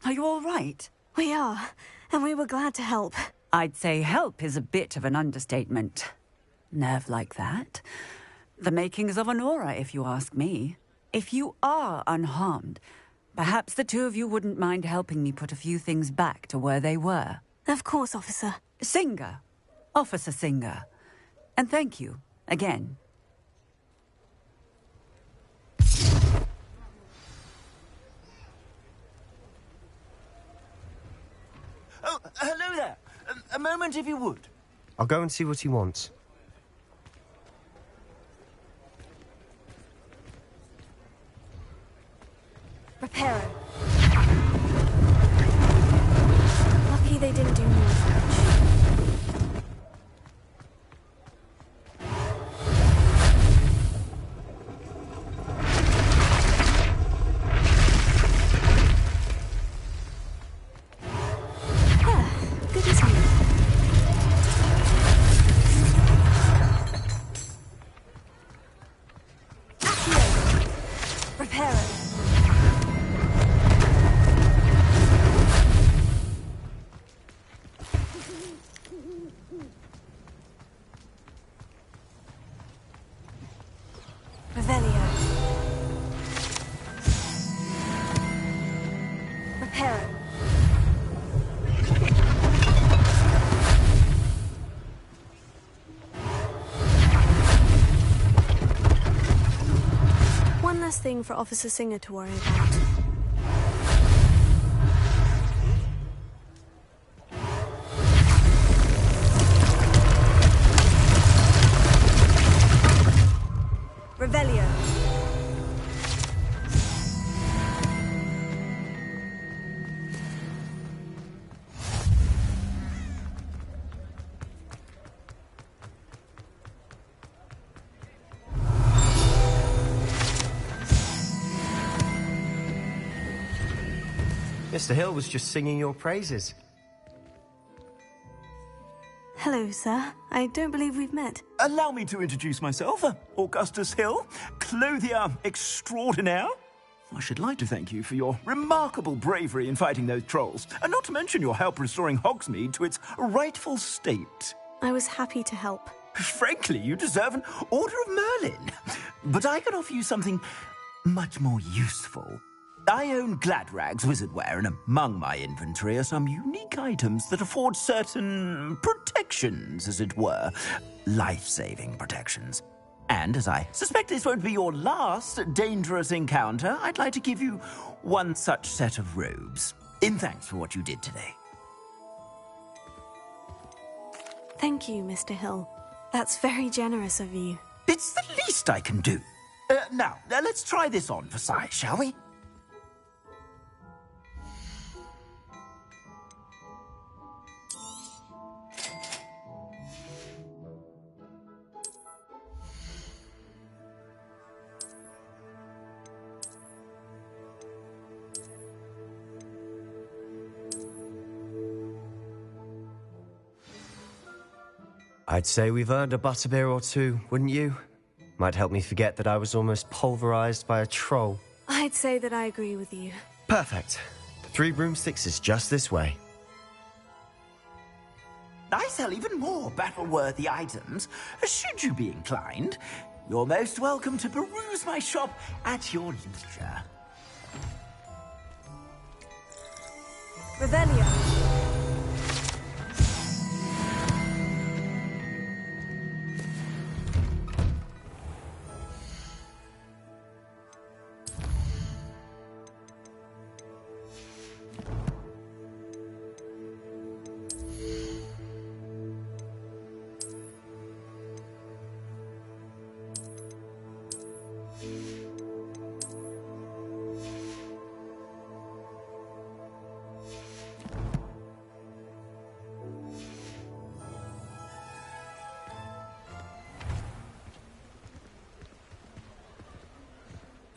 Are you all right? We are, and we were glad to help. I'd say help is a bit of an understatement. Nerve like that. The makings of an aura, if you ask me. If you are unharmed, perhaps the two of you wouldn't mind helping me put a few things back to where they were. Of course, officer. Singer. Officer Singer. And thank you, again. Oh, hello there. A moment, if you would. I'll go and see what he wants. Reparo. Lucky they didn't do more damage. Good as new. Reparo. Revelio. Reparo. One less thing for Officer Singer to worry about. Revelio. Mr. Hill was just singing your praises. Hello, sir. I don't believe we've met. Allow me to introduce myself, Augustus Hill, clothier extraordinaire. I should like to thank you for your remarkable bravery in fighting those trolls, and not to mention your help restoring Hogsmeade to its rightful state. I was happy to help. Frankly, you deserve an Order of Merlin. But I can offer you something much more useful. I own Gladrag's wizardware, and among my inventory are some unique items that afford certain protections, as it were. Life-saving protections. And as I suspect this won't be your last dangerous encounter, I'd like to give you one such set of robes, in thanks for what you did today. Thank you, Mr. Hill. That's very generous of you. It's the least I can do. Now, let's try this on for size, shall we? I'd say we've earned a butterbeer or two, wouldn't you? Might help me forget that I was almost pulverized by a troll. I'd say that I agree with you. Perfect. 3 broomsticks is just this way. I sell even more battle-worthy items. Should you be inclined, you're most welcome to peruse my shop at your leisure. Revelio.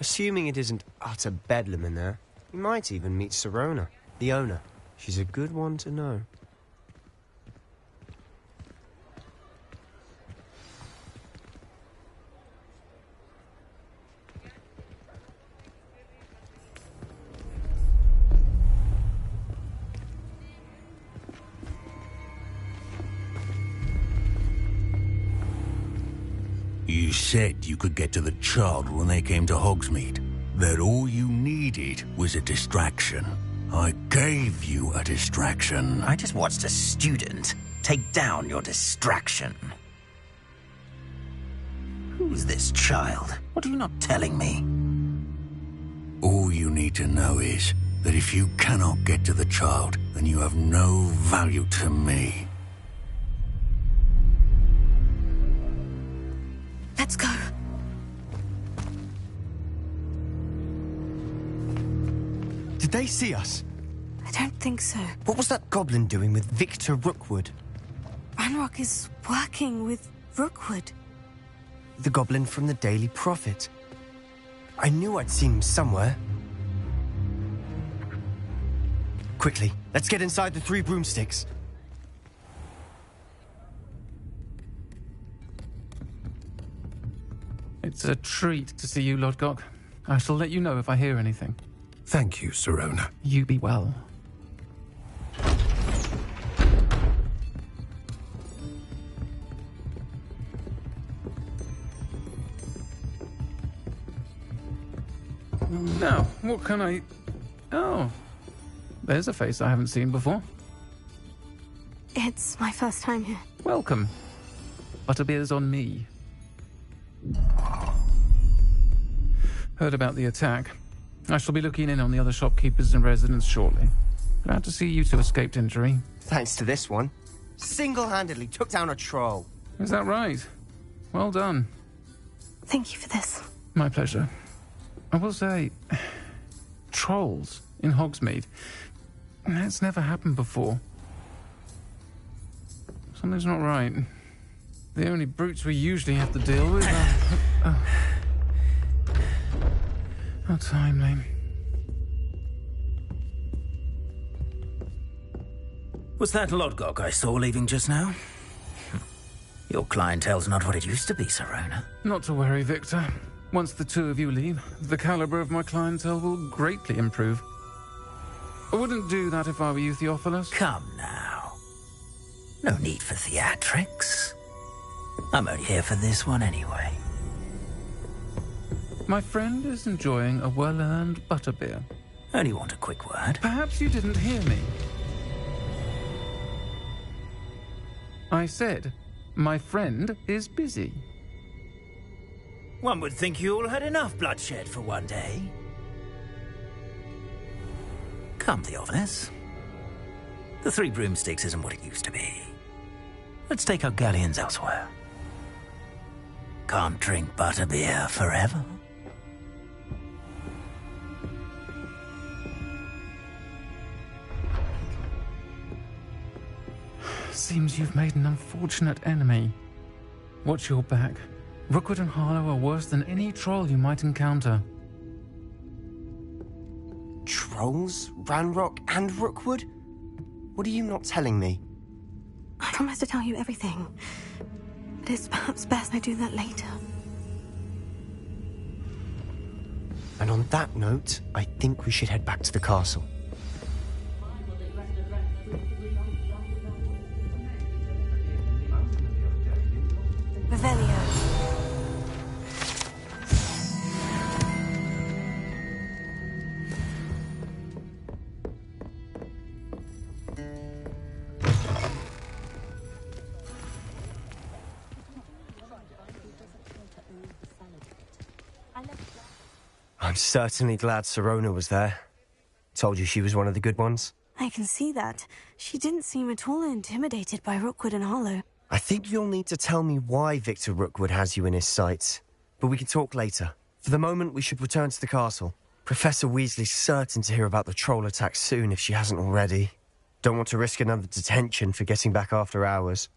Assuming it isn't utter bedlam in there, you might even meet Sirona, the owner. She's a good one to know. said you could get to the child when they came to Hogsmeade. That all you needed was a distraction. I gave you a distraction. I just watched a student take down your distraction. Who's this child? What are you not telling me? All you need to know is that if you cannot get to the child, then you have no value to me. Let's go. Did they see us? I don't think so. What was that goblin doing with Victor Rookwood? Ranrock is working with Rookwood. The goblin from the Daily Prophet. I knew I'd seen him somewhere. Quickly, let's get inside the 3 broomsticks. It's a treat to see you, Lodgok. I shall let you know if I hear anything. Thank you, Sirona. You be well. Now, what can I... Oh, there's a face I haven't seen before. It's my first time here. Welcome. Butterbeer's on me. Heard about the attack. I shall be looking in on the other shopkeepers and residents shortly. Glad to see you two escaped injury. Thanks to this one. Single-handedly took down a troll. Is that right? Well done. Thank you for this. My pleasure. I will say, trolls in Hogsmeade. That's never happened before. Something's not right. The only brutes we usually have to deal with are... How timely. Was that Lodgok I saw leaving just now? Your clientele's not what it used to be, Sirona. Not to worry, Victor. Once the 2 of you leave, the caliber of my clientele will greatly improve. I wouldn't do that if I were you, Theophilus. Come now. No need for theatrics. I'm only here for this one anyway. My friend is enjoying a well-earned butterbeer. Only want a quick word. Perhaps you didn't hear me. I said, my friend is busy. One would think you all had enough bloodshed for one day. Come, Theophilus. The 3 broomsticks isn't what it used to be. Let's take our galleons elsewhere. Can't drink butterbeer forever. Seems you've made an unfortunate enemy. Watch your back. Rookwood and Harlow are worse than any troll you might encounter. Trolls? Ranrock and Rookwood? What are you not telling me? I promise to tell you everything. But it's perhaps best I do that later. And on that note, I think we should head back to the castle. Revelio. I'm certainly glad Sirona was there. Told you she was one of the good ones. I can see that. She didn't seem at all intimidated by Rookwood and Harlow. I think you'll need to tell me why Victor Rookwood has you in his sights. But we can talk later. For the moment, we should return to the castle. Professor Weasley's certain to hear about the troll attack soon if she hasn't already. Don't want to risk another detention for getting back after hours.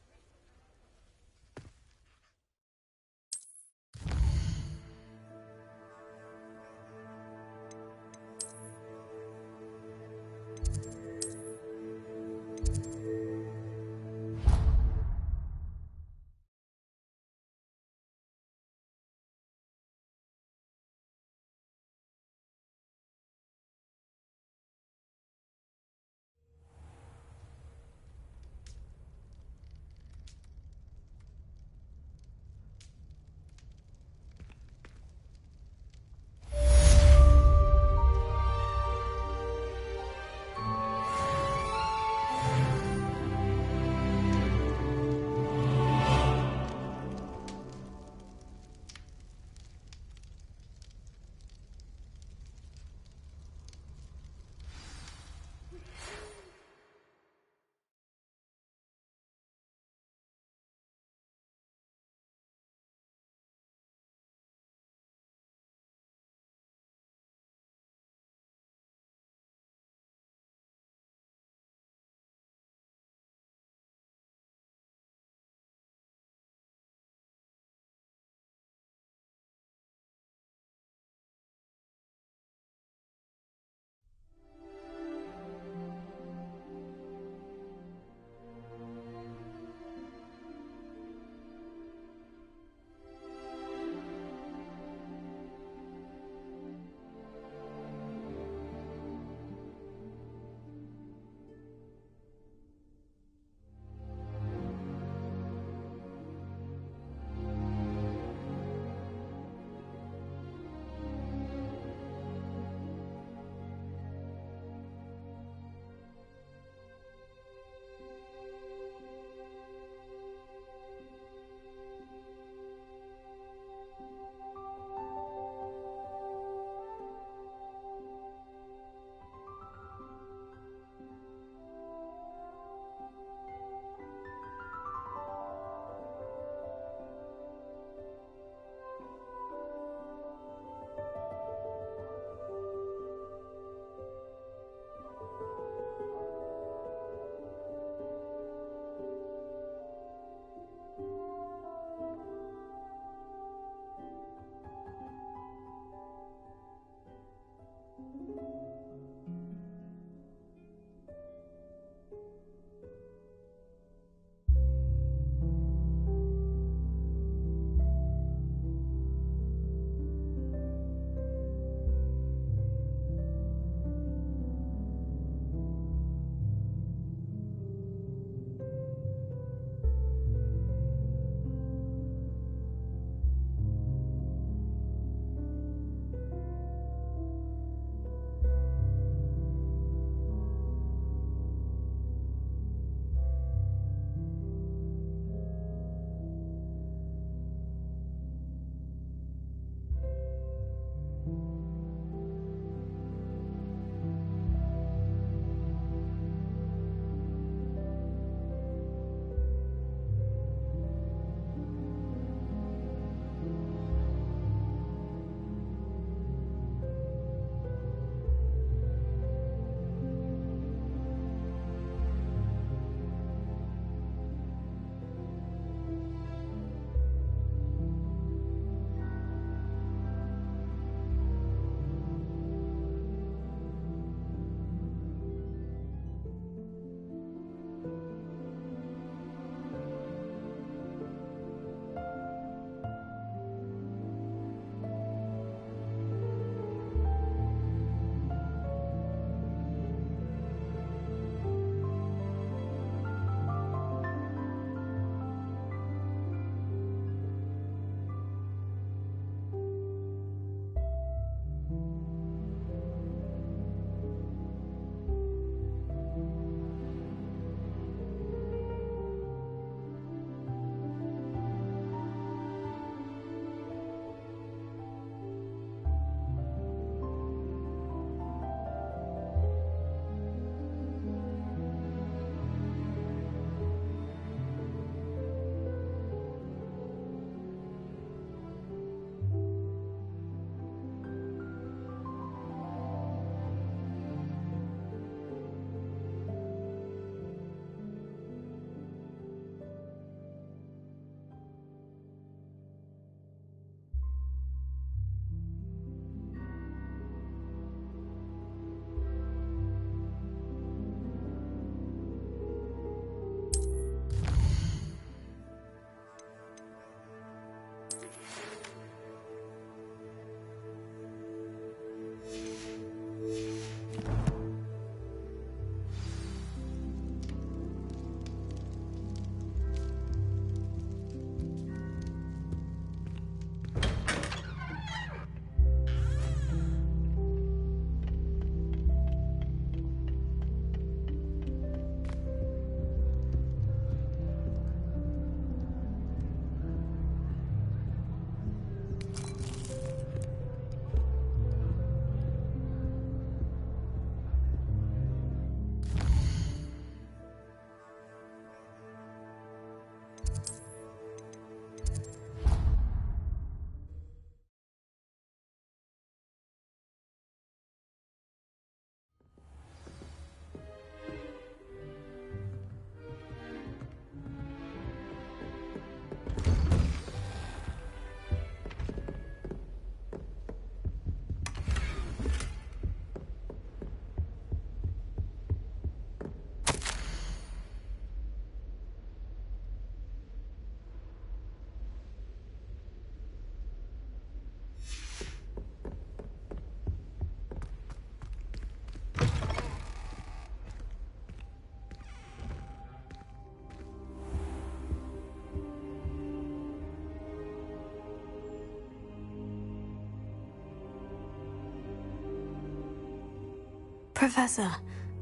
Professor,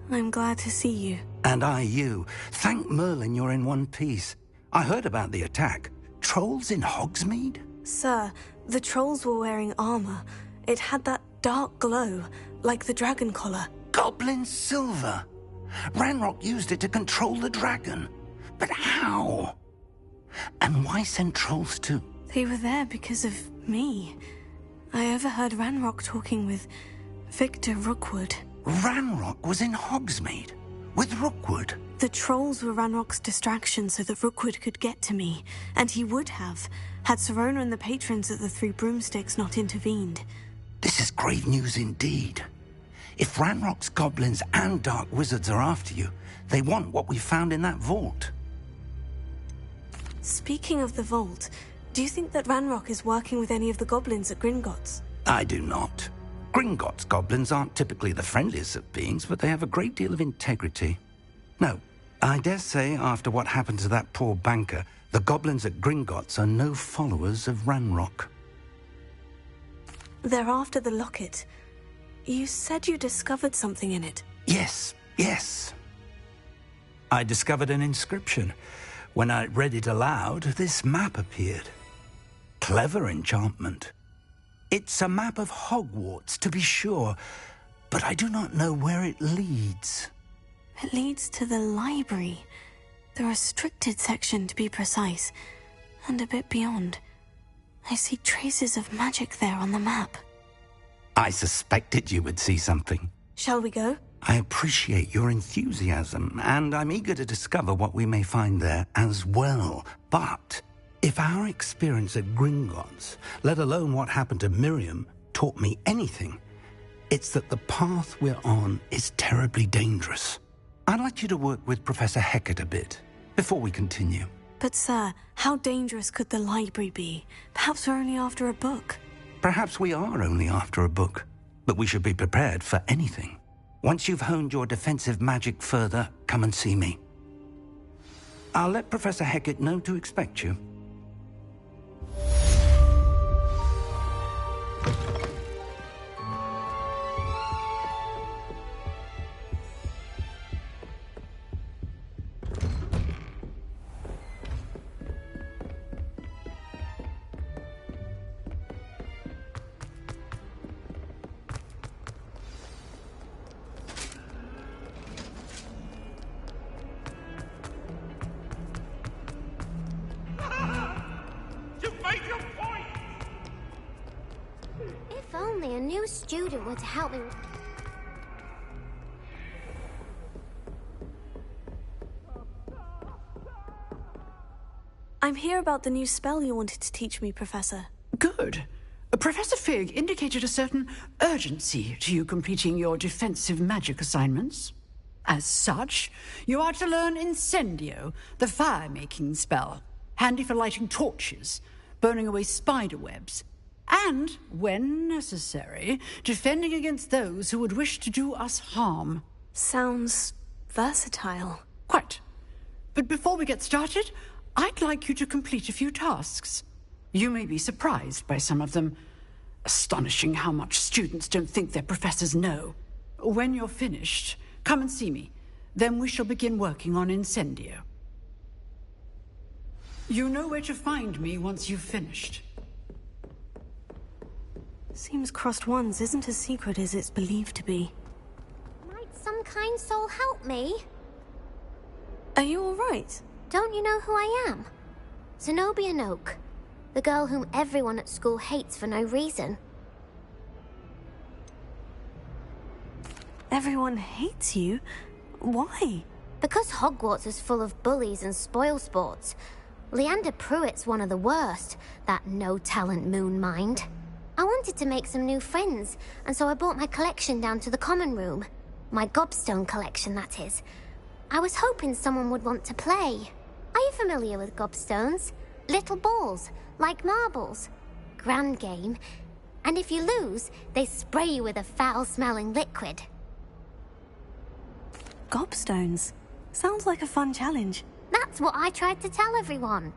I'm glad to see you. And I you. Thank Merlin you're in one piece. I heard about the attack. Trolls in Hogsmeade? Sir, the trolls were wearing armor. It had that dark glow, like the dragon collar. Goblin silver. Ranrock used it to control the dragon. But how? And why send trolls too? They were there because of me. I overheard Ranrock talking with Victor Rookwood. Ranrock was in Hogsmeade with Rookwood. The trolls were Ranrock's distraction so that Rookwood could get to me, and he would have, had Serona and the patrons at the Three Broomsticks not intervened. This is grave news indeed. If Ranrock's goblins and dark wizards are after you, they want what we found in that vault. Speaking of the vault, do you think that Ranrock is working with any of the goblins at Gringotts? I do not. Gringotts goblins aren't typically the friendliest of beings, but they have a great deal of integrity. No, I dare say after what happened to that poor banker, the goblins at Gringotts are no followers of Ranrock. They're after the locket. You said you discovered something in it. Yes. I discovered an inscription. When I read it aloud, this map appeared. Clever enchantment. It's a map of Hogwarts, to be sure, but I do not know where it leads. It leads to the library. The restricted section, to be precise, and a bit beyond. I see traces of magic there on the map. I suspected you would see something. Shall we go? I appreciate your enthusiasm, and I'm eager to discover what we may find there as well. But if our experience at Gringotts, let alone what happened to Miriam, taught me anything, it's that the path we're on is terribly dangerous. I'd like you to work with Professor Hecat a bit before we continue. But sir, how dangerous could the library be? Perhaps we're only after a book. Perhaps we are only after a book, but we should be prepared for anything. Once you've honed your defensive magic further, come and see me. I'll let Professor Hecat know to expect you. If only a new student were to help me. I'm here about the new spell you wanted to teach me, Professor. Good. Professor Fig indicated a certain urgency to you completing your defensive magic assignments. As such, you are to learn Incendio, the fire-making spell, handy for lighting torches, burning away spider webs, and, when necessary, defending against those who would wish to do us harm. Sounds versatile. Quite. But before we get started, I'd like you to complete a few tasks. You may be surprised by some of them. Astonishing how much students don't think their professors know. When you're finished, come and see me. Then we shall begin working on Incendio. You know where to find me once you've finished. Seems Crossed Ones isn't as secret as it's believed to be. Might some kind soul help me? Are you all right? Don't you know who I am? Zenobia Noak, the girl whom everyone at school hates for no reason. Everyone hates you? Why? Because Hogwarts is full of bullies and spoilsports. Leander Pruitt's one of the worst, that no-talent moon mind. I wanted to make some new friends, and so I brought my collection down to the common room. My gobstone collection, that is. I was hoping someone would want to play. Are you familiar with gobstones? Little balls, like marbles. Grand game. And if you lose, they spray you with a foul-smelling liquid. Gobstones? Sounds like a fun challenge. That's what I tried to tell everyone.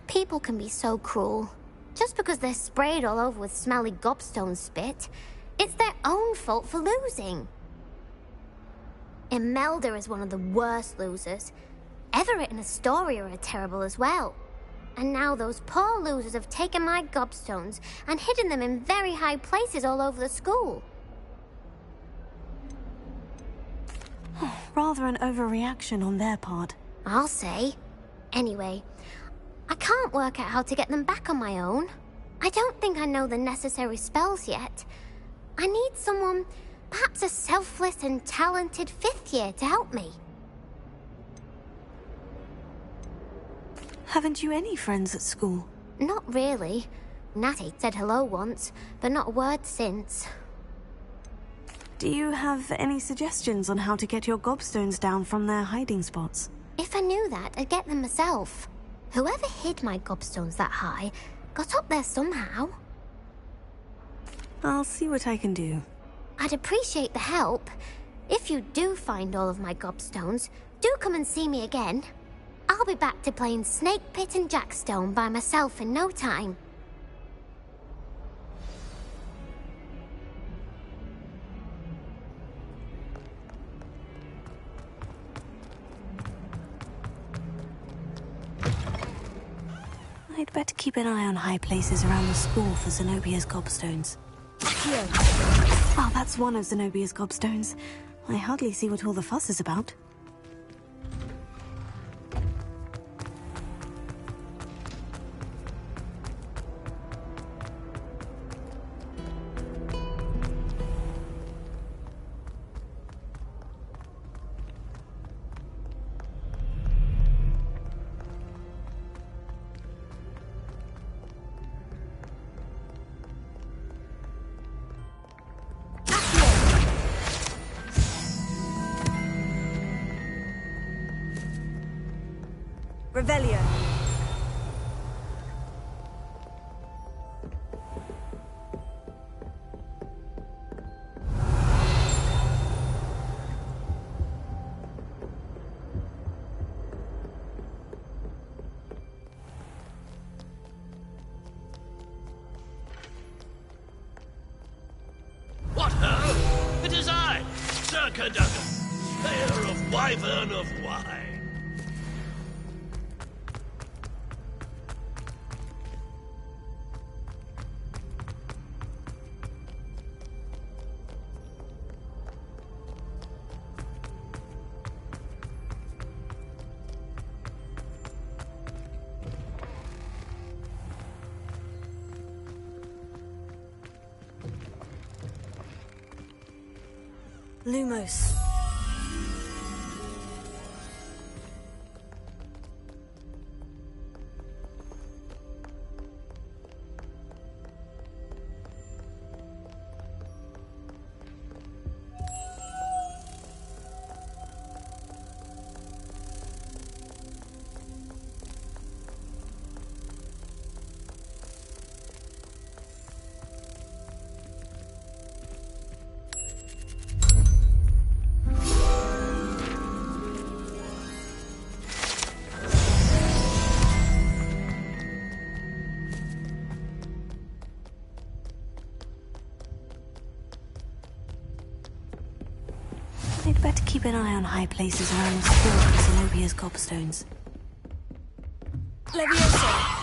People can be so cruel. Just because they're sprayed all over with smelly gobstone spit, it's their own fault for losing. Imelda is one of the worst losers. Everett and Astoria are terrible as well. And now those poor losers have taken my gobstones and hidden them in very high places all over the school. Rather an overreaction on their part. I'll say. Anyway, I can't work out how to get them back on my own. I don't think I know the necessary spells yet. I need someone, perhaps a selfless and talented 5th year to help me. Haven't you any friends at school? Not really. Natty said hello once, but not a word since. Do you have any suggestions on how to get your gobstones down from their hiding spots? If I knew that, I'd get them myself. Whoever hid my gobstones that high got up there somehow. I'll see what I can do. I'd appreciate the help. If you do find all of my gobstones, do come and see me again. I'll be back to playing Snake Pit and Jackstone by myself in no time. I'd better keep an eye on high places around the school for Zenobia's gobstones. Here. Well, that's one of Zenobia's gobstones. I hardly see what all the fuss is about. Revelio. What ho! It is I, Sir Cadogan, player of Wyvern of Wye. Lumos. I'd better keep an eye on high places around the school for Zenobia's gobstones. Leviosa.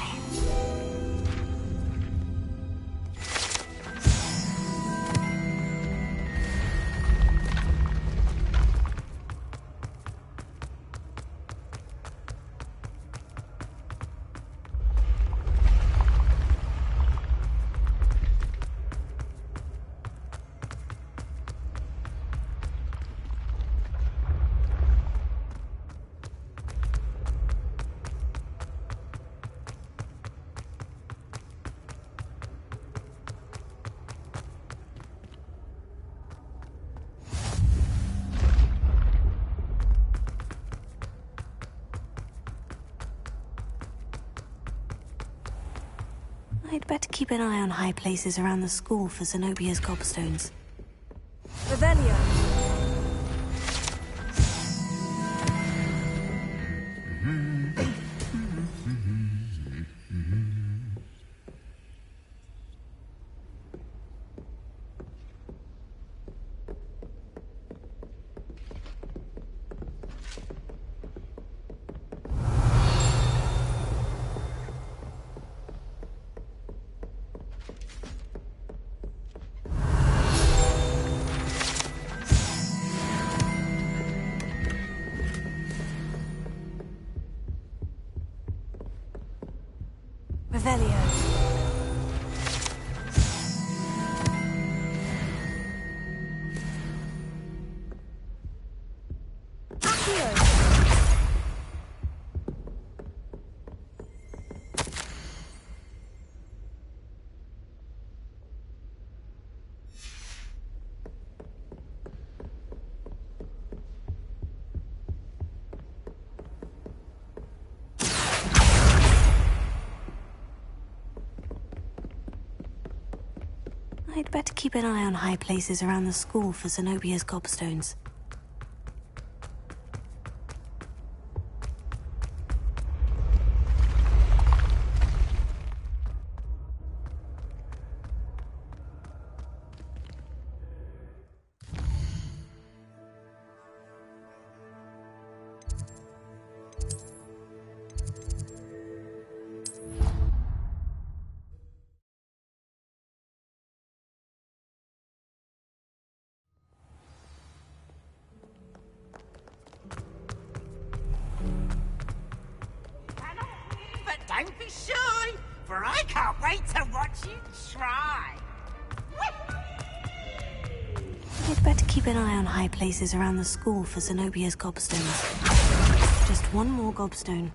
I'd better keep an eye on high places around the school for Zenobia's gobstones. Revelio. Revelio. I'd better keep an eye on high places around the school for Zenobia's gobstones. But don't be shy, for I can't wait to watch you try. I'd better keep an eye on high places around the school for Zenobia's gobstones. Just one more gobstone.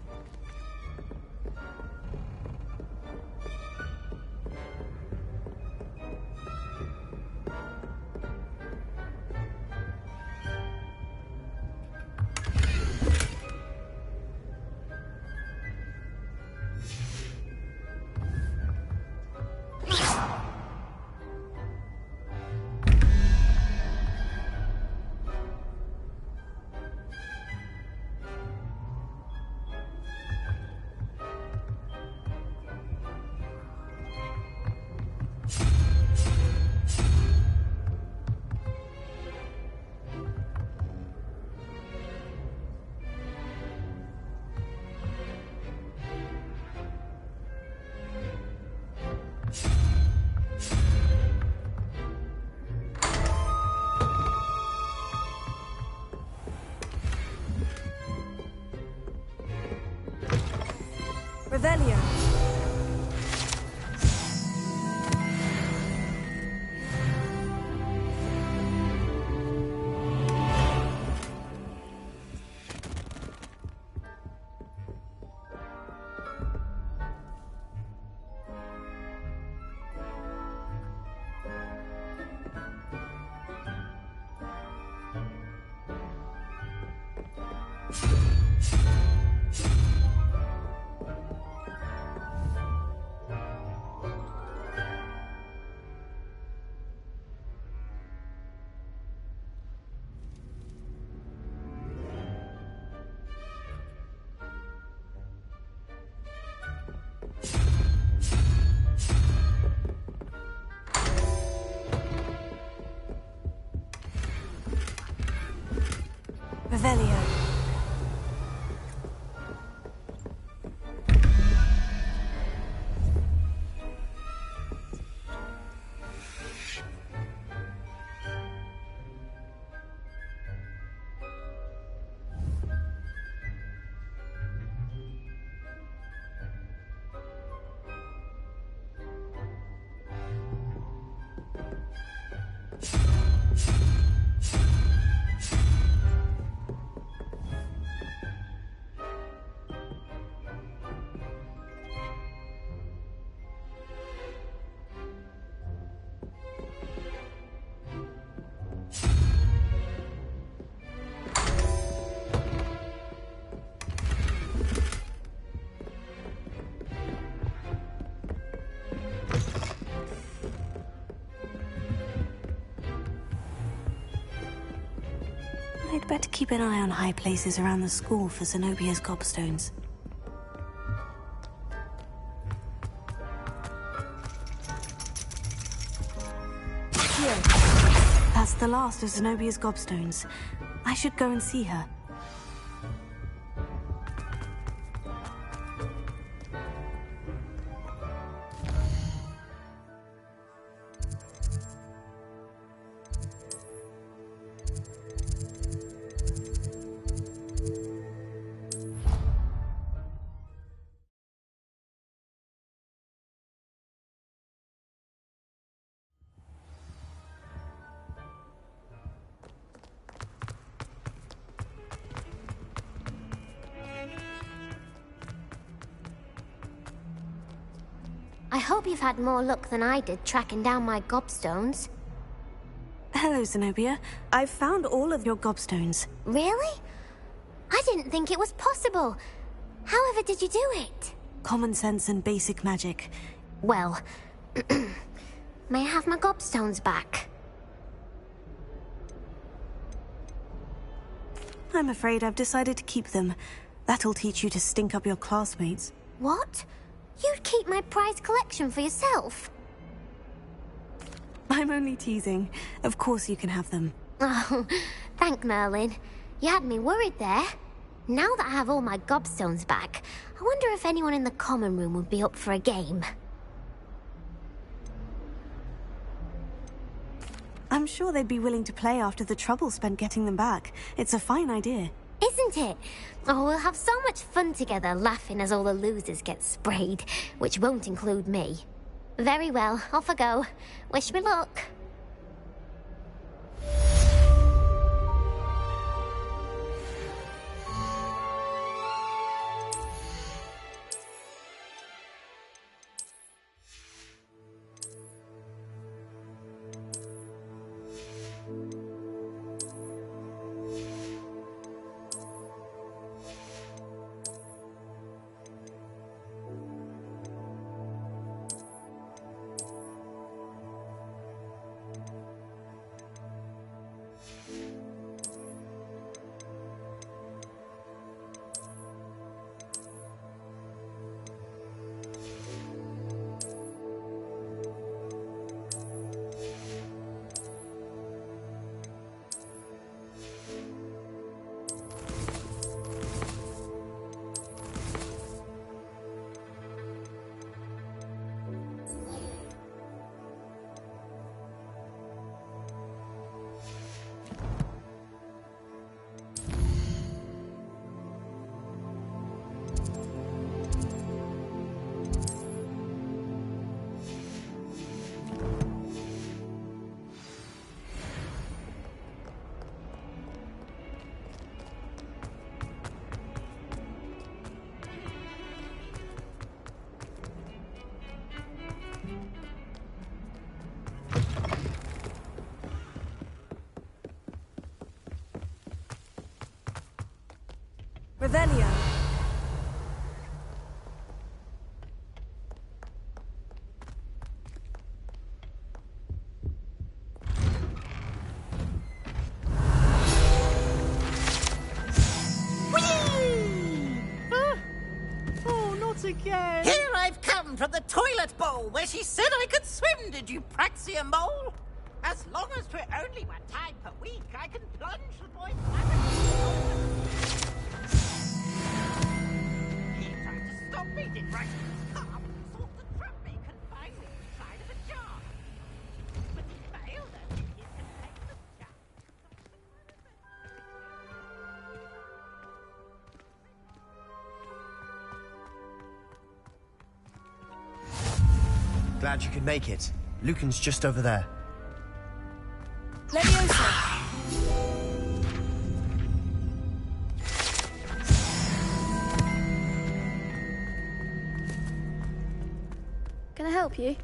Revelio. Revelio. I'd better keep an eye on high places around the school for Zenobia's gobstones. That's the last of Zenobia's gobstones. I should go and see her. I hope you've had more luck than I did tracking down my gobstones. Hello, Zenobia. I've found all of your gobstones. Really? I didn't think it was possible. However did you do it? Common sense and basic magic. Well, may I have my gobstones back? I'm afraid I've decided to keep them. That'll teach you to stink up your classmates. What? You'd keep my prized collection for yourself? I'm only teasing. Of course you can have them. Oh, thank Merlin. You had me worried there. Now that I have all my gobstones back, I wonder if anyone in the common room would be up for a game. I'm sure they'd be willing to play after the trouble spent getting them back. It's a fine idea. Isn't it? Oh, we'll have so much fun together, laughing as all the losers get sprayed, which won't include me. Very well, off I go. Wish me luck. Revelio. Oh, not again! Here I've come from the toilet bowl where she said I could swim, did you praxia mole? As long as 'twere only 1 time per week, I can plunge the boy He tried to stop me, did right? Sought to trap me, confined me inside of a jar. But he failed us in his containment jar. Glad you could make it. Lucan's just over there. Leviosa. Can I help you?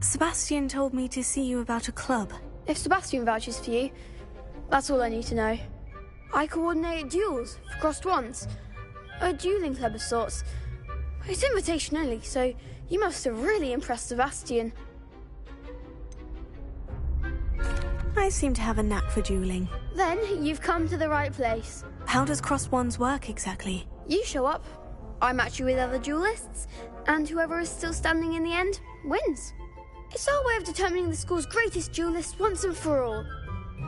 Sebastian told me to see you about a club. If Sebastian vouches for you, that's all I need to know. I coordinate duels for crossed wands. A dueling club of sorts. It's invitation only, so you must have really impressed Sebastian. I seem to have a knack for dueling. Then you've come to the right place. How does crossed wands work exactly? You show up, I match you with other duelists, and whoever is still standing in the end wins. It's our way of determining the school's greatest duelist once and for all.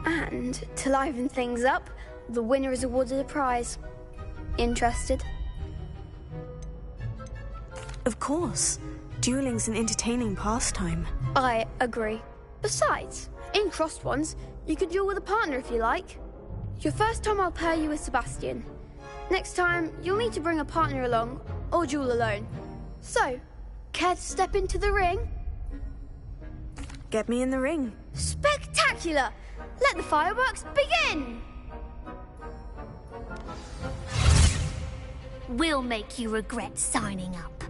And to liven things up, the winner is awarded a prize. Interested? Of course. Dueling's an entertaining pastime. I agree. Besides, in crossed ones, you could duel with a partner if you like. Your first time I'll pair you with Sebastian. Next time, you'll need to bring a partner along, or duel alone. So, care to step into the ring? Get me in the ring. Spectacular! Let the fireworks begin! We'll make you regret signing up.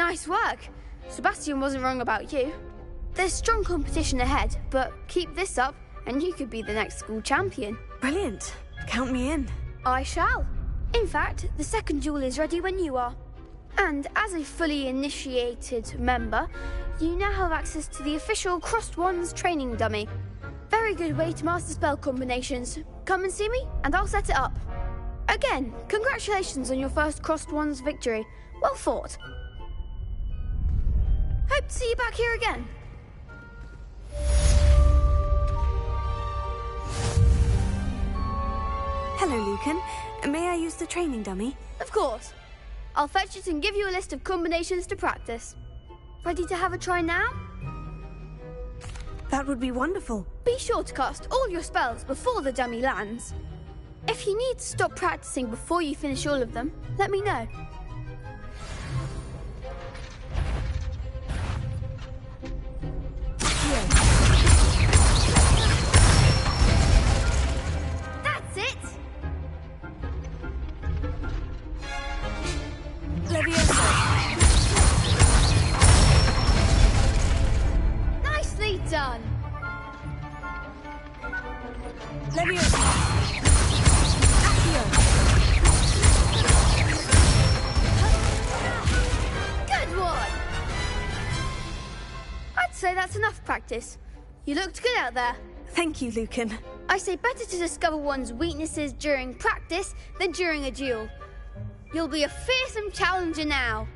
Nice work. Sebastian wasn't wrong about you. There's strong competition ahead, but keep this up and you could be the next school champion. Brilliant. Count me in. I shall. In fact, the second duel is ready when you are. And as a fully initiated member, you now have access to the official Crossed Wands training dummy. Very good way to master spell combinations. Come and see me, and I'll set it up. Again, congratulations on your first Crossed Wands victory. Well fought. Hope to see you back here again. Hello, Lucan. May I use the training dummy? Of course. I'll fetch it and give you a list of combinations to practice. Ready to have a try now? That would be wonderful. Be sure to cast all your spells before the dummy lands. If you need to stop practicing before you finish all of them, let me know. That's it! Nicely done! Good one! I'd say that's enough practice. You looked good out there. Thank you, Lucan. I say better to discover one's weaknesses during practice than during a duel. You'll be a fearsome challenger now.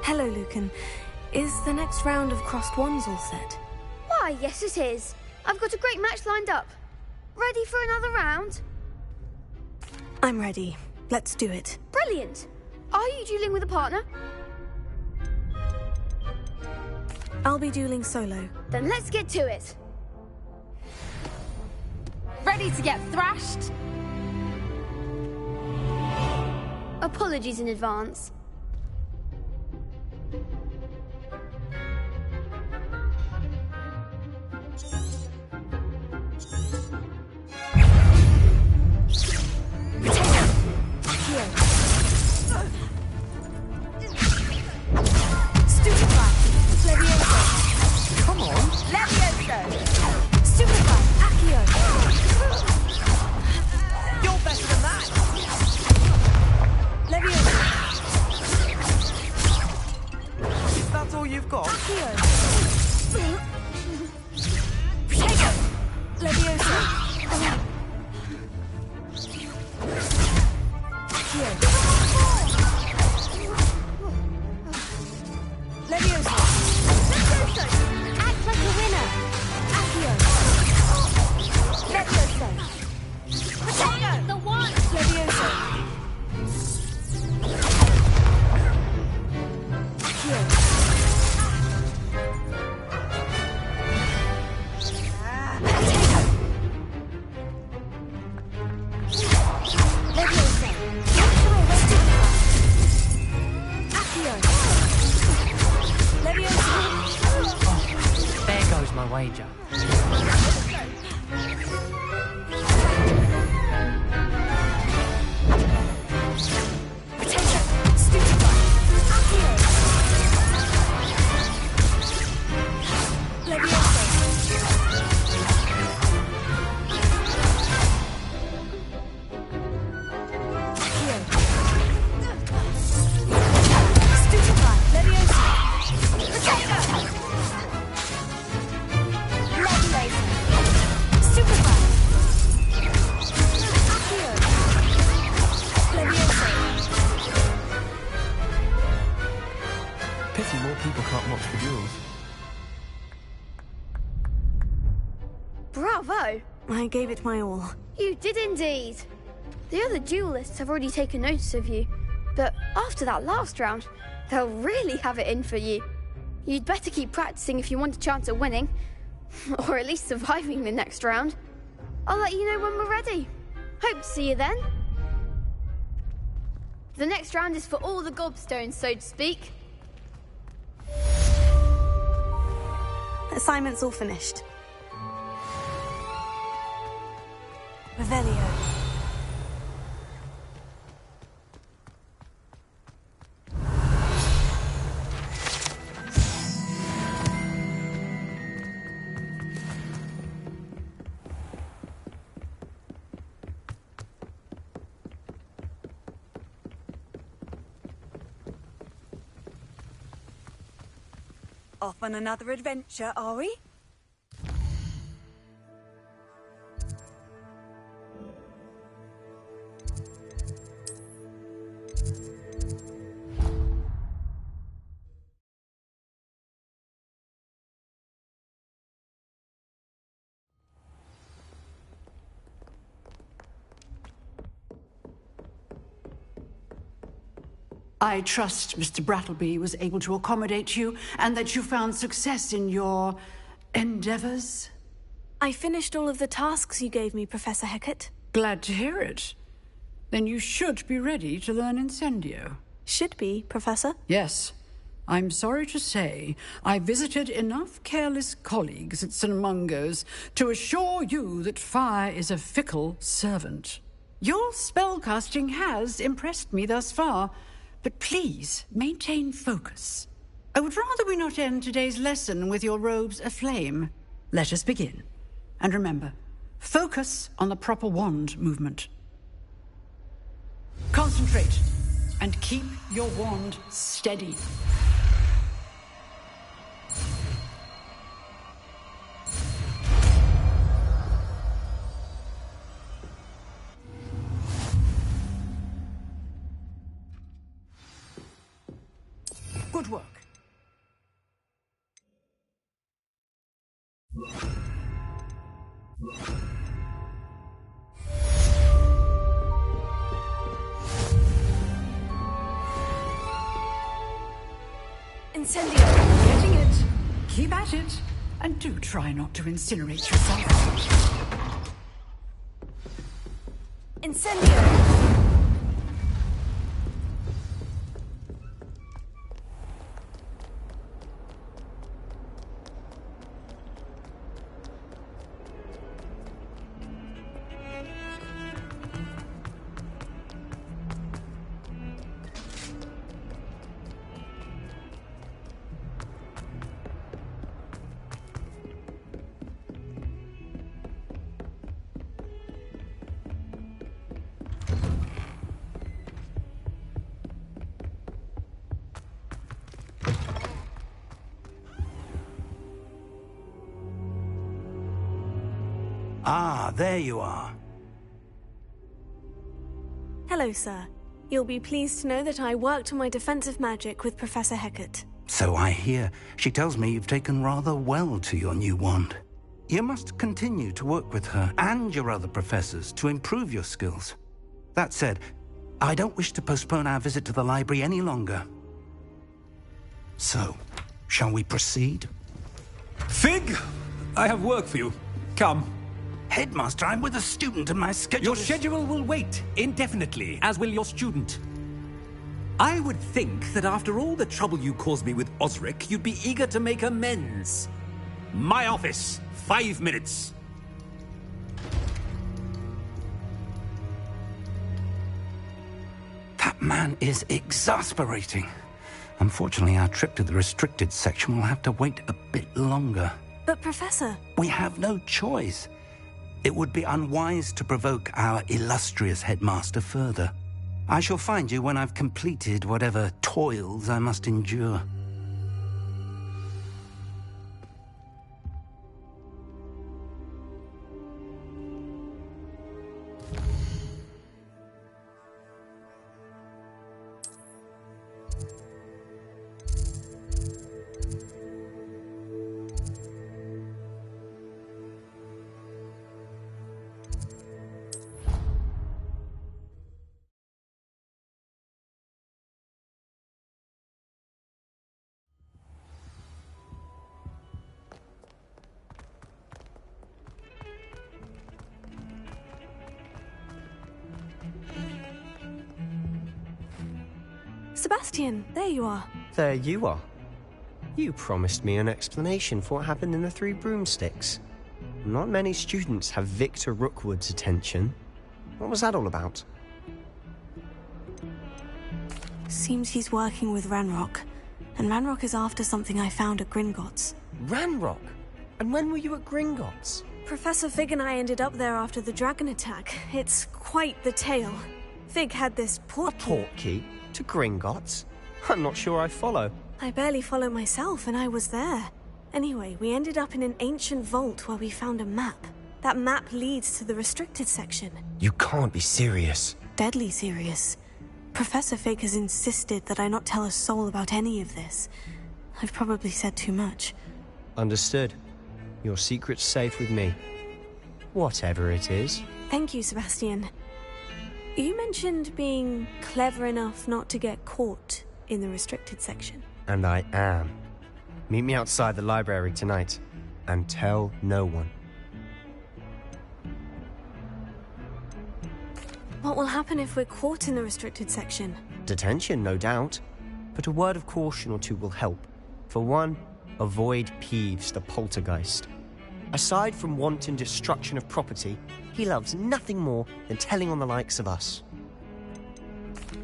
Hello, Lucan. Is the next round of Crossed Wands all set? Why, yes it is. I've got a great match lined up. Ready for another round? I'm ready. Let's do it. Brilliant. Are you dueling with a partner? I'll be dueling solo. Then let's get to it. Ready to get thrashed? Apologies in advance. Come on. Levioso. Stupefy. Accio. You're better than that. Levioso. That's all you've got? Accio. Protego. Levioso. Levioso. Act like a winner. Accio. Levioso. Protego. The one. Levioso. There goes my wager. Pity more people can't watch the duels. Bravo! I gave it my all. You did indeed. The other duelists have already taken notice of you, but after that last round, they'll really have it in for you. You'd better keep practicing if you want a chance at winning, or at least surviving the next round. I'll let you know when we're ready. Hope to see you then. The next round is for all the gobstones, so to speak. Assignment's all finished. Revelio. Off on another adventure, are we? I trust Mr. Brattleby was able to accommodate you and that you found success in your endeavors. I finished all of the tasks you gave me, Professor Hecat. Glad to hear it. Then you should be ready to learn Incendio. Should be, Professor? Yes. I'm sorry to say, I visited enough careless colleagues at St. Mungo's to assure you that fire is a fickle servant. Your spellcasting has impressed me thus far, but please maintain focus. I would rather we not end today's lesson with your robes aflame. Let us begin. And remember, focus on the proper wand movement. Concentrate and keep your wand steady. Good work. Incendio. Getting it. Keep at it. And do try not to incinerate yourself. Incendio. Ah, there you are. Hello, sir. You'll be pleased to know that I worked on my defensive magic with Professor Hecat. So I hear. She tells me you've taken rather well to your new wand. You must continue to work with her and your other professors to improve your skills. That said, I don't wish to postpone our visit to the library any longer. So, shall we proceed? Fig! I have work for you. Come. Headmaster, I'm with a student and my schedule Your schedule will wait indefinitely, as will your student. I would think that after all the trouble you caused me with Osric, you'd be eager to make amends. My office, 5 minutes. That man is exasperating. Unfortunately, our trip to the restricted section will have to wait a bit longer. But, Professor... We have no choice. It would be unwise to provoke our illustrious headmaster further. I shall find you when I've completed whatever toils I must endure. Sebastian, there you are. There you are. You promised me an explanation for what happened in the Three Broomsticks. Not many students have Victor Rookwood's attention. What was that all about? Seems he's working with Ranrock. And Ranrock is after something I found at Gringotts. Ranrock? And when were you at Gringotts? Professor Fig and I ended up there after the dragon attack. It's quite the tale. Fig had this portkey. A portkey? To Gringotts? I'm not sure I follow. I barely follow myself, and I was there. Anyway, we ended up in an ancient vault where we found a map. That map leads to the restricted section. You can't be serious. Deadly serious. Professor Fake has insisted that I not tell a soul about any of this. I've probably said too much. Understood. Your secret's safe with me. Whatever it is. Thank you, Sebastian. You mentioned being clever enough not to get caught in the restricted section. And I am. Meet me outside the library tonight, and tell no one. What will happen if we're caught in the restricted section? Detention, no doubt. But a word of caution or two will help. For one, avoid Peeves, the poltergeist. Aside from wanton destruction of property, he loves nothing more than telling on the likes of us.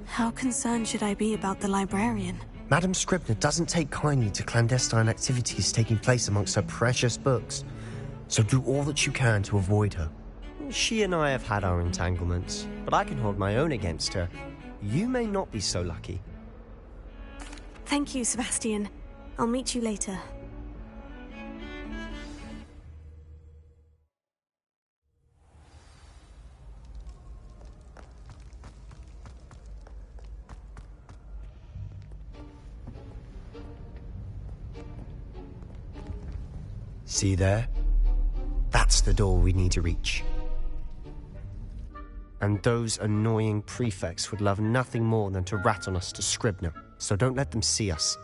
How concerned should I be about the librarian? Madame Scribner doesn't take kindly to clandestine activities taking place amongst her precious books, so do all that you can to avoid her. She and I have had our entanglements, but I can hold my own against her. You may not be so lucky. Thank you, Sebastian. I'll meet you later. See there? That's the door we need to reach. And those annoying prefects would love nothing more than to rat on us to Scribner, so don't let them see us.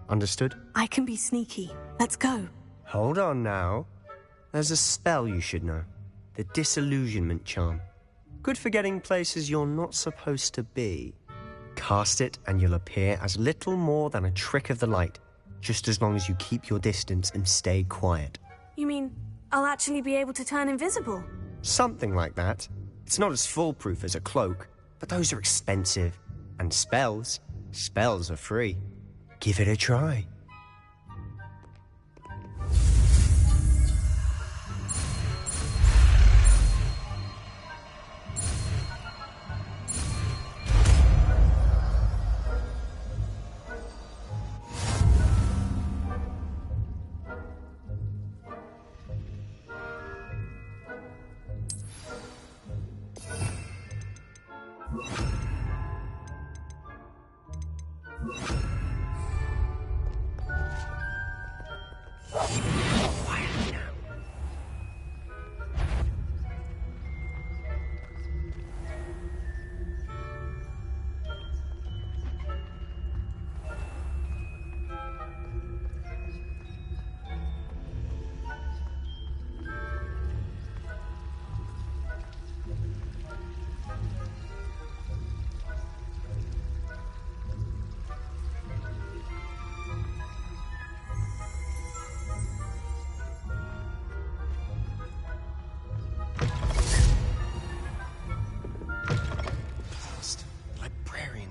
Understood? I can be sneaky. Let's go. Hold on now. There's a spell you should know. The Disillusionment Charm. Good for getting places you're not supposed to be. Cast it and you'll appear as little more than a trick of the light, just as long as you keep your distance and stay quiet. You mean I'll actually be able to turn invisible? Something like that. It's not as foolproof as a cloak, but those are expensive. And spells are free. Give it a try.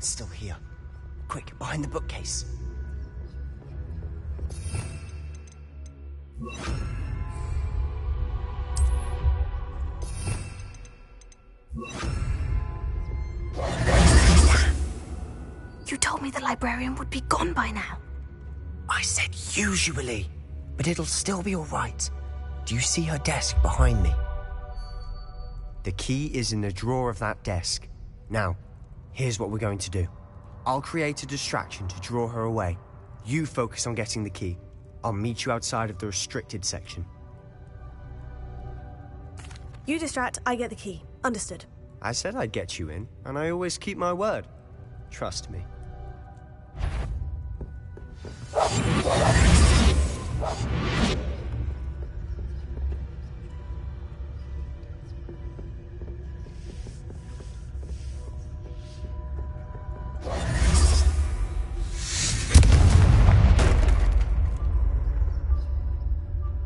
Still here. Quick, behind the bookcase. You told me the librarian would be gone by now. I said usually, but it'll still be all right. Do you see her desk behind me? The key is in the drawer of that desk. Now, here's what we're going to do. I'll create a distraction to draw her away. You focus on getting the key. I'll meet you outside of the restricted section. You distract, I get the key. Understood. I said I'd get you in, and I always keep my word. Trust me.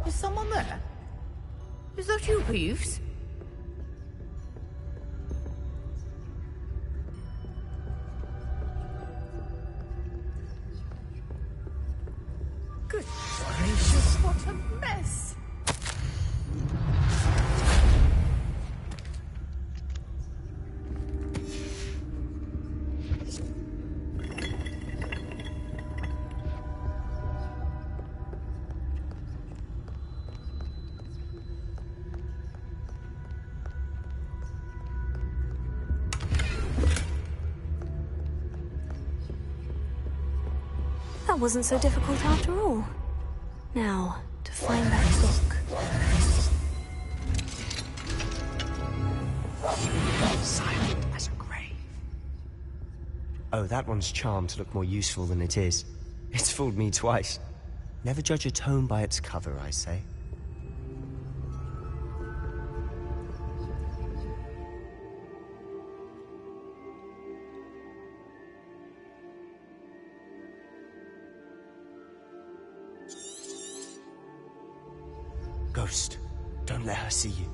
Is someone there? Is that you, Peeves? Good gracious, what a mess! wasn't so difficult after all. Now, to find that book. Silent as a grave. Oh, that one's charmed to look more useful than it is. It's fooled me twice. Never judge a tome by its cover, I say. Ghost, don't let her see you.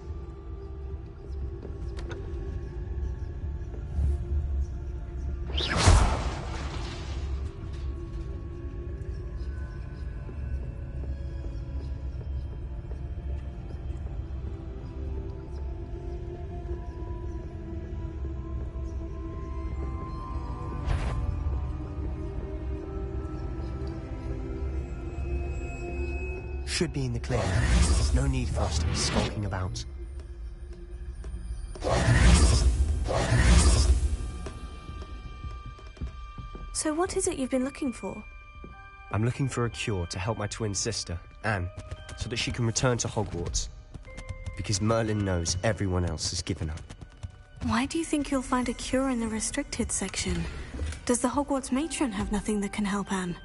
Should be in the clear. No need for us to be skulking about. So what is it you've been looking for? I'm looking for a cure to help my twin sister, Anne, so that she can return to Hogwarts. Because Merlin knows everyone else has given up. Why do you think you'll find a cure in the restricted section? Does the Hogwarts matron have nothing that can help Anne?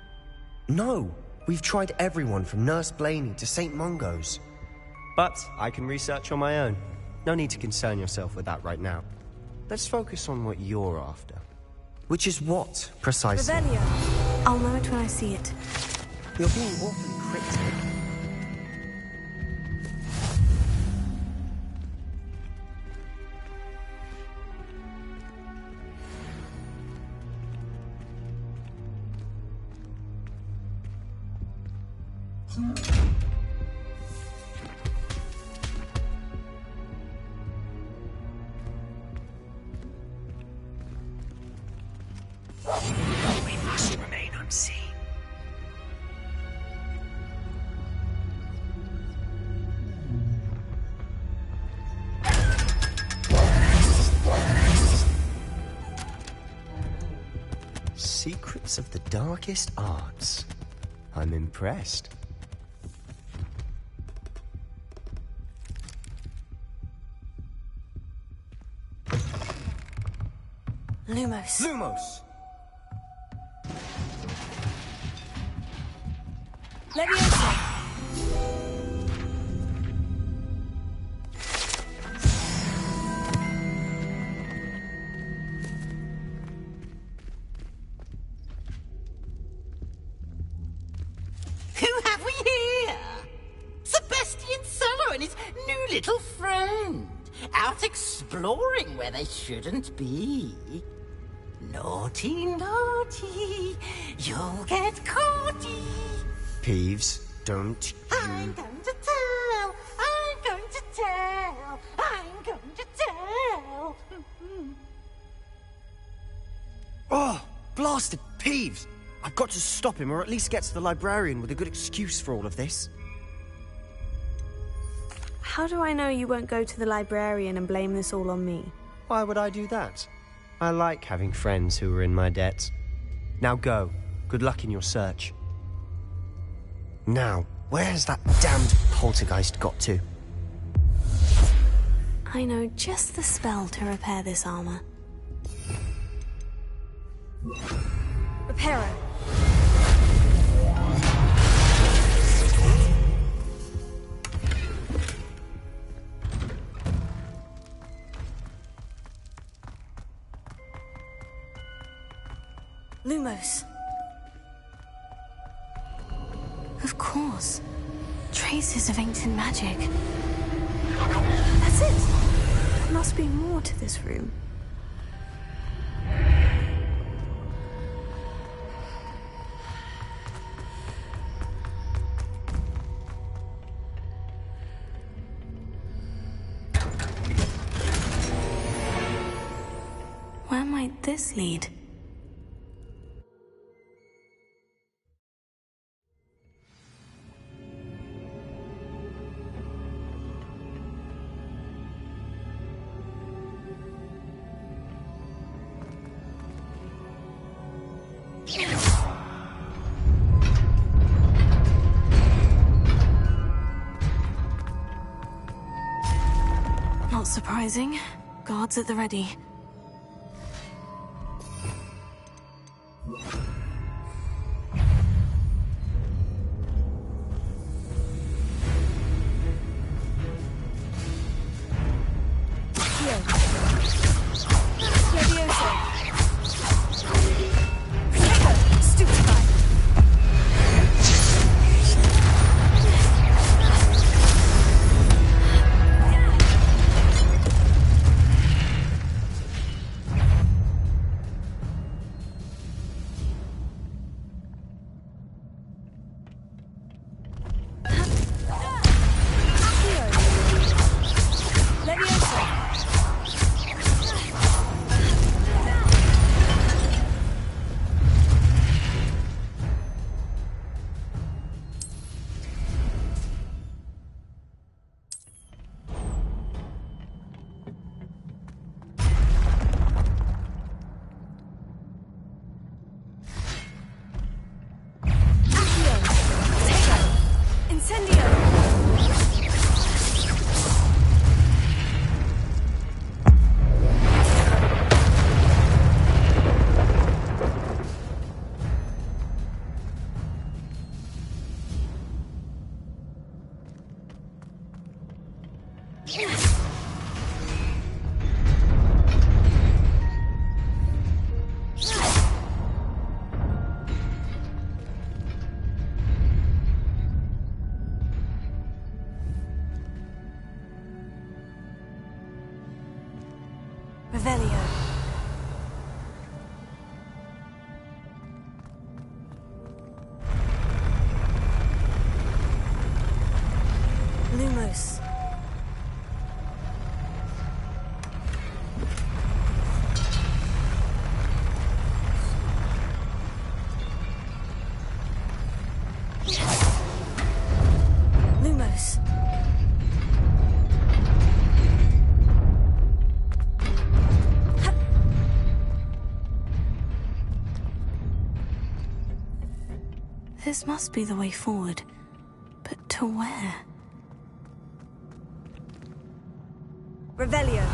No! We've tried everyone from Nurse Blaney to St. Mungo's. But I can research on my own. No need to concern yourself with that right now. Let's focus on what you're after. Which is what, precisely? Revelio. I'll know it when I see it. You're being awfully cryptic. We must remain unseen. Secrets of the darkest arts. I'm impressed. Lumos. Lumos! Leviosa. Who have we here? Sebastian Solo and his new little friend. Out exploring where they shouldn't be. Naughty, naughty. You'll get caughty. Peeves, don't you... I'm going to tell. I'm going to tell. I'm going to tell. Oh, blasted Peeves! I've got to stop him, or at least get to the librarian with a good excuse for all of this. How do I know you won't go to the librarian and blame this all on me? Why would I do that? I like having friends who are in my debt. Now go. Good luck in your search. Now, where's that damned poltergeist got to? I know just the spell to repair this armor. Reparo. Lumos. Of course. Traces of ancient magic. That's it. There must be more to this room. Where might this lead? surprising. Guards at the ready. Revelio. Lumos. Lumos. This must be the way forward. But to where? Revelio.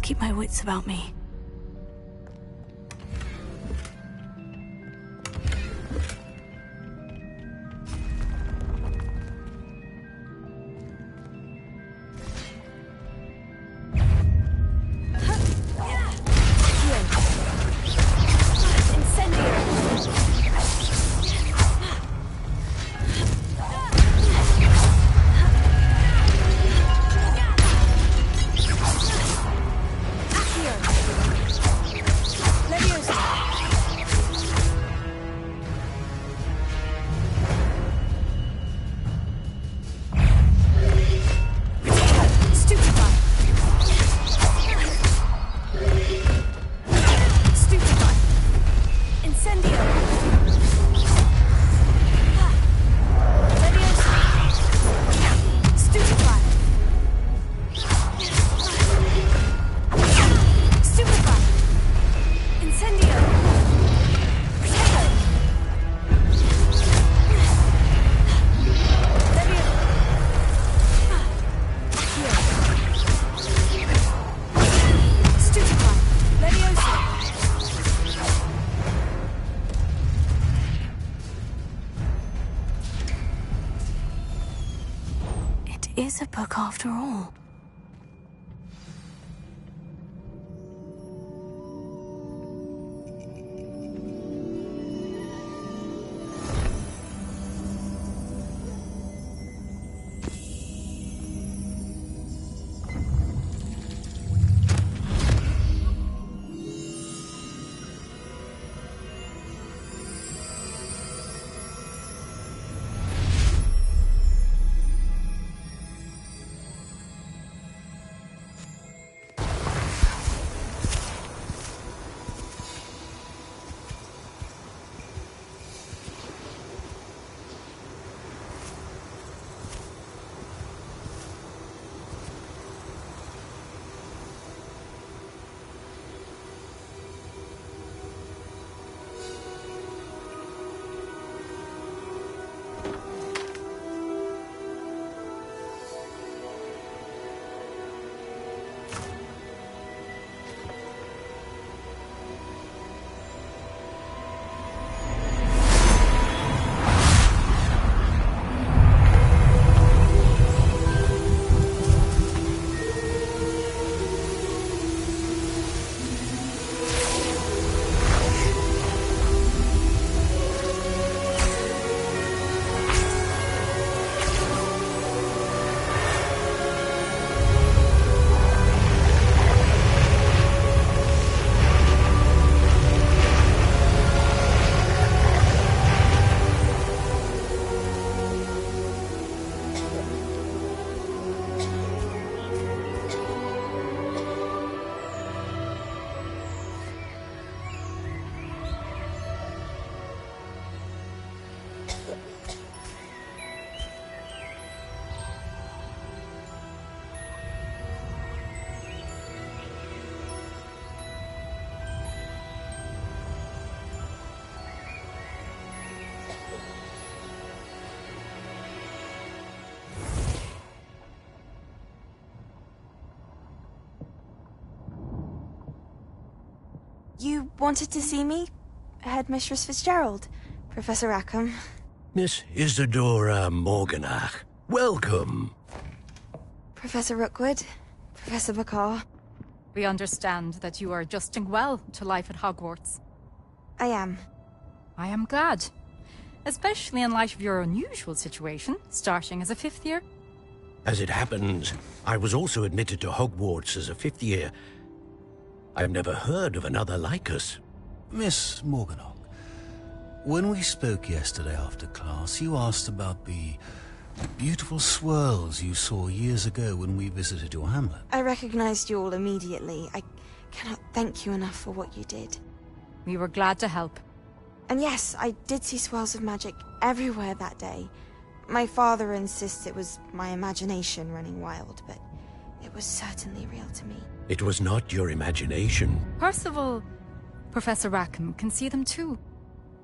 Keep my wits about me. is a book after all. You wanted to see me? Headmistress Fitzgerald? Professor Rackham? Miss Isadora Morganach, welcome. Professor Rookwood? Professor Bakar? We understand that you are adjusting well to life at Hogwarts. I am. I am glad. Especially in light of your unusual situation, starting as a 5th year. As it happens, I was also admitted to Hogwarts as a 5th year. I've never heard of another like us. Miss Morganach, when we spoke yesterday after class, you asked about the beautiful swirls you saw years ago when we visited your hamlet. I recognized you all immediately. I cannot thank you enough for what you did. We were glad to help. And yes, I did see swirls of magic everywhere that day. My father insists it was my imagination running wild, but it was certainly real to me. It was not your imagination. Percival, Professor Rackham can see them too.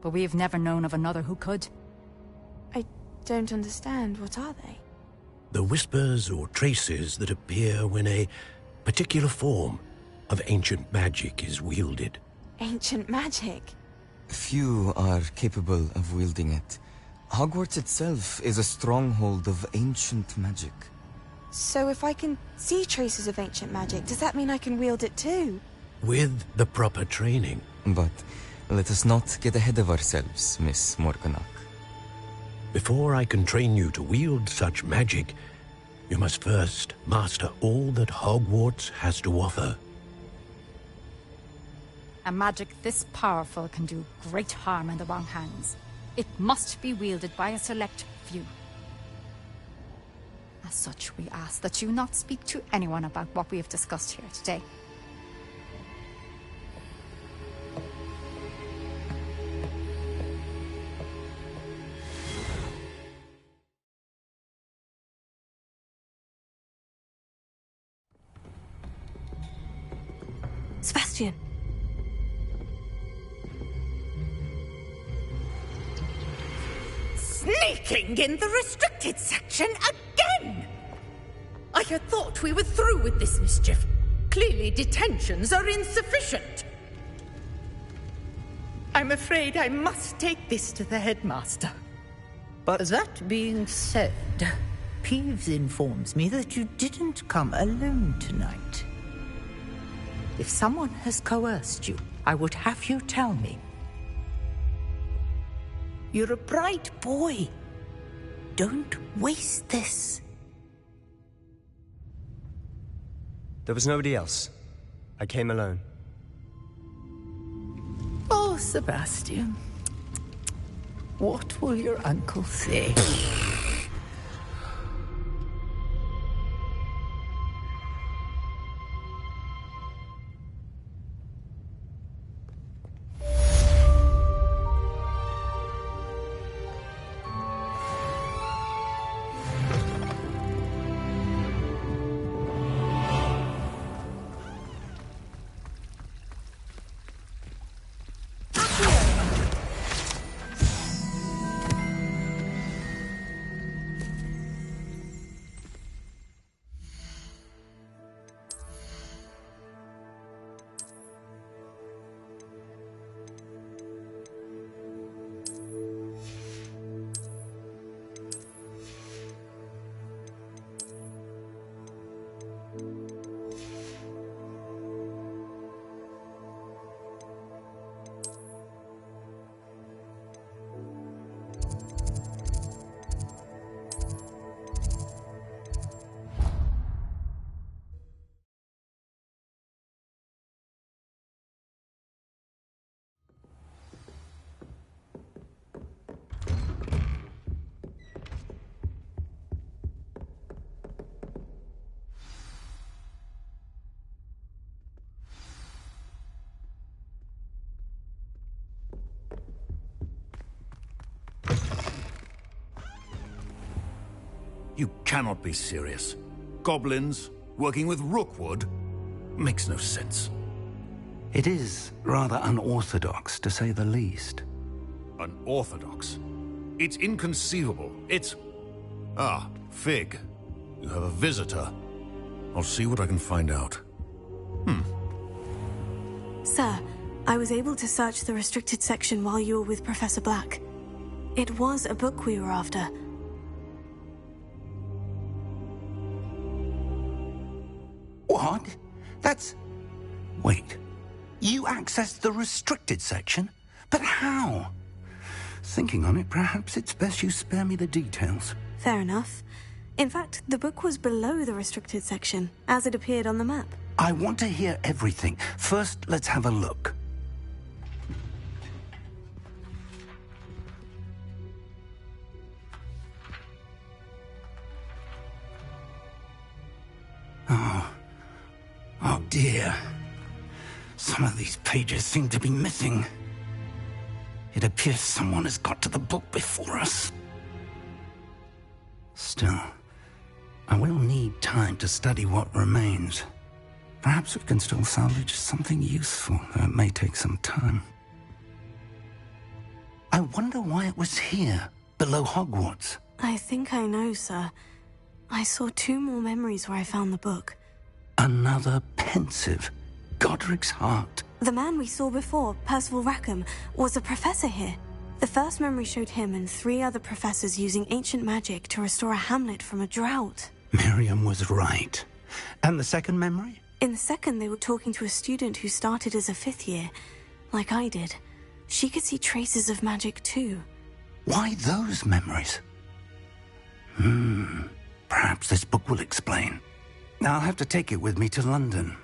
But we have never known of another who could. I don't understand. What are they? The whispers or traces that appear when a particular form of ancient magic is wielded. Ancient magic? Few are capable of wielding it. Hogwarts itself is a stronghold of ancient magic. So if I can see traces of ancient magic, does that mean I can wield it too? With the proper training. But let us not get ahead of ourselves, Miss Morganach. Before I can train you to wield such magic, you must first master all that Hogwarts has to offer. A magic this powerful can do great harm in the wrong hands. It must be wielded by a select few. As such, we ask that you not speak to anyone about what we have discussed here today. Sebastian! Sneaking in the restricted section again! I had thought we were through with this mischief. Clearly detentions are insufficient. I'm afraid I must take this to the headmaster. But that being said, Peeves informs me that you didn't come alone tonight. If someone has coerced you, I would have you tell me. You're a bright boy. Don't waste this. There was nobody else. I came alone. Oh, Sebastian. What will your uncle say? You cannot be serious. Goblins working with Rookwood? Makes no sense. It is rather unorthodox, to say the least. Unorthodox? It's inconceivable. It's... Ah, Fig. You have a visitor. I'll see what I can find out. Sir, I was able to search the restricted section while you were with Professor Black. It was a book we were after. What? That's... Wait. You accessed the restricted section? But how? Thinking on it, perhaps it's best you spare me the details. Fair enough. In fact, the book was below the restricted section, as it appeared on the map. I want to hear everything. First, let's have a look. Oh dear. Some of these pages seem to be missing. It appears someone has got to the book before us. Still, I will need time to study what remains. Perhaps we can still salvage something useful, though it may take some time. I wonder why it was here, below Hogwarts. I think I know, sir. I saw 2 more memories where I found the book. Another pensive. Godric's heart. The man we saw before, Percival Rackham, was a professor here. The first memory showed him and 3 other professors using ancient magic to restore a hamlet from a drought. Miriam was right. And the second memory? In the second, they were talking to a student who started as a 5th year, like I did. She could see traces of magic too. Why those memories? Perhaps this book will explain. I'll have to take it with me to London.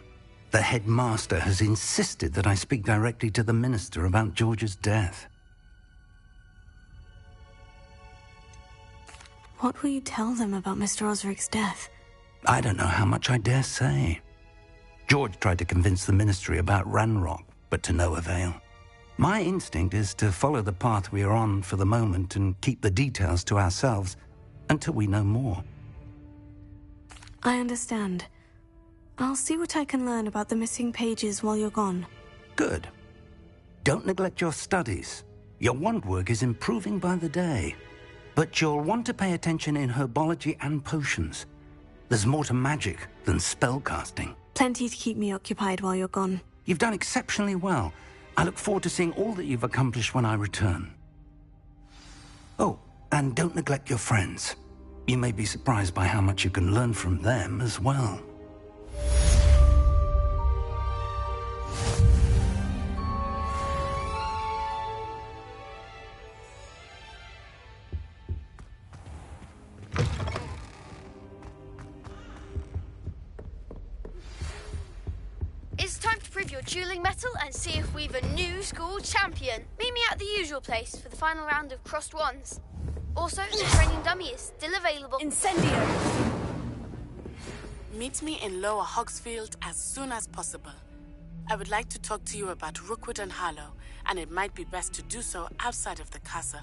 The headmaster has insisted that I speak directly to the minister about George's death. What will you tell them about Mr. Osric's death? I don't know how much I dare say. George tried to convince the ministry about Ranrock, but to no avail. My instinct is to follow the path we are on for the moment and keep the details to ourselves until we know more. I understand. I'll see what I can learn about the missing pages while you're gone. Good. Don't neglect your studies. Your wand work is improving by the day. But you'll want to pay attention in herbology and potions. There's more to magic than spellcasting. Plenty to keep me occupied while you're gone. You've done exceptionally well. I look forward to seeing all that you've accomplished when I return. Oh, and don't neglect your friends. You may be surprised by how much you can learn from them as well. It's time to prove your dueling mettle and see if we've a new school champion. Meet me at the usual place for the final round of crossed wands. Also, the training dummy is still available. Incendio! Meet me in Lower Hogsfield as soon as possible. I would like to talk to you about Rookwood and Harlow, and it might be best to do so outside of the castle.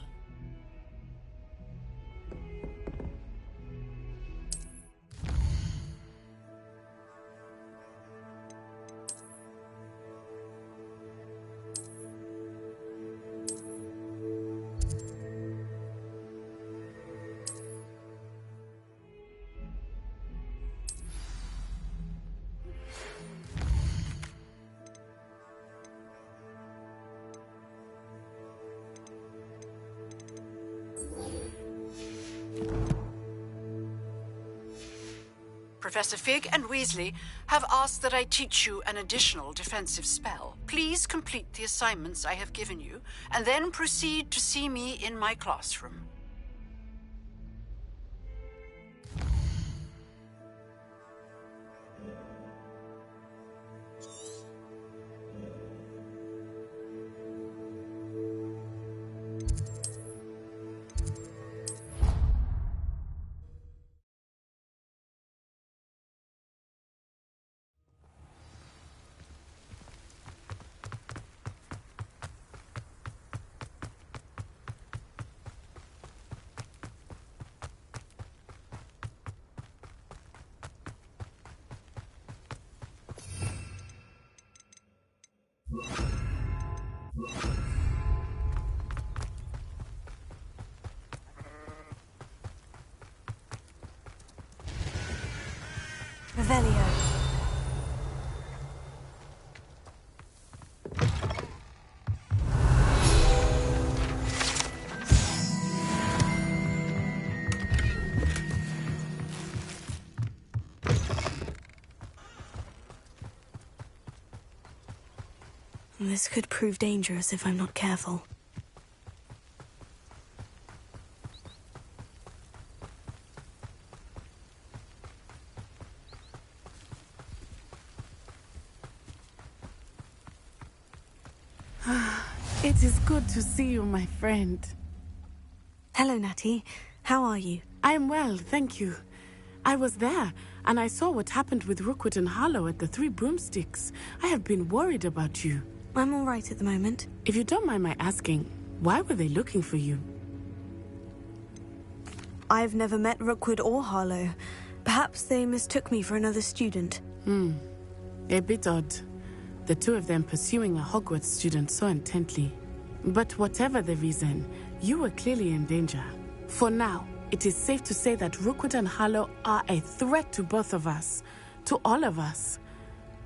Professor Fig and Weasley have asked that I teach you an additional defensive spell. Please complete the assignments I have given you, and then proceed to see me in my classroom. Revelio. This could prove dangerous if I'm not careful. It is good to see you, my friend. Hello, Natty. How are you? I'm well, thank you. I was there, and I saw what happened with Rookwood and Harlow at the Three Broomsticks. I have been worried about you. I'm all right at the moment. If you don't mind my asking, why were they looking for you? I've never met Rookwood or Harlow. Perhaps they mistook me for another student. A bit odd. The two of them pursuing a Hogwarts student so intently. But whatever the reason, you were clearly in danger. For now, it is safe to say that Rookwood and Harlow are a threat to both of us. To all of us.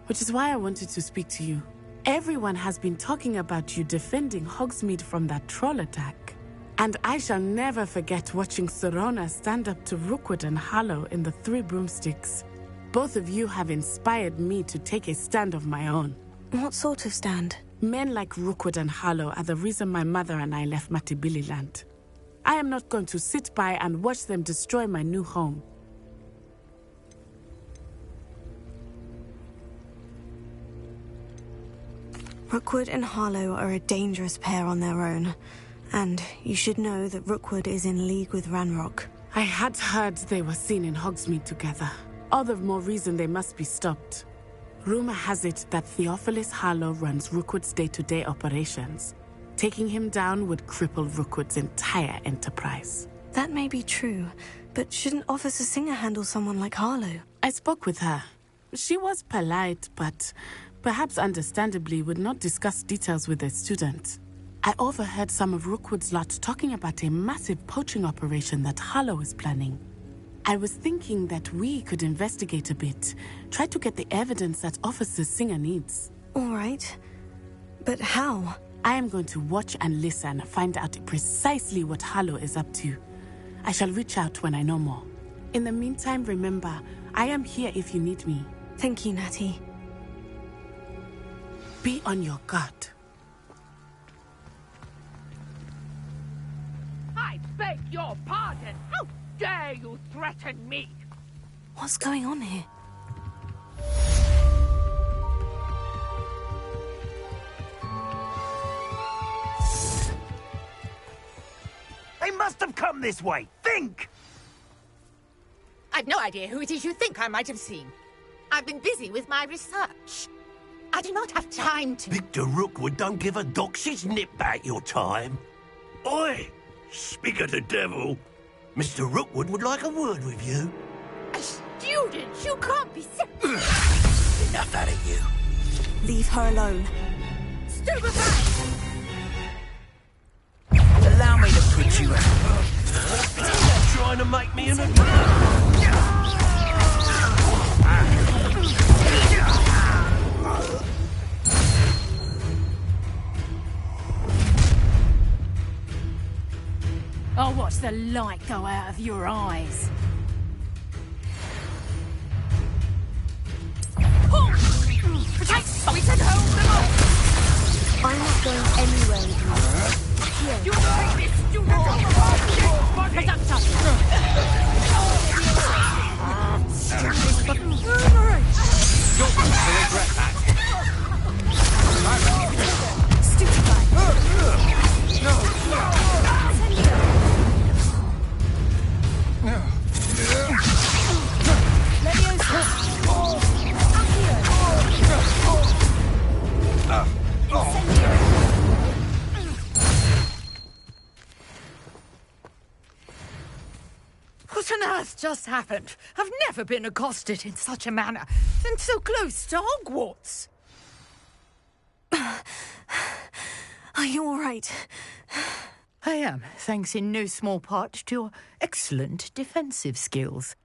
Which is why I wanted to speak to you. Everyone has been talking about you defending Hogsmeade from that troll attack. And I shall never forget watching Serona stand up to Rookwood and Harlow in the Three Broomsticks. Both of you have inspired me to take a stand of my own. What sort of stand? Men like Rookwood and Harlow are the reason my mother and I left Matibililand. I am not going to sit by and watch them destroy my new home. Rookwood and Harlow are a dangerous pair on their own. And you should know that Rookwood is in league with Ranrock. I had heard they were seen in Hogsmeade together. All the more reason they must be stopped. Rumor has it that Theophilus Harlow runs Rookwood's day-to-day operations. Taking him down would cripple Rookwood's entire enterprise. That may be true, but shouldn't Officer Singer handle someone like Harlow? I spoke with her. She was polite, but perhaps understandably would not discuss details with a student. I overheard some of Rookwood's lot talking about a massive poaching operation that Harlow is planning. I was thinking that we could investigate a bit, try to get the evidence that Officer Singer needs. All right. But how? I am going to watch and listen, find out precisely what Harlow is up to. I shall reach out when I know more. In the meantime, remember, I am here if you need me. Thank you, Natty. Be on your guard. I beg your pardon. How dare you threaten me? What's going on here? They must have come this way. Think! I've no idea who it is you think I might have seen. I've been busy with my research. I do not have time to... Victor Rookwood don't give a doxy's nip back your time. Oi! Speak of the devil. Mr. Rookwood would like a word with you. A student? You can't be sick. Enough out of you. Leave her alone. Stupefy! Allow me to put you out. Trying to make me an... I'll watch the light go out of your eyes. Protect Slytherin and hold them off! I'm not going anywhere with you. You make this stupid! You're going to regret that. What on earth just happened? I've never been accosted in such a manner, and so close to Hogwarts. Are you all right? I am, thanks in no small part to your excellent defensive skills.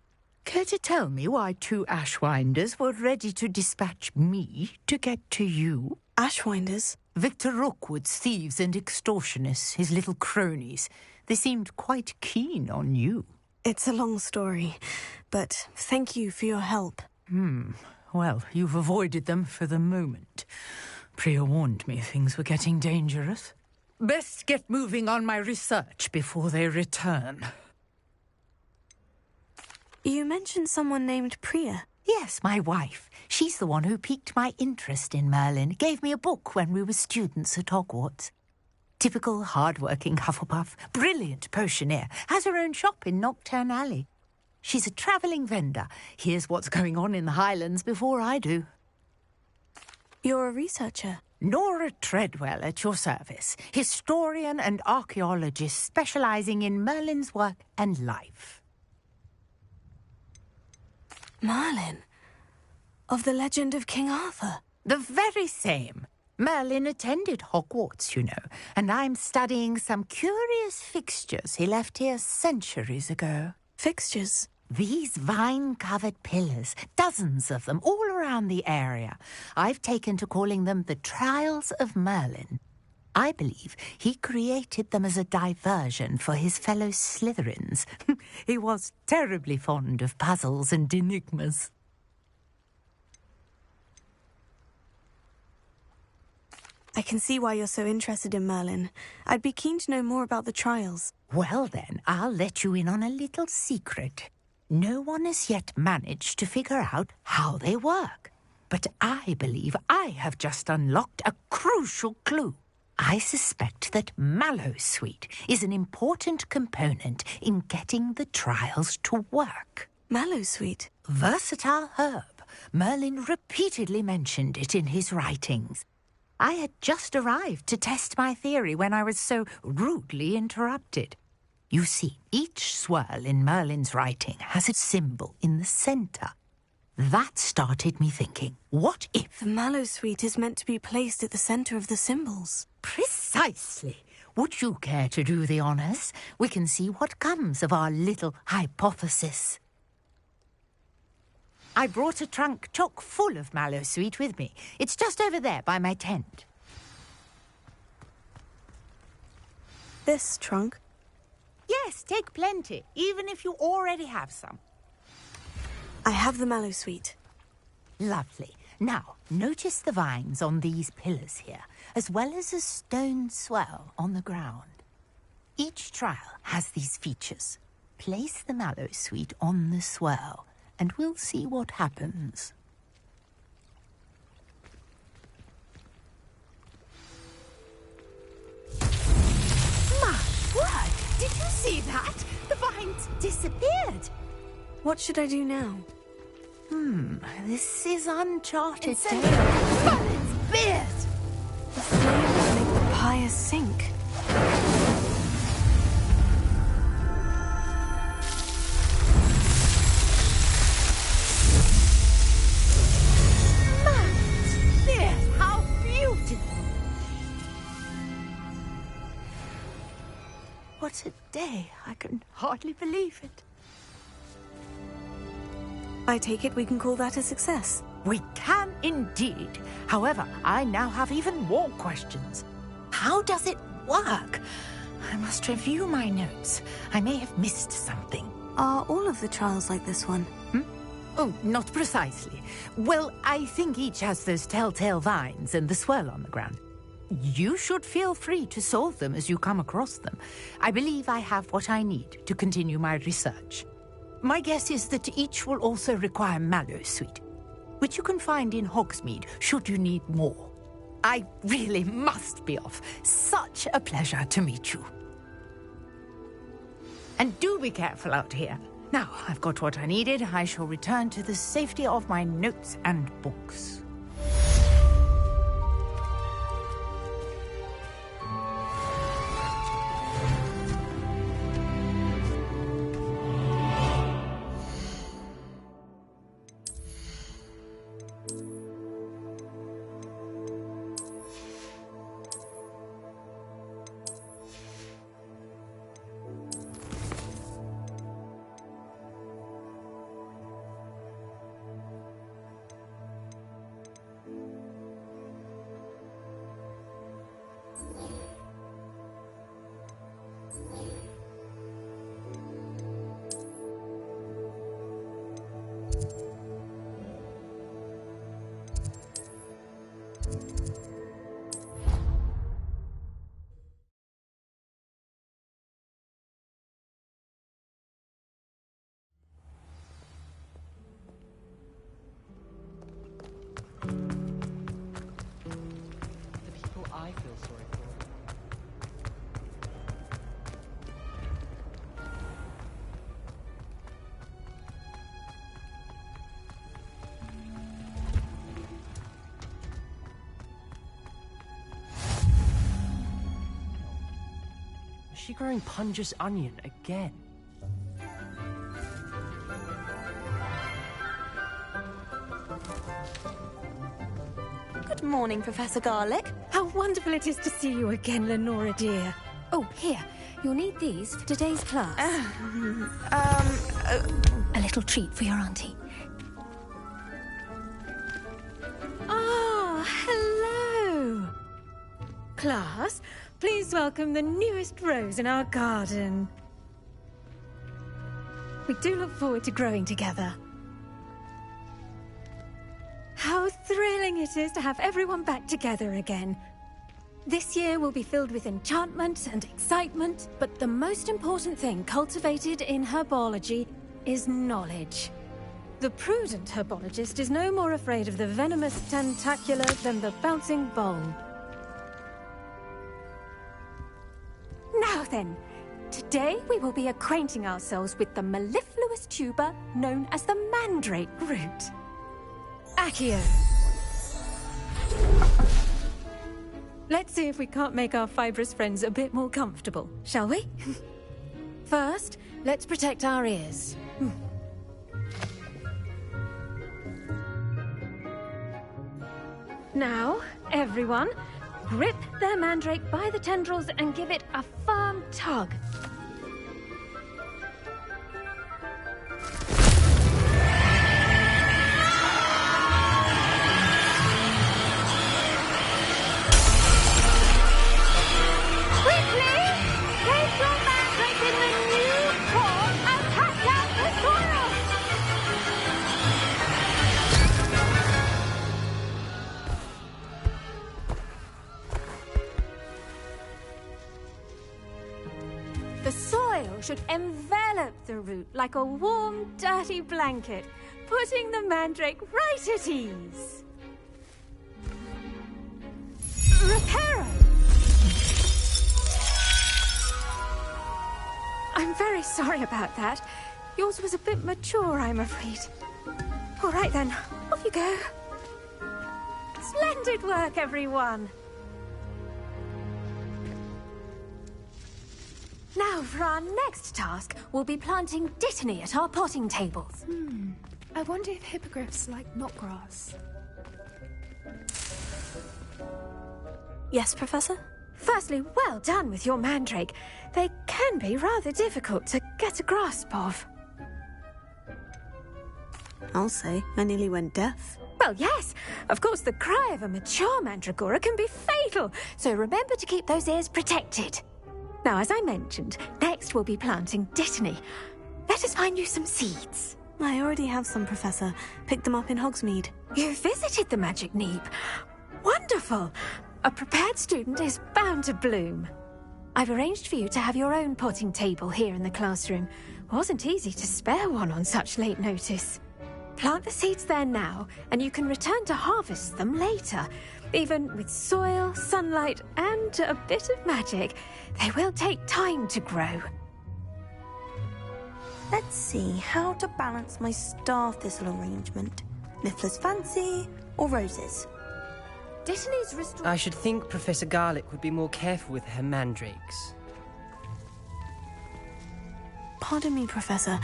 Care to tell me why 2 Ashwinders were ready to dispatch me to get to you? Ashwinders? Victor Rookwood's thieves and extortionists, his little cronies. They seemed quite keen on you. It's a long story, but thank you for your help. Well, you've avoided them for the moment. Priya warned me things were getting dangerous. Best get moving on my research before they return. You mentioned someone named Priya. Yes, my wife. She's the one who piqued my interest in Merlin. Gave me a book when we were students at Hogwarts. Typical hard-working Hufflepuff, brilliant potioneer, has her own shop in Nocturne Alley. She's a travelling vendor. Hears what's going on in the Highlands before I do. You're a researcher? Nora Treadwell at your service, historian and archaeologist specialising in Merlin's work and life. Merlin? Of the legend of King Arthur? The very same. Merlin attended Hogwarts, you know, and I'm studying some curious fixtures he left here centuries ago. Fixtures? These vine-covered pillars, dozens of them, all around the area. I've taken to calling them the Trials of Merlin. I believe he created them as a diversion for his fellow Slytherins. He was terribly fond of puzzles and enigmas. I can see why you're so interested in Merlin. I'd be keen to know more about the trials. Well then, I'll let you in on a little secret. No one has yet managed to figure out how they work. But I believe I have just unlocked a crucial clue. I suspect that Mallowsweet is an important component in getting the trials to work. Mallowsweet? Versatile herb. Merlin repeatedly mentioned it in his writings. I had just arrived to test my theory when I was so rudely interrupted. You see, each swirl in Merlin's writing has a symbol in the centre. That started me thinking, what if... The Mallowsweet is meant to be placed at the centre of the symbols. Precisely. Would you care to do the honours? We can see what comes of our little hypothesis. I brought a trunk chock full of Mallowsweet with me. It's just over there by my tent. This trunk? Yes, take plenty, even if you already have some. I have the mallow sweet. Lovely. Now, notice the vines on these pillars here, as well as a stone swell on the ground. Each trial has these features. Place the mallow sweet on the swell, and we'll see what happens. My word! Did you see that? The vines disappeared. What should I do now? This is uncharted territory. But it's beard! The flames make the pyre sink. Beard, how beautiful! What a day. I can hardly believe it. I take it we can call that a success. We can indeed. However, I now have even more questions. How does it work? I must review my notes. I may have missed something. Are all of the trials like this one? Oh, not precisely. Well, I think each has those telltale vines and the swirl on the ground. You should feel free to solve them as you come across them. I believe I have what I need to continue my research. My guess is that each will also require mallow sweet, which you can find in Hogsmeade should you need more. I really must be off. Such a pleasure to meet you. And do be careful out here. Now, I've got what I needed. I shall return to the safety of my notes and books. Is she growing Punja's onion again? Good morning, Professor Garlick. How wonderful it is to see you again, Lenora dear. Oh, here. You'll need these for today's class. A little treat for your auntie. Ah, hello. Class, please welcome the newest rose in our garden. We do look forward to growing together. How thrilling it is to have everyone back together again. This year will be filled with enchantment and excitement, but the most important thing cultivated in herbology is knowledge. The prudent herbologist is no more afraid of the venomous tentacula than the bouncing bulb. Now then, today we will be acquainting ourselves with the mellifluous tuber known as the mandrake root. Accio. Let's see if we can't make our fibrous friends a bit more comfortable, shall we? First, let's protect our ears. Now, everyone, grip their mandrake by the tendrils and give it a firm tug. Quickly! Place your mandrake in the The soil should envelop the root like a warm, dirty blanket, putting the mandrake right at ease. Reparo! I'm very sorry about that. Yours was a bit mature, I'm afraid. All right then, off you go. Splendid work, everyone! Now, for our next task, we'll be planting dittany at our potting tables. I wonder if hippogriffs like knotgrass. Yes, Professor? Firstly, well done with your mandrake. They can be rather difficult to get a grasp of. I'll say, I nearly went deaf. Well, yes. Of course, the cry of a mature mandragora can be fatal, so remember to keep those ears protected. Now, as I mentioned, next we'll be planting dittany. Let us find you some seeds. I already have some, Professor. Picked them up in Hogsmeade. You visited the Magic Neep. Wonderful. A prepared student is bound to bloom. I've arranged for you to have your own potting table here in the classroom. Wasn't easy to spare one on such late notice. Plant the seeds there now, and you can return to harvest them later. Even with soil, sunlight, and a bit of magic, they will take time to grow. Let's see how to balance my star thistle arrangement. Niffler's fancy or roses? Dittany's restored. I should think Professor Garlick would be more careful with her mandrakes. Pardon me, Professor.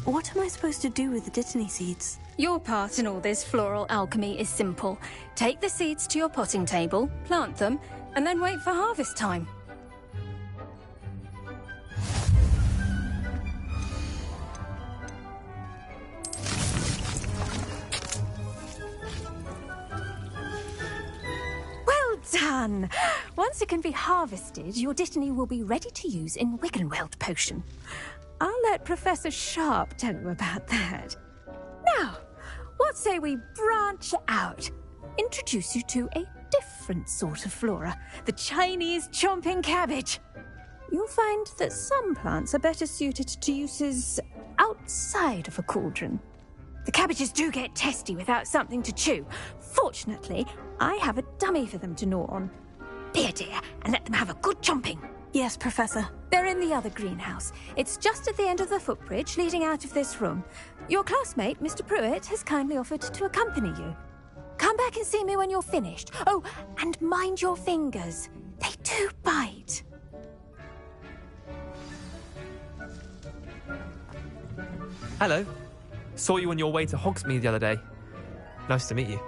What am I supposed to do with the dittany seeds? Your part in all this floral alchemy is simple. Take the seeds to your potting table, plant them, and then wait for harvest time. Well done! Once it can be harvested, your dittany will be ready to use in Wiggenweld potion. I'll let Professor Sharp tell you about that. Now, what say we branch out? Introduce you to a different sort of flora, the Chinese chomping cabbage. You'll find that some plants are better suited to uses outside of a cauldron. The cabbages do get testy without something to chew. Fortunately, I have a dummy for them to gnaw on. Be a dear and let them have a good chomping. Yes, Professor. They're in the other greenhouse. It's just at the end of the footbridge leading out of this room. Your classmate, Mr. Pruitt, has kindly offered to accompany you. Come back and see me when you're finished. Oh, and mind your fingers. They do bite. Hello. Saw you on your way to Hogsmeade the other day. Nice to meet you.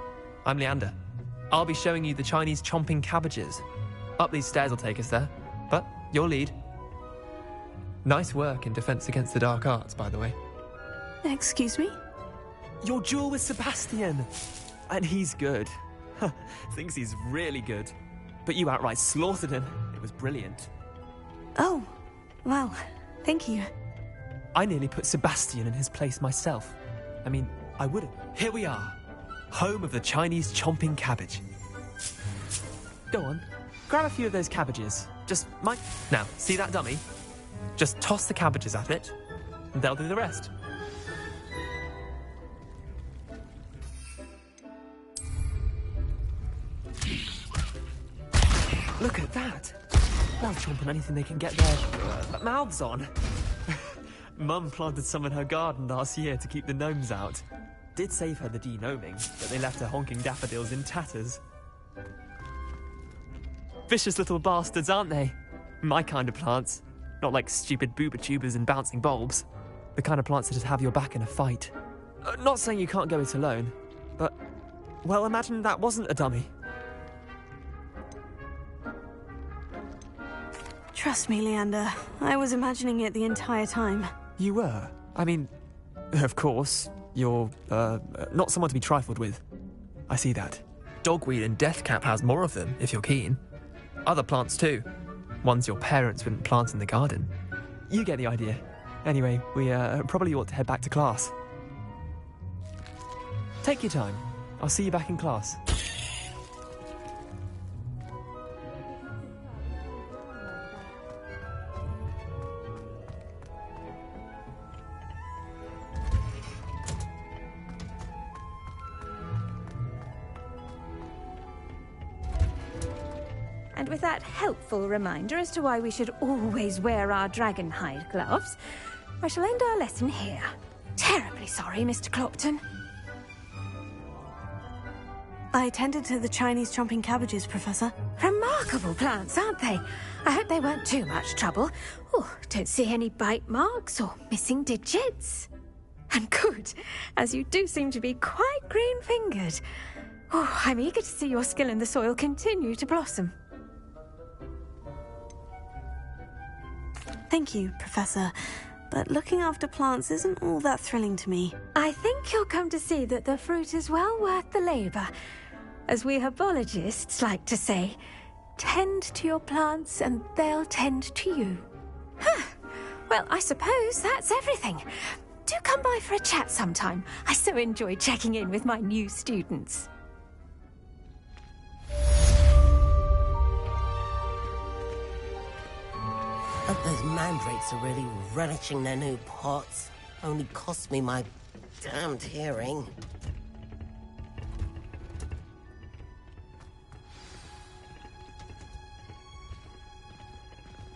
I'm Leander. I'll be showing you the Chinese chomping cabbages. Up these stairs will take us there, but your lead. Nice work in Defense Against the Dark Arts, by the way. Excuse me? Your duel with Sebastian! And he's good. Thinks he's really good. But you outright slaughtered him. It was brilliant. Oh, well, thank you. I nearly put Sebastian in his place myself. I mean, I would've. Here we are. Home of the Chinese chomping cabbage. Go on. Grab a few of those cabbages. Just mind... Now, see that dummy? Just toss the cabbages at it, and they'll do the rest. Look at that! They'll chomp on anything they can get their mouths on. Mum planted some in her garden last year to keep the gnomes out. Did save her the de-gnoming, but they left her honking daffodils in tatters. Vicious little bastards, aren't they? My kind of plants. Not like stupid booba tubers and bouncing bulbs. The kind of plants that just have your back in a fight. Not saying you can't go it alone, but... Well, imagine that wasn't a dummy. Trust me, Leander. I was imagining it the entire time. You were? I mean, of course, you're, not someone to be trifled with. I see that. Dogweed and deathcap has more of them, if you're keen. Other plants too. Ones your parents wouldn't plant in the garden. You get the idea. Anyway, we probably ought to head back to class. Take your time. I'll see you back in class. And with that helpful reminder as to why we should always wear our dragon hide gloves, I shall end our lesson here. Terribly sorry, Mr. Clopton. I tended to the Chinese chomping cabbages, Professor. Remarkable plants, aren't they? I hope they weren't too much trouble. Oh, don't see any bite marks or missing digits. And good, as you do seem to be quite green-fingered. Oh, I'm eager to see your skill in the soil continue to blossom. Thank you, Professor. But looking after plants isn't all that thrilling to me. I think you'll come to see that the fruit is well worth the labour. As we herbologists like to say, tend to your plants and they'll tend to you. Huh. Well, I suppose that's everything. Do come by for a chat sometime. I so enjoy checking in with my new students. Those mandrakes are really relishing their new pots. Only cost me my damned hearing.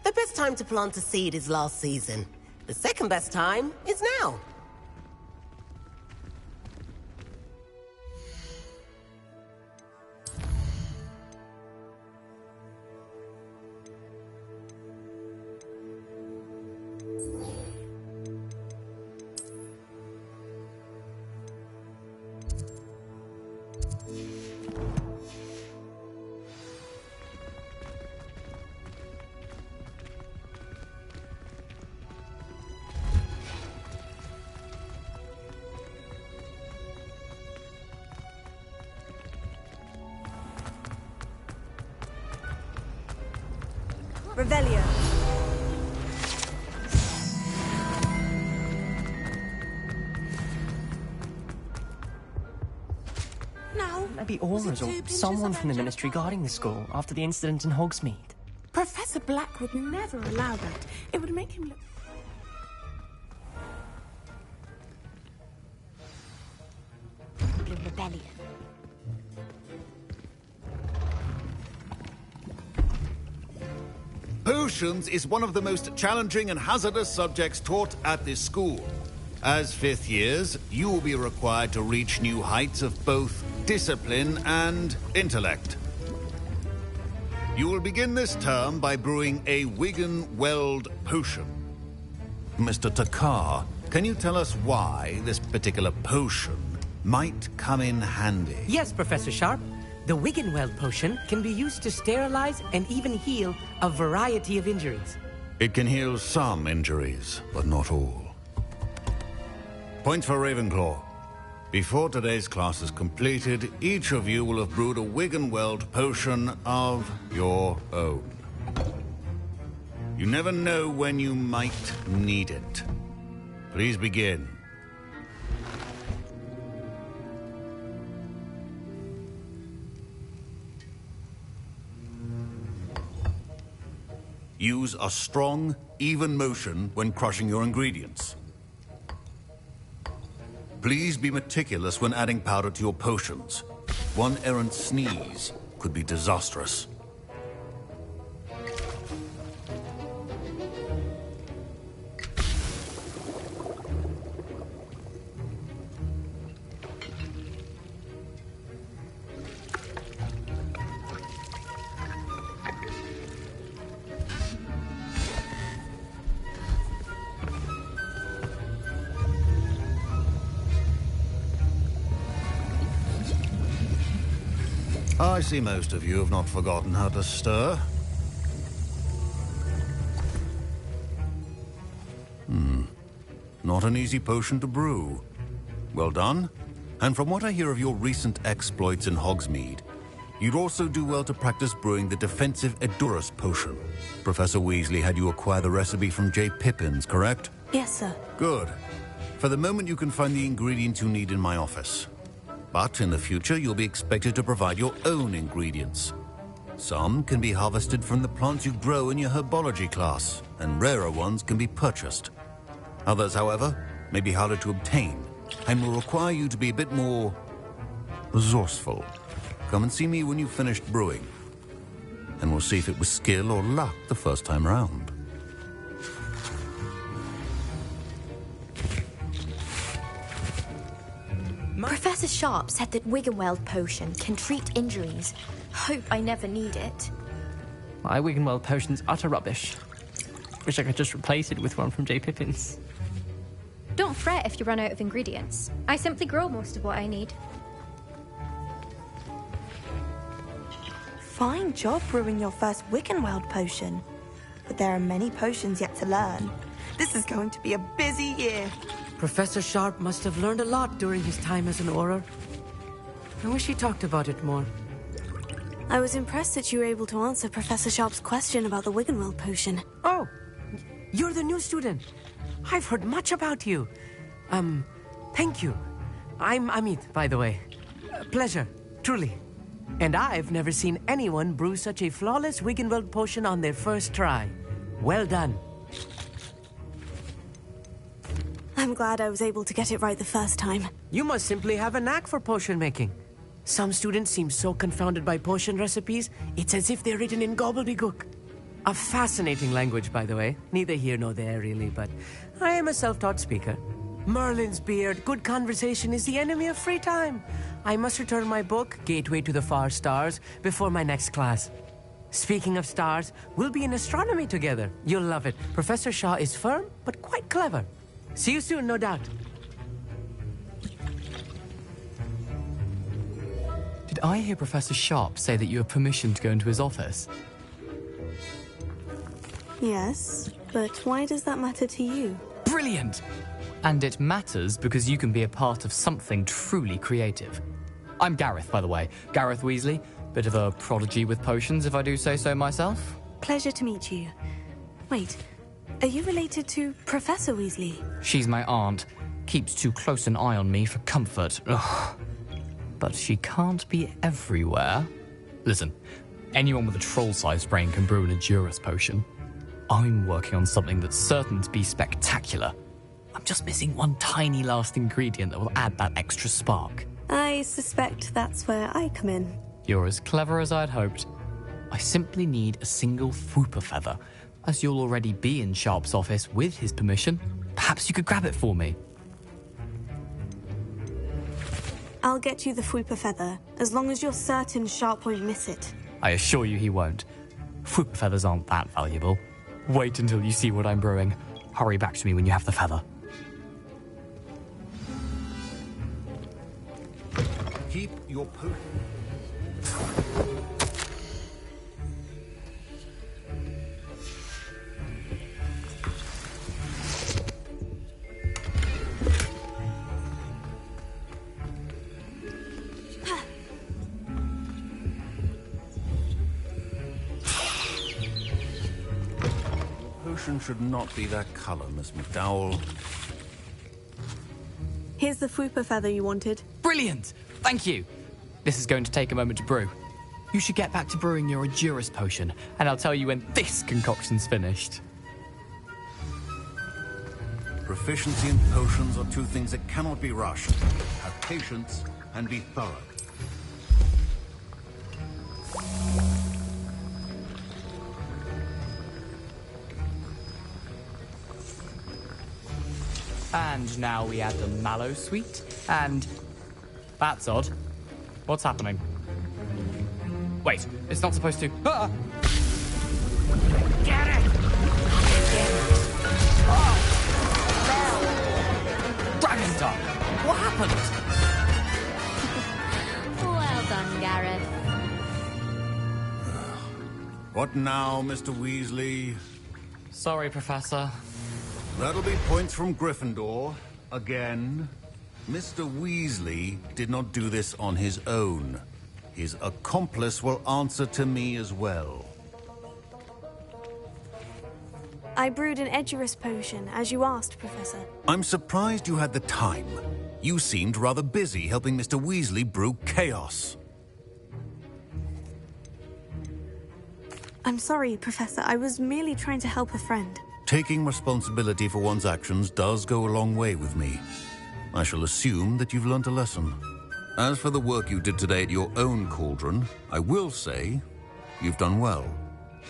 The best time to plant a seed is last season. The second best time is now. Revelio. No. Maybe Aura's or someone from the Ministry guarding the school after the incident in Hogsmeade. Professor Black would never allow that. It would make him look... Rebellion. Potions is one of the most challenging and hazardous subjects taught at this school. As fifth years, you will be required to reach new heights of both discipline and intellect. You will begin this term by brewing a Wigan-Weld potion. Mr. Takar, can you tell us why this particular potion might come in handy? Yes, Professor Sharp. The Wigan-Weld potion can be used to sterilize and even heal a variety of injuries. It can heal some injuries, but not all. Points for Ravenclaw. Before today's class is completed, each of you will have brewed a Wigan-Weld potion of your own. You never know when you might need it. Please begin. Use a strong, even motion when crushing your ingredients. Please be meticulous when adding powder to your potions. One errant sneeze could be disastrous. I see most of you have not forgotten how to stir. Not an easy potion to brew. Well done. And from what I hear of your recent exploits in Hogsmeade, you'd also do well to practice brewing the defensive Edurus potion. Professor Weasley had you acquire the recipe from J. Pippin's, correct? Yes, sir. Good. For the moment, you can find the ingredients you need in my office. But in the future, you'll be expected to provide your own ingredients. Some can be harvested from the plants you grow in your herbology class, and rarer ones can be purchased. Others, however, may be harder to obtain, and will require you to be a bit more resourceful. Come and see me when you've finished brewing. and we'll see if it was skill or luck the first time round. Professor Sharp said that Wiggenweld potion can treat injuries. Hope I never need it. My Wiggenweld potion's utter rubbish. Wish I could just replace it with one from J. Pippin's. Don't fret if you run out of ingredients. I simply grow most of what I need. Fine job brewing your first Wiggenweld potion. But there are many potions yet to learn. This is going to be a busy year. Professor Sharp must have learned a lot during his time as an Auror. I wish he talked about it more. I was impressed that you were able to answer Professor Sharp's question about the Wiggenweld potion. Oh, you're the new student. I've heard much about you. Thank you. I'm Amit, by the way. Pleasure, truly. And I've never seen anyone brew such a flawless Wiggenweld potion on their first try. Well done. I'm glad I was able to get it right the first time. You must simply have a knack for potion making. Some students seem so confounded by potion recipes, it's as if they're written in gobbledygook. A fascinating language, by the way. Neither here nor there, really, but I am a self-taught speaker. Merlin's beard, good conversation is the enemy of free time. I must return my book, Gateway to the Far Stars, before my next class. Speaking of stars, we'll be in astronomy together. You'll love it. Professor Shaw is firm, but quite clever. See you soon, no doubt. Did I hear Professor Sharp say that you have permission to go into his office? Yes, but why does that matter to you? Brilliant! And it matters because you can be a part of something truly creative. I'm Gareth, by the way. Gareth Weasley. Bit of a prodigy with potions, if I do say so myself. Pleasure to meet you. Wait, are you related to Professor Weasley? She's my aunt. Keeps too close an eye on me for comfort. Ugh. But she can't be everywhere. Listen, anyone with a troll-sized brain can brew an Edurus potion. I'm working on something that's certain to be spectacular. I'm just missing one tiny last ingredient that will add that extra spark. I suspect that's where I come in. You're as clever as I'd hoped. I simply need a single Fwooper feather. As you'll already be in Sharp's office with his permission, perhaps you could grab it for me. I'll get you the Fwooper feather, as long as you're certain Sharp won't miss it. I assure you he won't. Fwooper feathers aren't that valuable. Wait until you see what I'm brewing. Hurry back to me when you have the feather. Keep your potion. Potion should not be that color, Miss McDowell. Here's the Fwooper feather you wanted. Brilliant! Thank you! This is going to take a moment to brew. You should get back to brewing your Edurus potion, and I'll tell you when this concoction's finished. Proficiency in potions are two things that cannot be rushed. Have patience and be thorough. And now we add the mallow sweet, and... That's odd. What's happening? Wait, it's not supposed to... Ah! Get it! Oh! Dragon Dog! What happened? Well done, Gareth. What now, Mr. Weasley? Sorry, Professor. That'll be points from Gryffindor. Again. Mr. Weasley did not do this on his own. His accomplice will answer to me as well. I brewed an Edurus potion, as you asked, Professor. I'm surprised you had the time. You seemed rather busy helping Mr. Weasley brew chaos. I'm sorry, Professor. I was merely trying to help a friend. Taking responsibility for one's actions does go a long way with me. I shall assume that you've learnt a lesson. As for the work you did today at your own cauldron, I will say You've done well.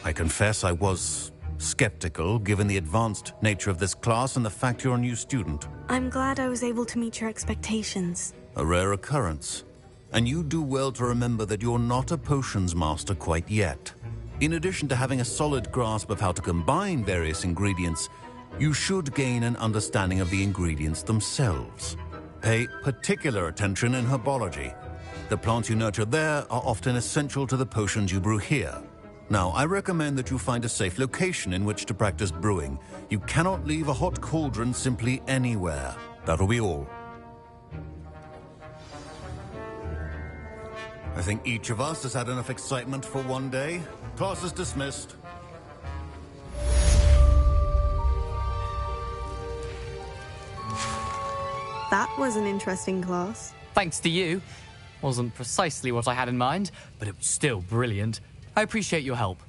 I confess I was skeptical, given the advanced nature of this class and the fact you're a new student. I'm glad I was able to meet your expectations. A rare occurrence. And you do well to remember that you're not a potions master quite yet. In addition to having a solid grasp of how to combine various ingredients, you should gain an understanding of the ingredients themselves. Pay particular attention in herbology. The plants you nurture there are often essential to the potions you brew here. Now, I recommend that you find a safe location in which to practice brewing. You cannot leave a hot cauldron simply anywhere. That'll be all. I think each of us has had enough excitement for one day. Class is dismissed. That was an interesting class. Thanks to you. Wasn't precisely what I had in mind, but it was still brilliant. I appreciate your help.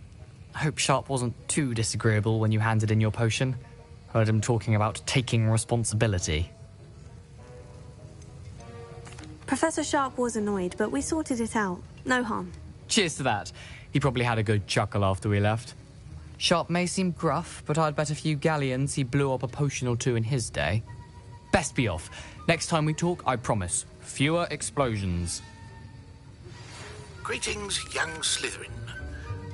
I hope Sharp wasn't too disagreeable when you handed in your potion. Heard him talking about taking responsibility. Professor Sharp was annoyed, but we sorted it out. No harm. Cheers to that. He probably had a good chuckle after we left. Sharp may seem gruff, but I'd bet a few galleons he blew up a potion or two in his day. Best be off. Next time we talk, I promise, fewer explosions. Greetings, young Slytherin.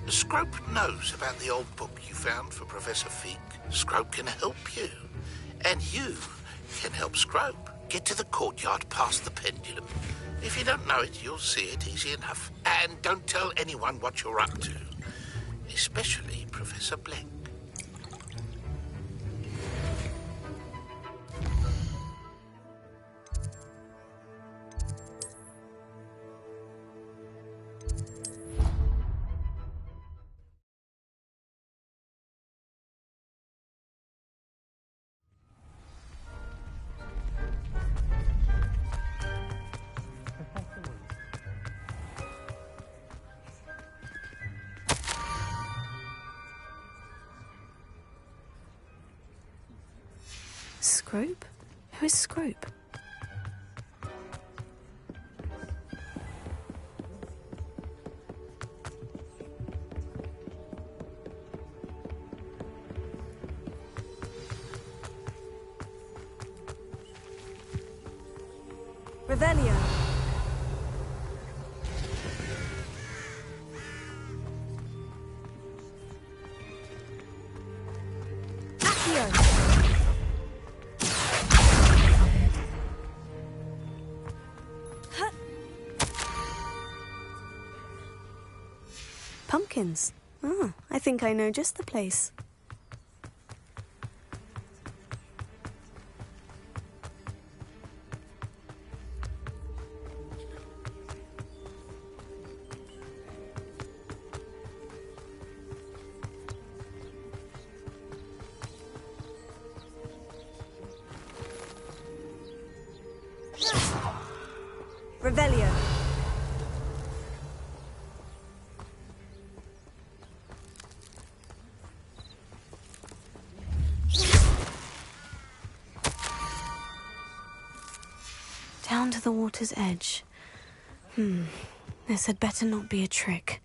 Scrope knows about the old book you found for Professor Fig. Scrope can help you. And you can help Scrope. Get to the courtyard past the pendulum. If you don't know it, you'll see it easy enough. And don't tell anyone what you're up to. Especially Professor Blank. Scrope? Who is Scrope? Revelio. Pumpkins. Ah, I think I know just the place. Revelio. Down to the water's edge. This had better not be a trick.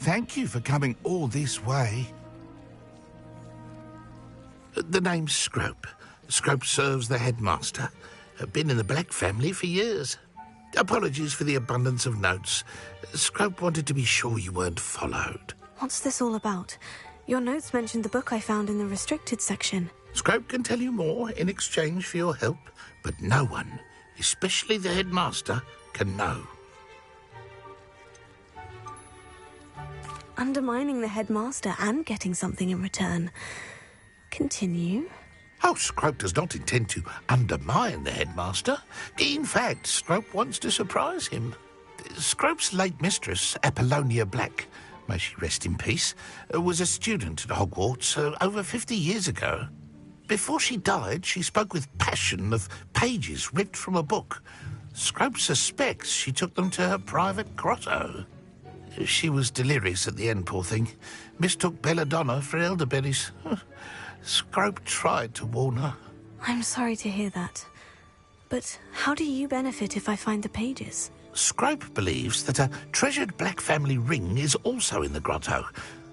Thank you for coming all this way. The name's Scrope. Scrope serves the headmaster. Been in the Black family for years. Apologies for the abundance of notes. Scrope wanted to be sure you weren't followed. What's this all about? Your notes mentioned the book I found in the restricted section. Scrope can tell you more in exchange for your help, but no one, especially the headmaster, can know. Undermining the headmaster and getting something in return. Continue. Oh, Scrope does not intend to undermine the headmaster. In fact, Scrope wants to surprise him. Scrope's late mistress, Apollonia Black, may she rest in peace, was a student at Hogwarts over 50 years ago. Before she died, she spoke with passion of pages ripped from a book. Scrope suspects she took them to her private grotto. She was delirious at the end, poor thing. Mistook belladonna for elderberries. Scrope tried to warn her. I'm sorry to hear that. But how do you benefit if I find the pages? Scrope believes that a treasured black family ring is also in the grotto.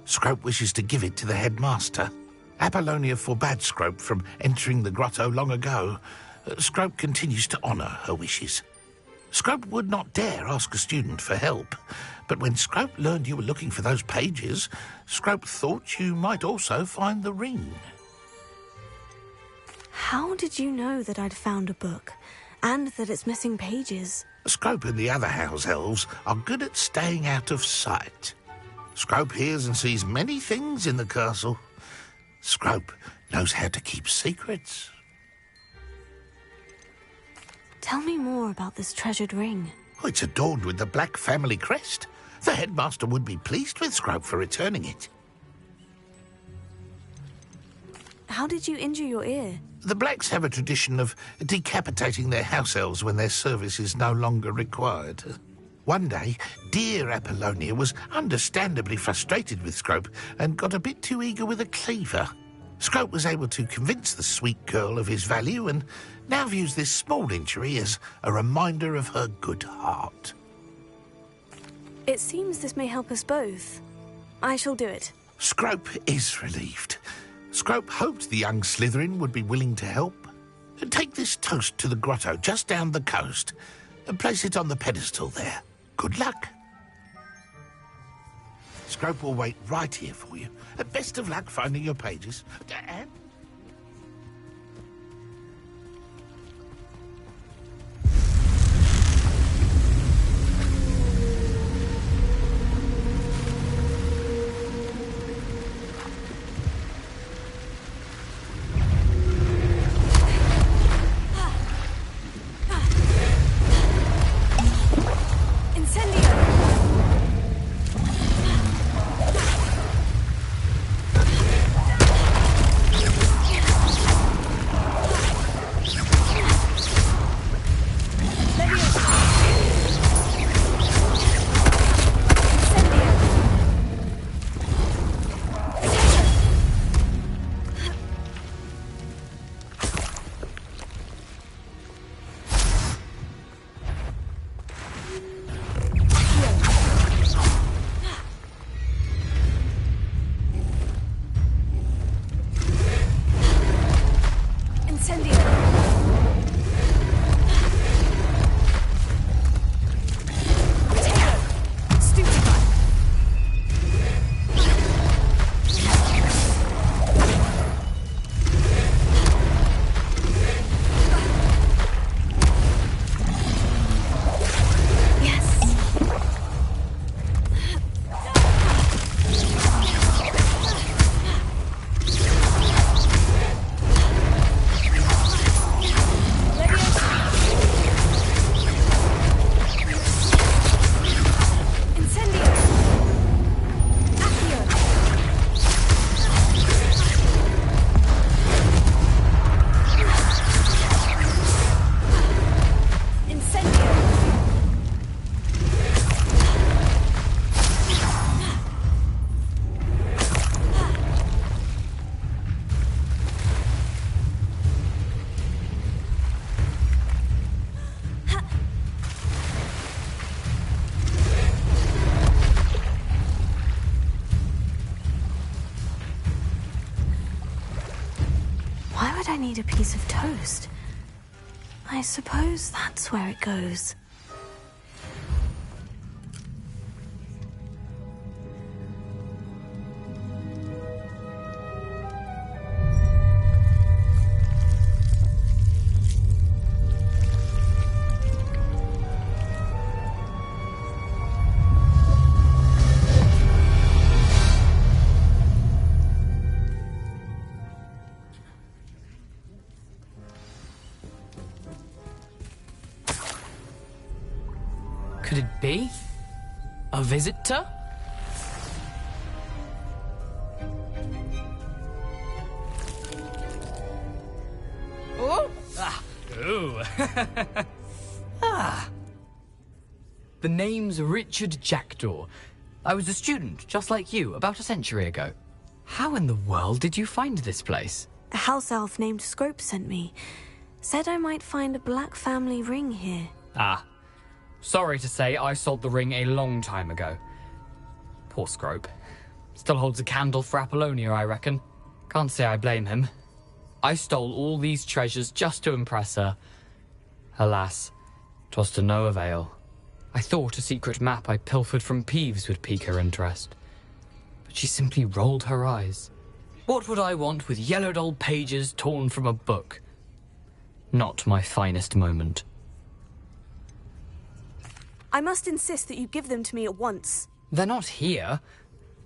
Scrope wishes to give it to the headmaster. Apollonia forbade Scrope from entering the grotto long ago. Scrope continues to honour her wishes. Scrope would not dare ask a student for help, but when Scrope learned you were looking for those pages, Scrope thought you might also find the ring. How did you know that I'd found a book, and that it's missing pages? Scrope and the other house elves are good at staying out of sight. Scrope hears and sees many things in the castle. Scrope knows how to keep secrets. Tell me more about this treasured ring. Oh, it's adorned with the black family crest. The headmaster would be pleased with Scrope for returning it. How did you injure your ear? The Blacks have a tradition of decapitating their house elves when their service is no longer required. One day, dear Apollonia was understandably frustrated with Scrope and got a bit too eager with a cleaver. Scrope was able to convince the sweet girl of his value and now views this small injury as a reminder of her good heart. It seems this may help us both. I shall do it. Scrope is relieved. Scrope hoped the young Slytherin would be willing to help. Take this toast to the grotto just down the coast and place it on the pedestal there. Good luck. Scrope will wait right here for you. Best of luck finding your pages. And... I need a piece of toast. I suppose that's where it goes. Could it be? A visitor? Oh! Ah! The name's Richard Jackdaw. I was a student, just like you, about a century ago. How in the world did you find this place? A house elf named Scrope sent me. Said I might find a black family ring here. Ah. Sorry to say, I sold the ring a long time ago. Poor Scrope. Still holds a candle for Apollonia, I reckon. Can't say I blame him. I stole all these treasures just to impress her. Alas, 'twas to no avail. I thought a secret map I pilfered from Peeves would pique her interest. But she simply rolled her eyes. What would I want with yellowed old pages torn from a book? Not my finest moment. I must insist that you give them to me at once. They're not here.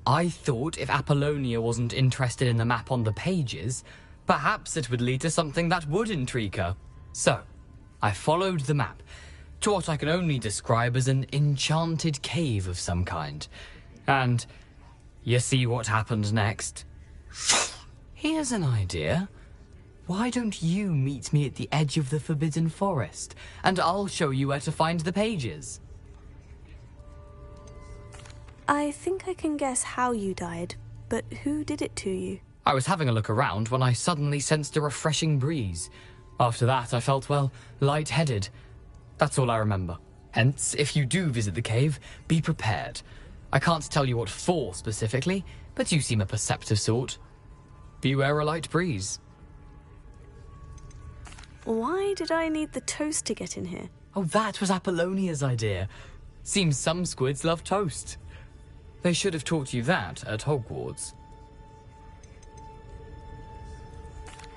I thought if Apollonia wasn't interested in the map on the pages, perhaps it would lead to something that would intrigue her. So, I followed the map to what I can only describe as an enchanted cave of some kind. And you see what happened next? Here's an idea. Why don't you meet me at the edge of the Forbidden Forest, and I'll show you where to find the pages? I think I can guess how you died, but who did it to you? I was having a look around when I suddenly sensed a refreshing breeze. After that, I felt, well, lightheaded. That's all I remember. Hence, if you do visit the cave, be prepared. I can't tell you what for specifically, but you seem a perceptive sort. Beware a light breeze. Why did I need the toast to get in here? Oh, that was Apollonia's idea. Seems some squids love toast. They should have taught you that at Hogwarts.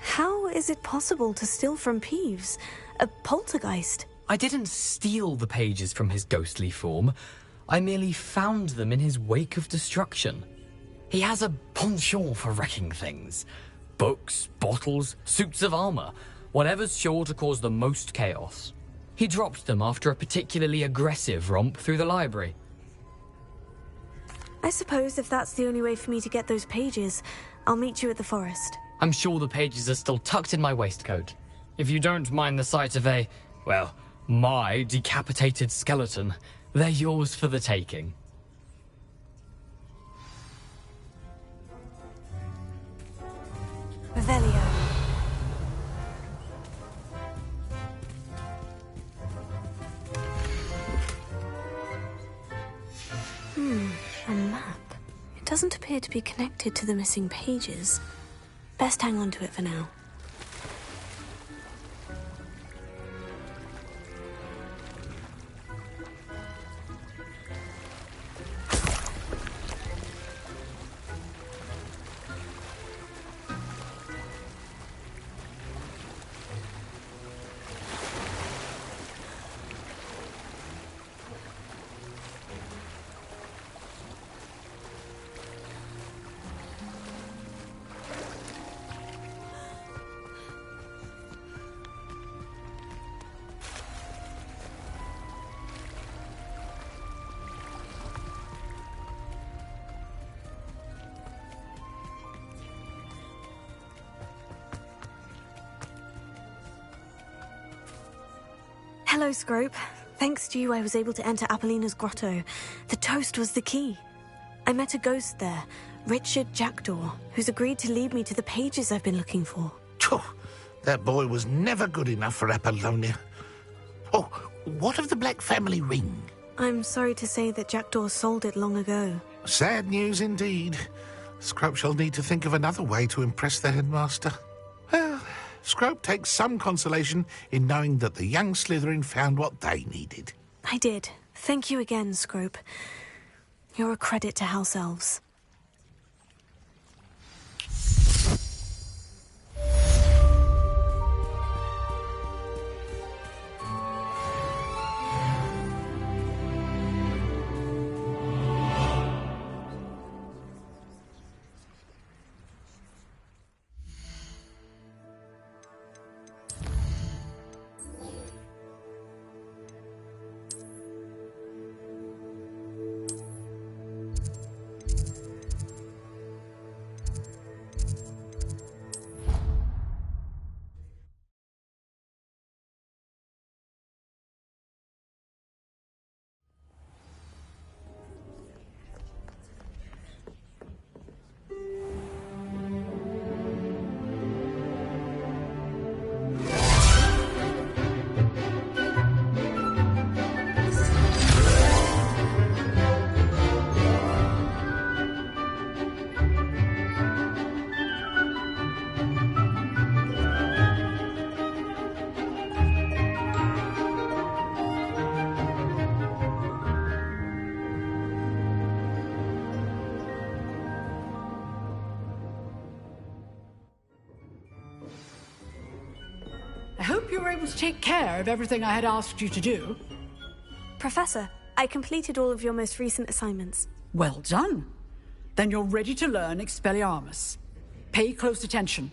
How is it possible to steal from Peeves? A poltergeist? I didn't steal the pages from his ghostly form. I merely found them in his wake of destruction. He has a penchant for wrecking things. Books, bottles, suits of armor, whatever's sure to cause the most chaos. He dropped them after a particularly aggressive romp through the library. I suppose if that's the only way for me to get those pages, I'll meet you at the forest. I'm sure the pages are still tucked in my waistcoat. If you don't mind the sight of a, well, my decapitated skeleton, they're yours for the taking. Revelio. A map. It doesn't appear to be connected to the missing pages. Best hang on to it for now. Hello, Scrope. Thanks to you, I was able to enter Apollina's grotto. The toast was the key. I met a ghost there, Richard Jackdaw, who's agreed to lead me to the pages I've been looking for. That boy was never good enough for Apollonia. Oh, what of the Black family ring? I'm sorry to say that Jackdaw sold it long ago. Sad news indeed. Scrope shall need to think of another way to impress the headmaster. Well, Scrope takes some consolation in knowing that the young Slytherin found what they needed. I did. Thank you again, Scrope. You're a credit to House Elves. hope you were able to take care of everything I had asked you to do. Professor, I completed all of your most recent assignments. Well done. Then you're ready to learn Expelliarmus. Pay close attention.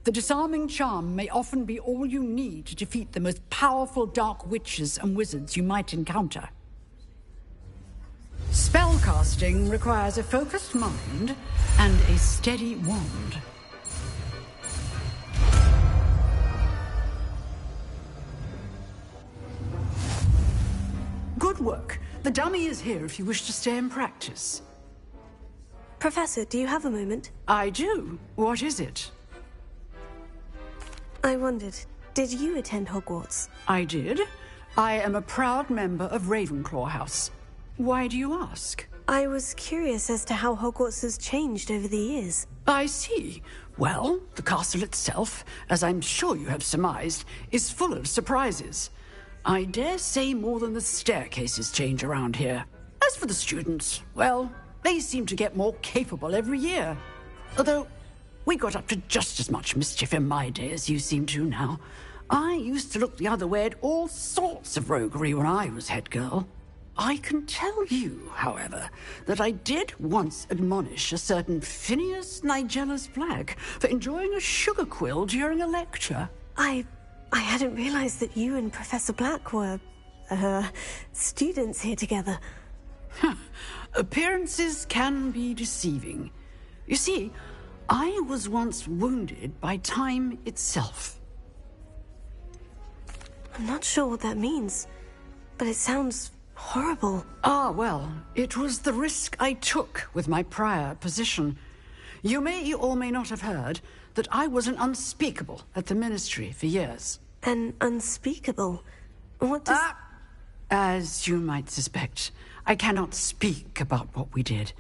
The disarming charm may often be all you need to defeat the most powerful dark witches and wizards you might encounter. Spellcasting requires a focused mind and a steady wand. Good work. The dummy is here if you wish to stay and practice. Professor, do you have a moment? I do. What is it? I wondered, did you attend Hogwarts? I did. I am a proud member of Ravenclaw House. Why do you ask? I was curious as to how Hogwarts has changed over the years. I see. Well, the castle itself, as I'm sure you have surmised, is full of surprises. I dare say more than the staircases change around here. As for the students, well, they seem to get more capable every year. Although, we got up to just as much mischief in my day as you seem to now. I used to look the other way at all sorts of roguery when I was head girl. I can tell you, however, that I did once admonish a certain Phineas Nigella's Black for enjoying a sugar quill during a lecture. I hadn't realized that you and Professor Black were, students here together. Appearances can be deceiving. You see, I was once wounded by time itself. I'm not sure what that means, but it sounds horrible. Ah, well, it was the risk I took with my prior position. You may or may not have heard that I was an unspeakable at the Ministry for years. An unspeakable? What does... As you might suspect, I cannot speak about what we did.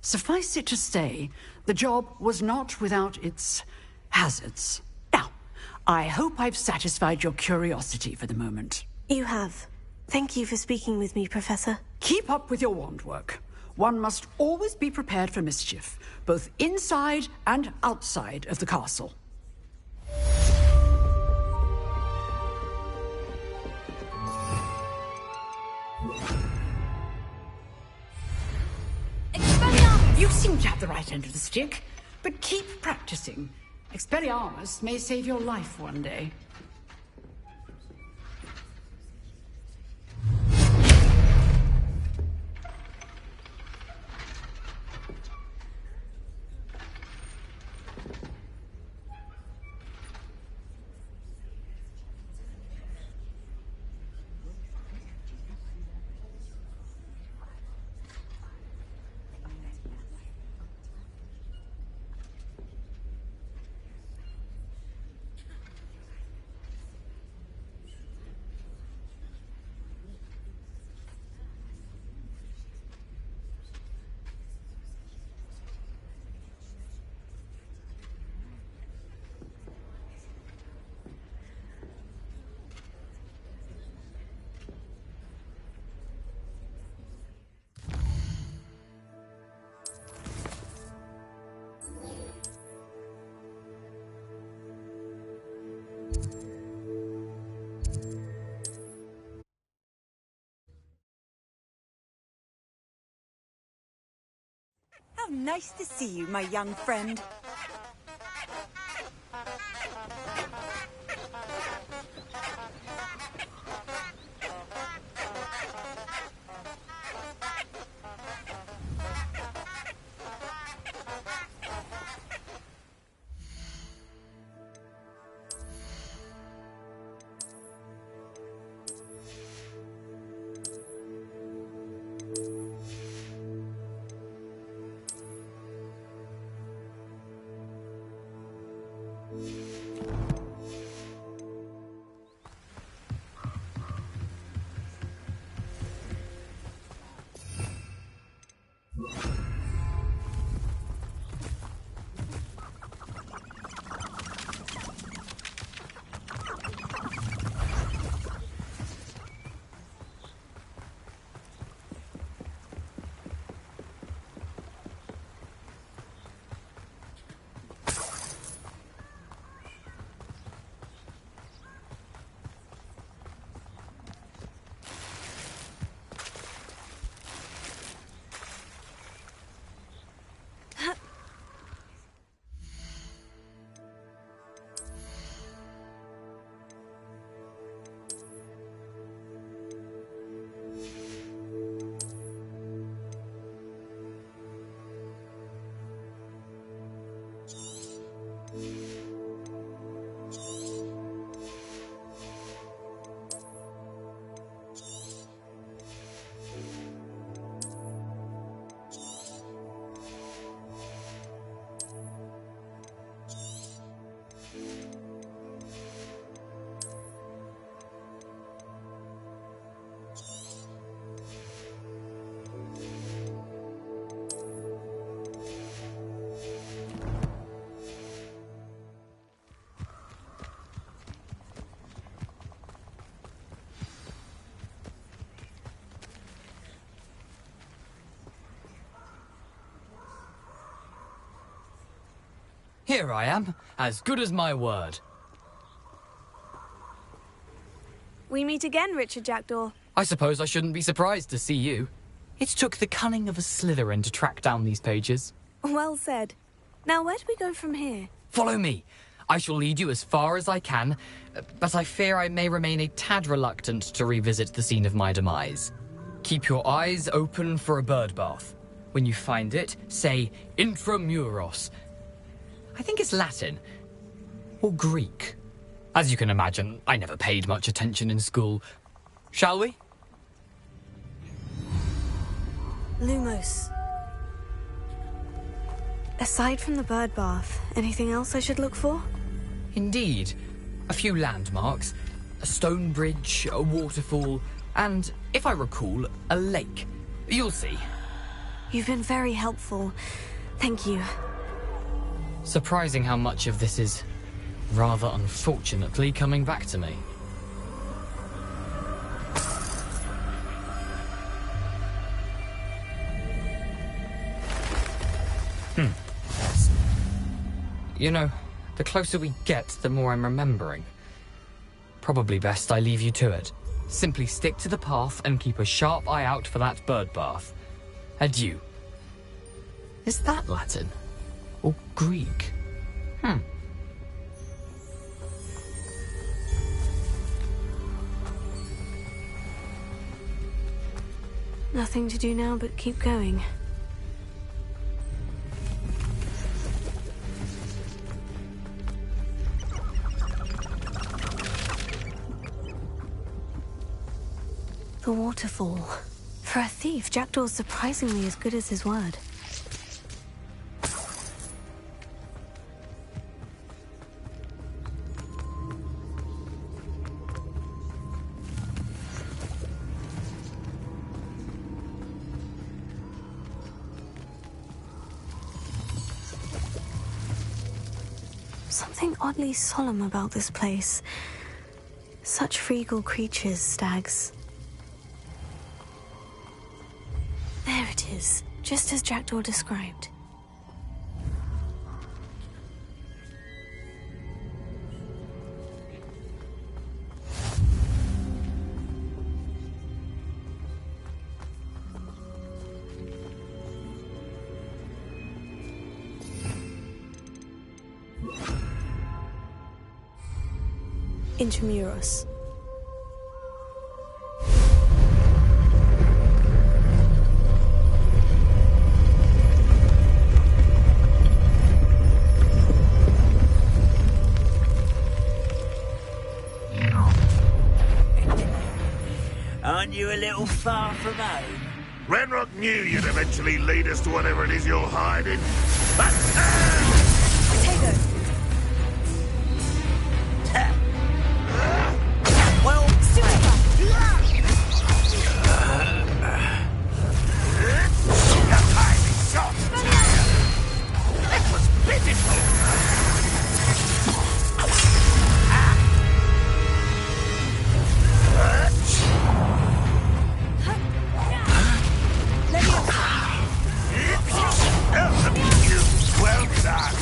Suffice it to say, the job was not without its hazards. Now, I hope I've satisfied your curiosity for the moment. You have. Thank you for speaking with me, Professor. Keep up with your wand work. One must always be prepared for mischief, both inside and outside of the castle. You seem to have the right end of the stick, but keep practicing. Expelliarmus may save your life one day. How nice to see you, my young friend. Here I am, as good as my word. We meet again, Richard Jackdaw. I suppose I shouldn't be surprised to see you. It took the cunning of a Slytherin to track down these pages. Well said. Now, where do we go from here? Follow me. I shall lead you as far as I can, but I fear I may remain a tad reluctant to revisit the scene of my demise. Keep your eyes open for a bird bath. When you find it, say intramuros. I think it's Latin. Or Greek. As you can imagine, I never paid much attention in school. Shall we? Lumos. Aside from the bird bath, anything else I should look for? Indeed. A few landmarks. A stone bridge, a waterfall, and, if I recall, a lake. You'll see. You've been very helpful. Thank you. Surprising how much of this is, rather unfortunately, coming back to me. You know, the closer we get, the more I'm remembering. Probably best I leave you to it. Simply stick to the path and keep a sharp eye out for that bird bath. Adieu. Is that Latin? Or Greek? Nothing to do now but keep going. The waterfall. For a thief, Jackdaw's surprisingly as good as his word. Something oddly solemn about this place. Such regal creatures, stags. There it is, just as Jackdaw described. Intramuros. Aren't you a little far from home? Ranrock knew you'd eventually lead us to whatever it is you're hiding. But well, it was pitiful. Well done.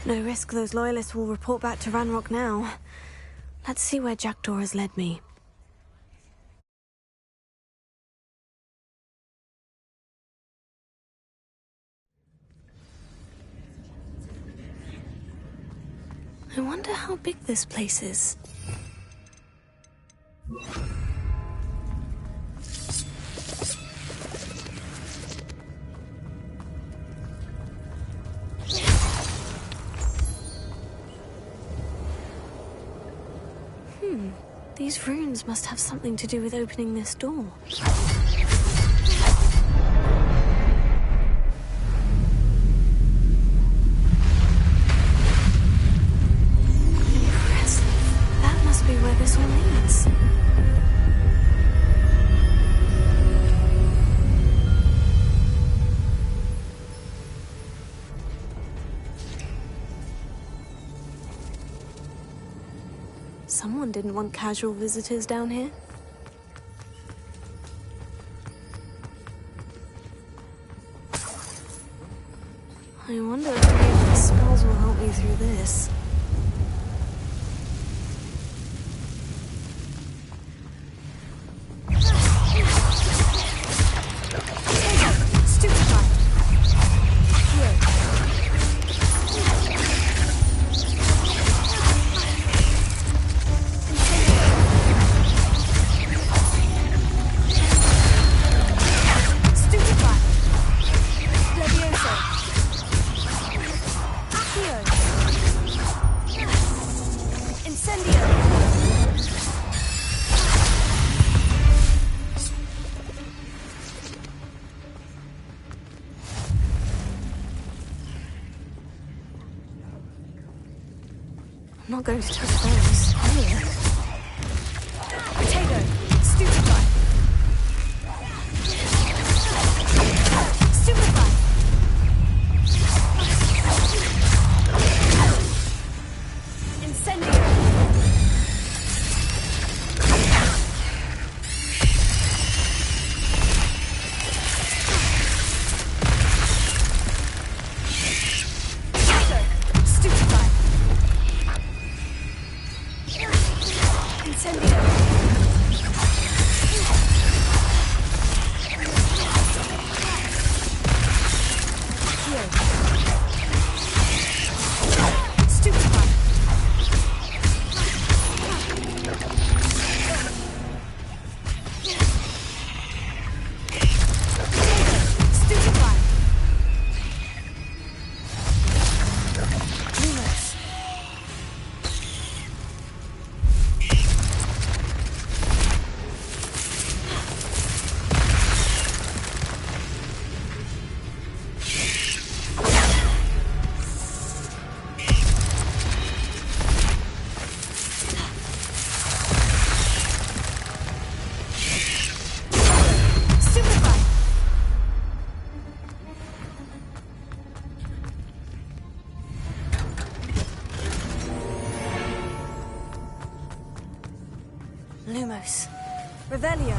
No risk those loyalists will report back to Ranrock now. Let's see where Jackdaw has led me. I wonder how big this place is. These runes must have something to do with opening this door. Impressive. That must be where this one leads. Someone didn't want casual visitors down here. I wonder if any of the spells will help me through this. I'm not going to touch those. Potato! Stupefy! Stupefy! Incendio! Potato! Stupefy! Incendio! Stupefy! Stupefy! Lumos! Stupefy! Lumos. Revelio!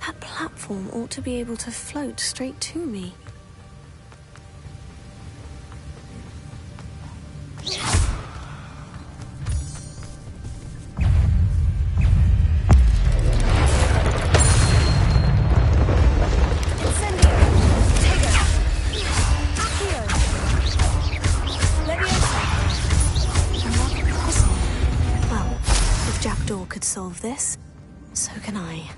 That platform ought to be able to float straight to me. Incendio! Potato! Accio! Leviosa! Well, if Jackdaw could solve this, so can I.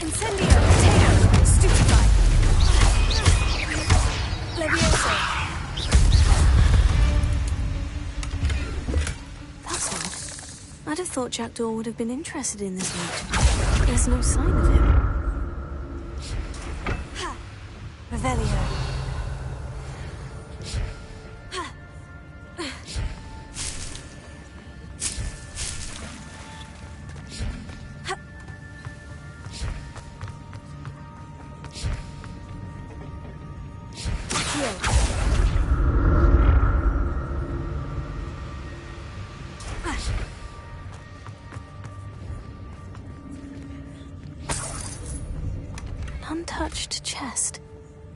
Incendio! Potato! Stupefy! Leviosa! That's odd. I'd have thought Jackdaw would have been interested in this route. There's no sign of him. Revelio! An untouched chest.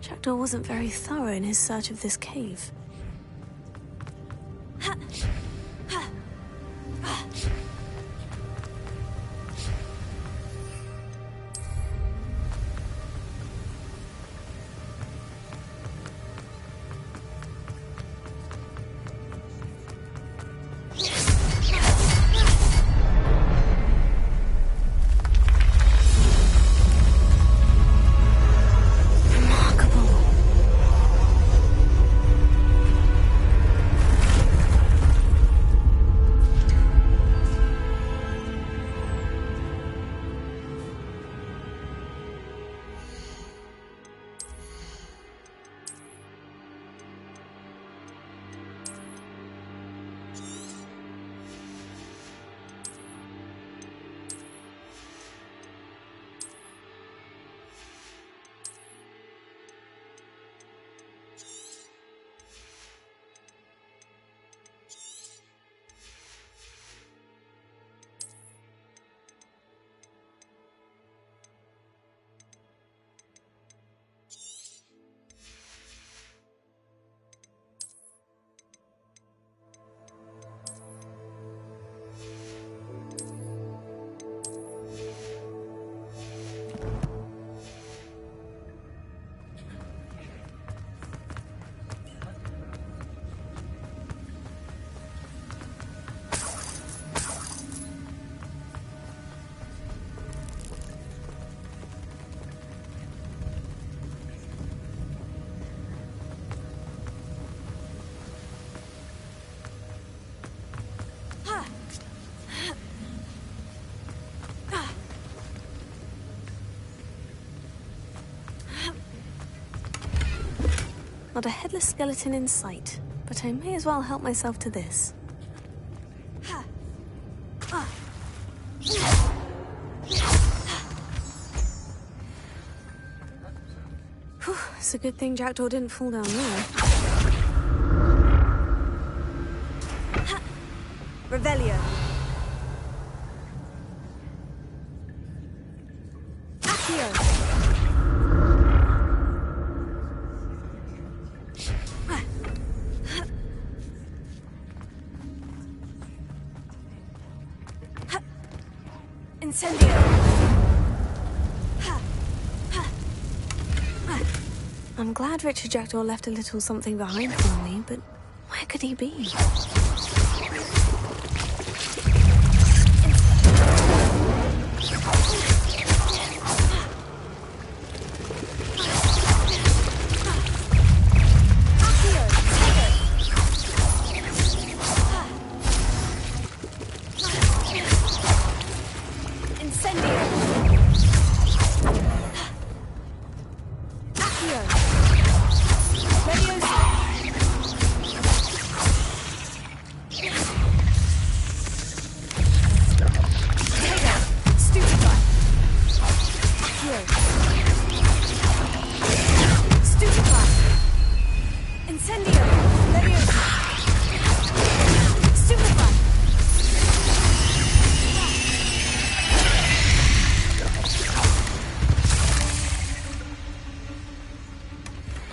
Jackdaw wasn't very thorough in his search of this cave. Remarkable. Not a headless skeleton in sight, but I may as well help myself to this. Whew, it's a good thing Jackdaw didn't fall down there. Revelio. Incendio! I'm glad Richard Jackdaw left a little something behind for me, but where could he be?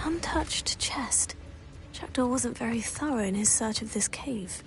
Untouched chest. Jackdaw wasn't very thorough in his search of this cave.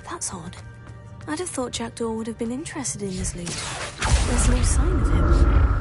That's odd. I'd have thought Jackdaw would have been interested in this loot. There's no sign of him.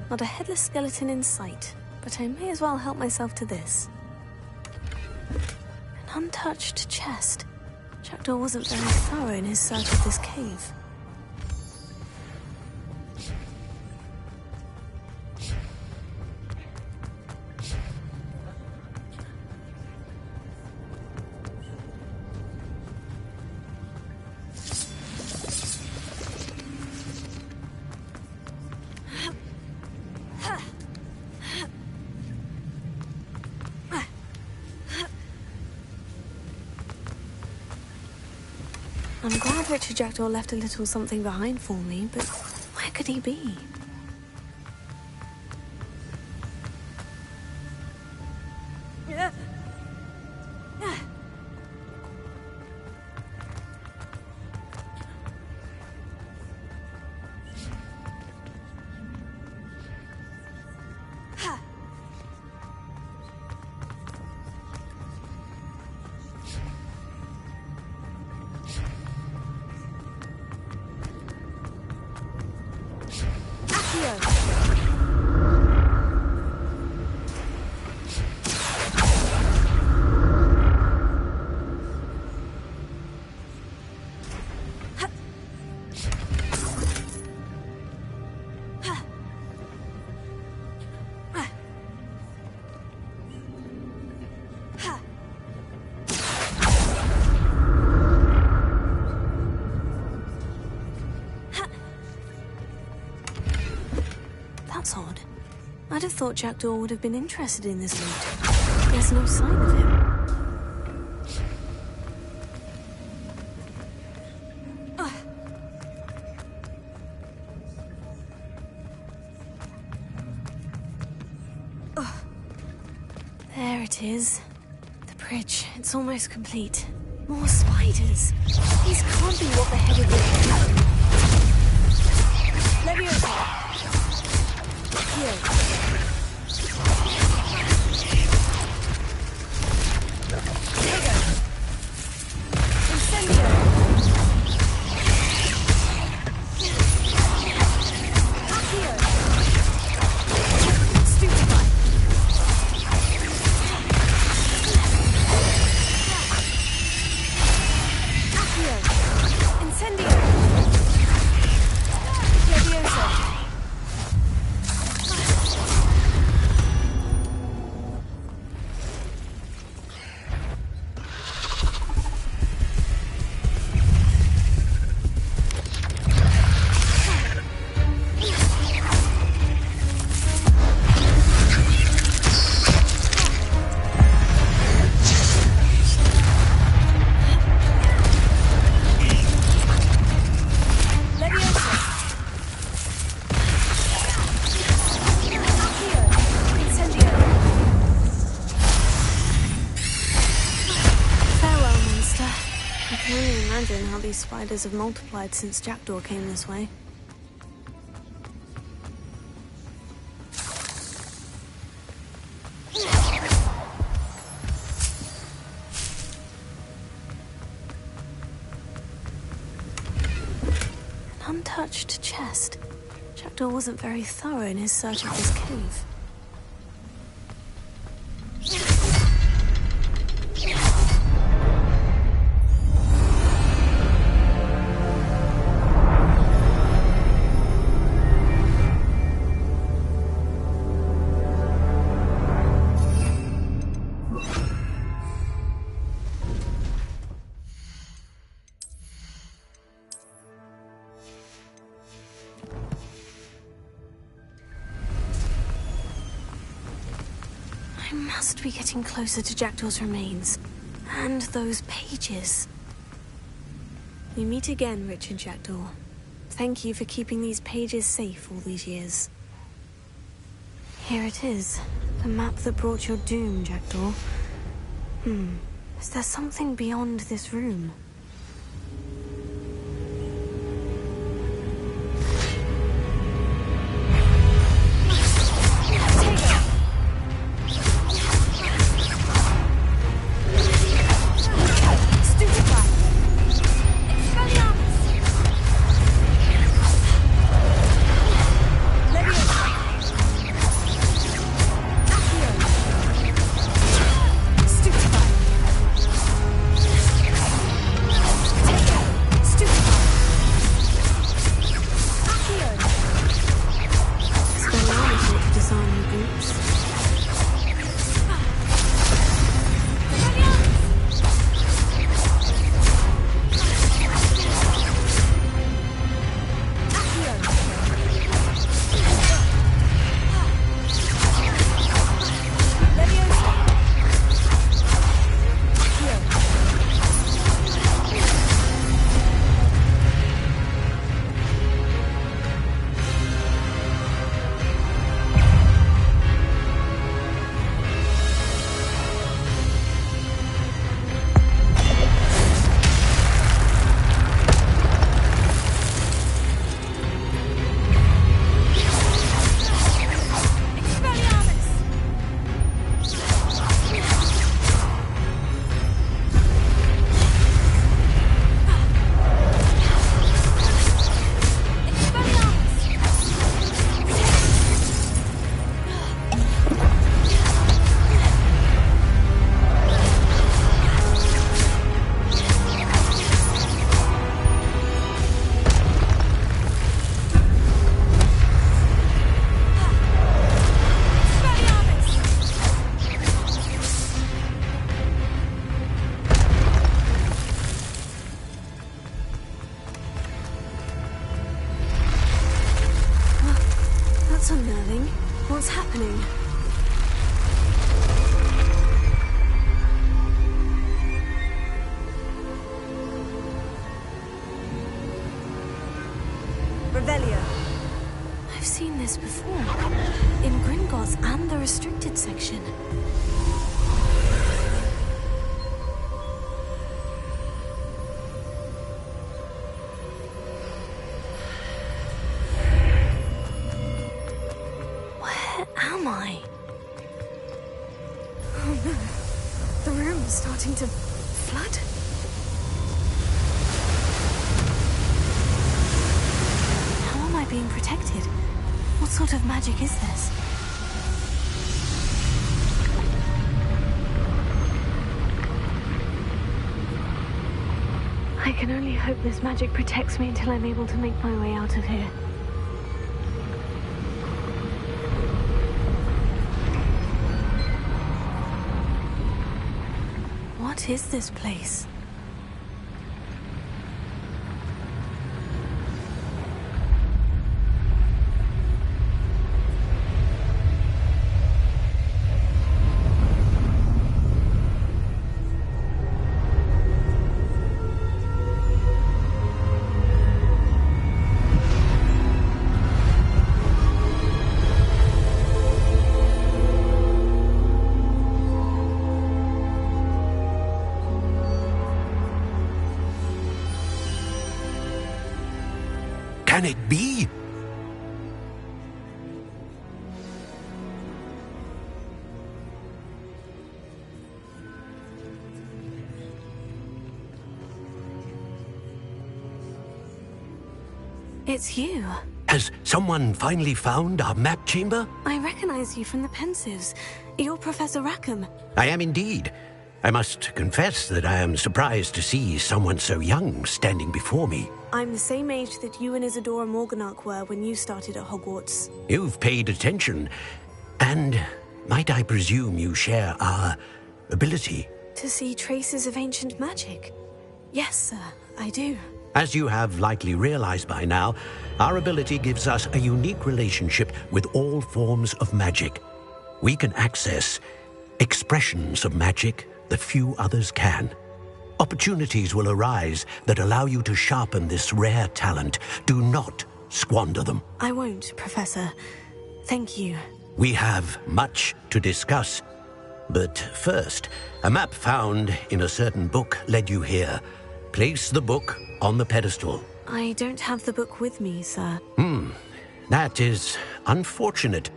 Not a headless skeleton in sight, but I may as well help myself to this. An untouched chest. Jackdaw wasn't very thorough in his search of this cave. I'm glad Richard Jackdaw left a little something behind for me, but where could he be? I'd have thought Jackdaw would have been interested in this loot. There's no sign of him. There it is. The bridge. It's almost complete. More spiders. These can't be what the head of the... Leviosa! Here. These spiders have multiplied since Jackdaw came this way. An untouched chest. Jackdaw wasn't very thorough in his search of this cave. I must be getting closer to Jackdaw's remains. And those pages. We meet again, Richard Jackdaw. Thank you for keeping these pages safe all these years. Here it is. The map that brought your doom, Jackdaw. Is there something beyond this room? this before. In Gringotts and the restricted section. Where am I? Oh no. The room is starting to flood. How am I being protected? What sort of magic is this? I can only hope this magic protects me until I'm able to make my way out of here. What is this place? Can it be? It's you. Has someone finally found our map chamber? I recognize you from the Pensives. You're Professor Rackham. I am indeed. I must confess that I am surprised to see someone so young standing before me. I'm the same age that you and Isadora Morganach were when you started at Hogwarts. You've paid attention, and might I presume you share our ability? To see traces of ancient magic? Yes, sir, I do. As you have likely realized by now, our ability gives us a unique relationship with all forms of magic. We can access expressions of magic that few others can. Opportunities will arise that allow you to sharpen this rare talent. Do not squander them. I won't, Professor. Thank you. We have much to discuss. But first, a map found in a certain book led you here. Place the book on the pedestal. I don't have the book with me, sir. That is unfortunate.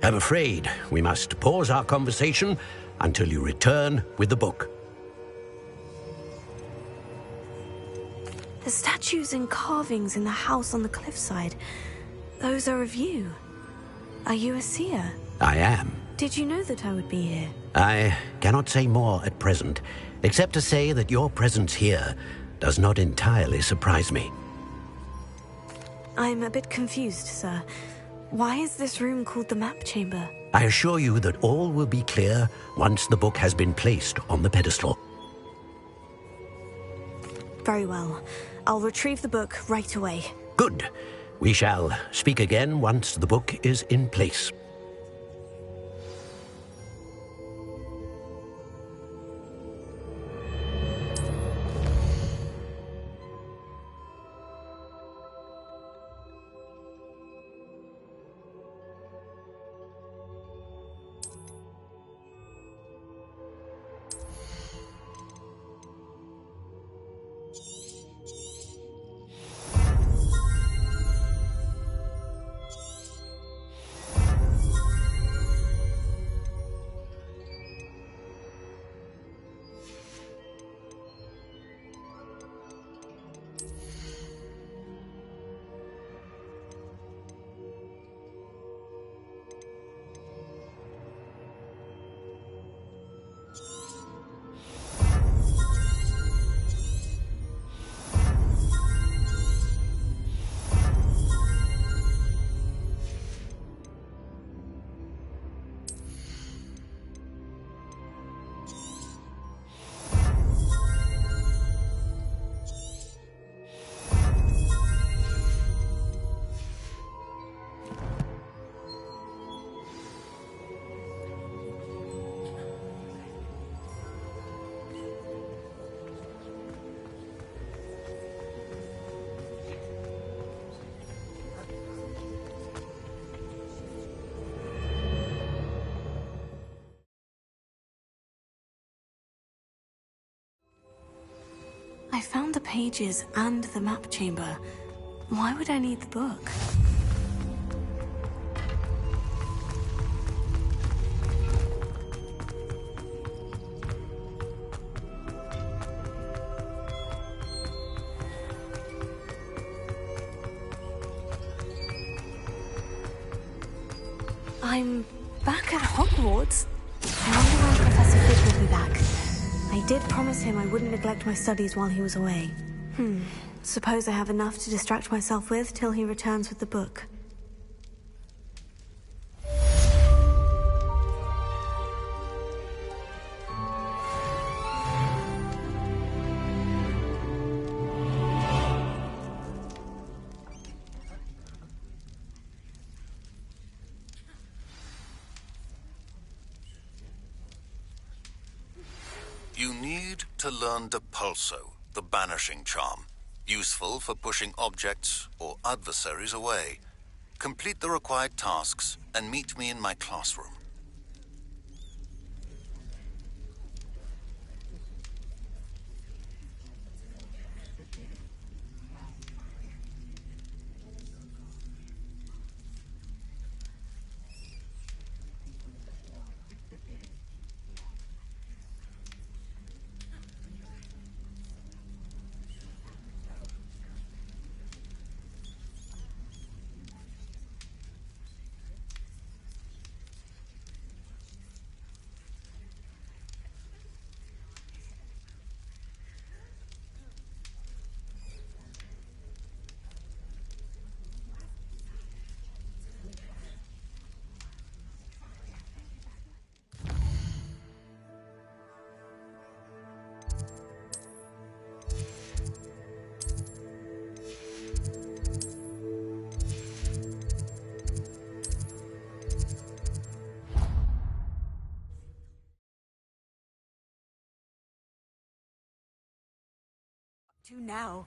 I'm afraid we must pause our conversation until you return with the book. The statues and carvings in the house on the cliffside, those are of you. Are you a seer? I am. Did you know that I would be here? I cannot say more at present, except to say that your presence here does not entirely surprise me. I'm a bit confused, sir. Why is this room called the map chamber? I assure you that all will be clear once the book has been placed on the pedestal. Very well. I'll retrieve the book right away. Good. We shall speak again once the book is in place. I found the pages and the map chamber. Why would I need the book? I'm back at Hogwarts. I wonder when Professor Fig will be back. I did promise him I wouldn't neglect my studies while he was away. Suppose I have enough to distract myself with till he returns with the book. You need to learn Depulso, the banishing charm. Useful for pushing objects or adversaries away. Complete the required tasks and meet me in my classroom. To now,